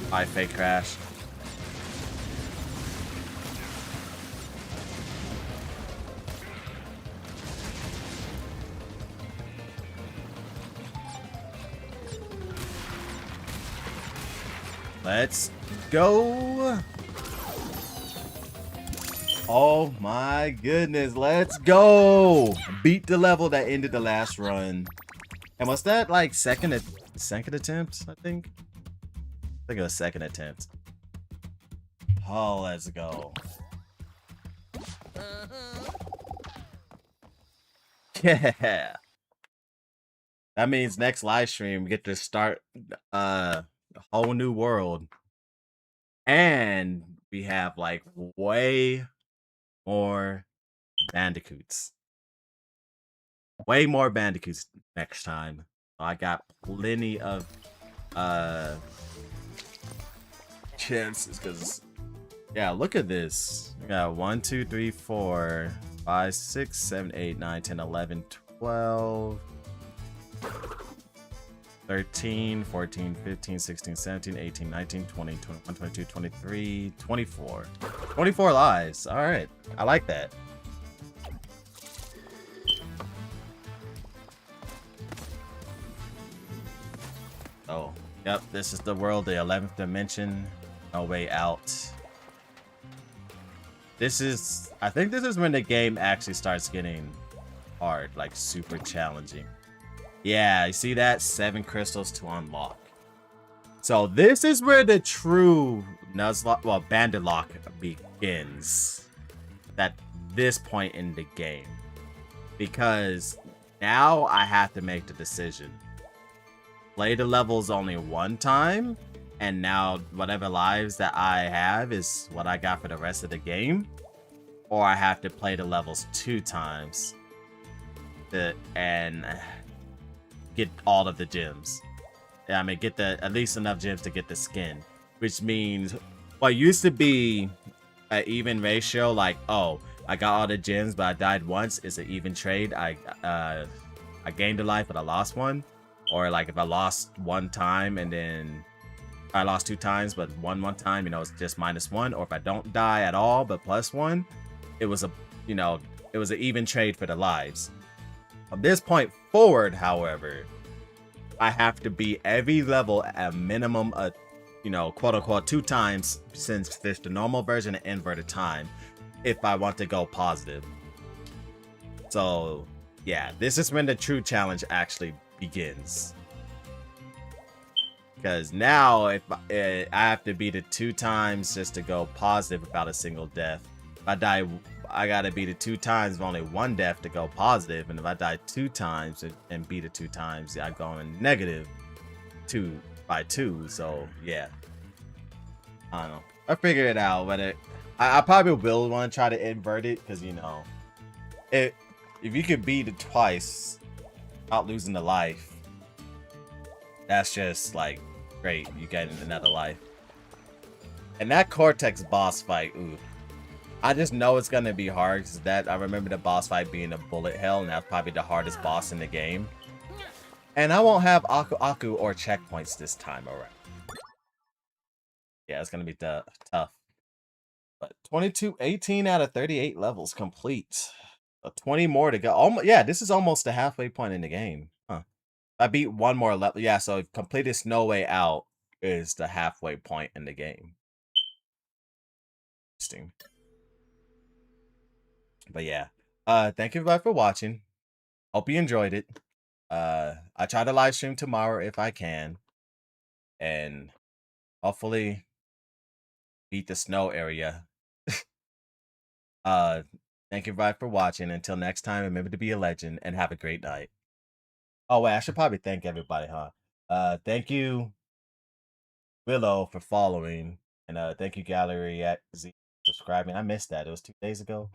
Hi, fake Crash. Let's go. Oh my goodness, let's go. Beat the level that ended the last run. And was that like second attempt, I think? I think it was second attempt. Oh, let's go. Yeah. That means next live stream we get to start a whole new world. And we have like way more bandicoots. Way more bandicoots next time. I got plenty of chances because yeah, look at this. We got 1 2 3 4 5 6 7 8 9 10 11 12 13 14 15 16 17 18 19 20 21 22 23 24 lives. All right, I like that. Oh, yep, this is the world, the 11th dimension. No way out. This is, I think this is when the game actually starts getting hard, like super challenging. Yeah, you see that? 7 crystals to unlock. So this is where the true Nuzlocke, well, Bandilocke begins. At this point in the game. Because now I have to make the decision. Play the levels only one time, and now whatever lives that I have is what I got for the rest of the game. Or I have to play the levels 2 times and get all of the gems. Yeah, I mean, get at least enough gems to get the skin. Which means what used to be an even ratio, like, oh, I got all the gems, but I died once, it's an even trade. I gained a life, but I lost one. Or like if I lost one time and then I lost 2 times, but won 1 time, you know, it's just -1. Or if I don't die at all, but +1, it was a, you know, it was an even trade for the lives. From this point forward, however, I have to beat every level at a minimum of, you know, quote unquote 2 times, since there's the normal version and inverted time, if I want to go positive. So yeah, this is when the true challenge actually begins. Because now if I have to beat it 2 times just to go positive without a single death. If I die, I gotta beat it 2 times with only 1 death to go positive. And if I die 2 times and beat it 2 times, I go in negative 2 by 2. So yeah, I don't know. I figure it out, but I probably will want to try to invert it, because, you know, if you could beat it twice without losing the life, that's just like great. You get another life. And that Cortex boss fight, ooh, I just know it's gonna be hard, because I remember the boss fight being a bullet hell, and that's probably the hardest boss in the game. And I won't have Aku or checkpoints this time around. Yeah, it's gonna be tough. But 18 out of 38 levels complete. 20 more to go. Yeah, this is almost the halfway point in the game. Huh. I beat 1 more level. Yeah, so completed No Way Out is the halfway point in the game. Interesting. But yeah. Thank you everybody for watching. Hope you enjoyed it. I try to live stream tomorrow if I can. And hopefully beat the snow area. Thank you everybody for watching. Until next time, remember to be a legend and have a great night. Oh wait, I should probably thank everybody, huh? Thank you, Willow, for following, and thank you, Gallery at Z, for subscribing. I missed that. It was 2 days ago.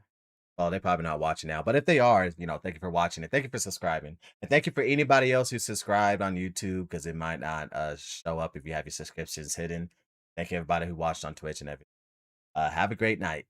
Oh, they're probably not watching now, but if they are, you know, thank you for watching and thank you for subscribing, and thank you for anybody else who subscribed on YouTube, because it might not show up if you have your subscriptions hidden. Thank you everybody who watched on Twitch and everything. Have a great night.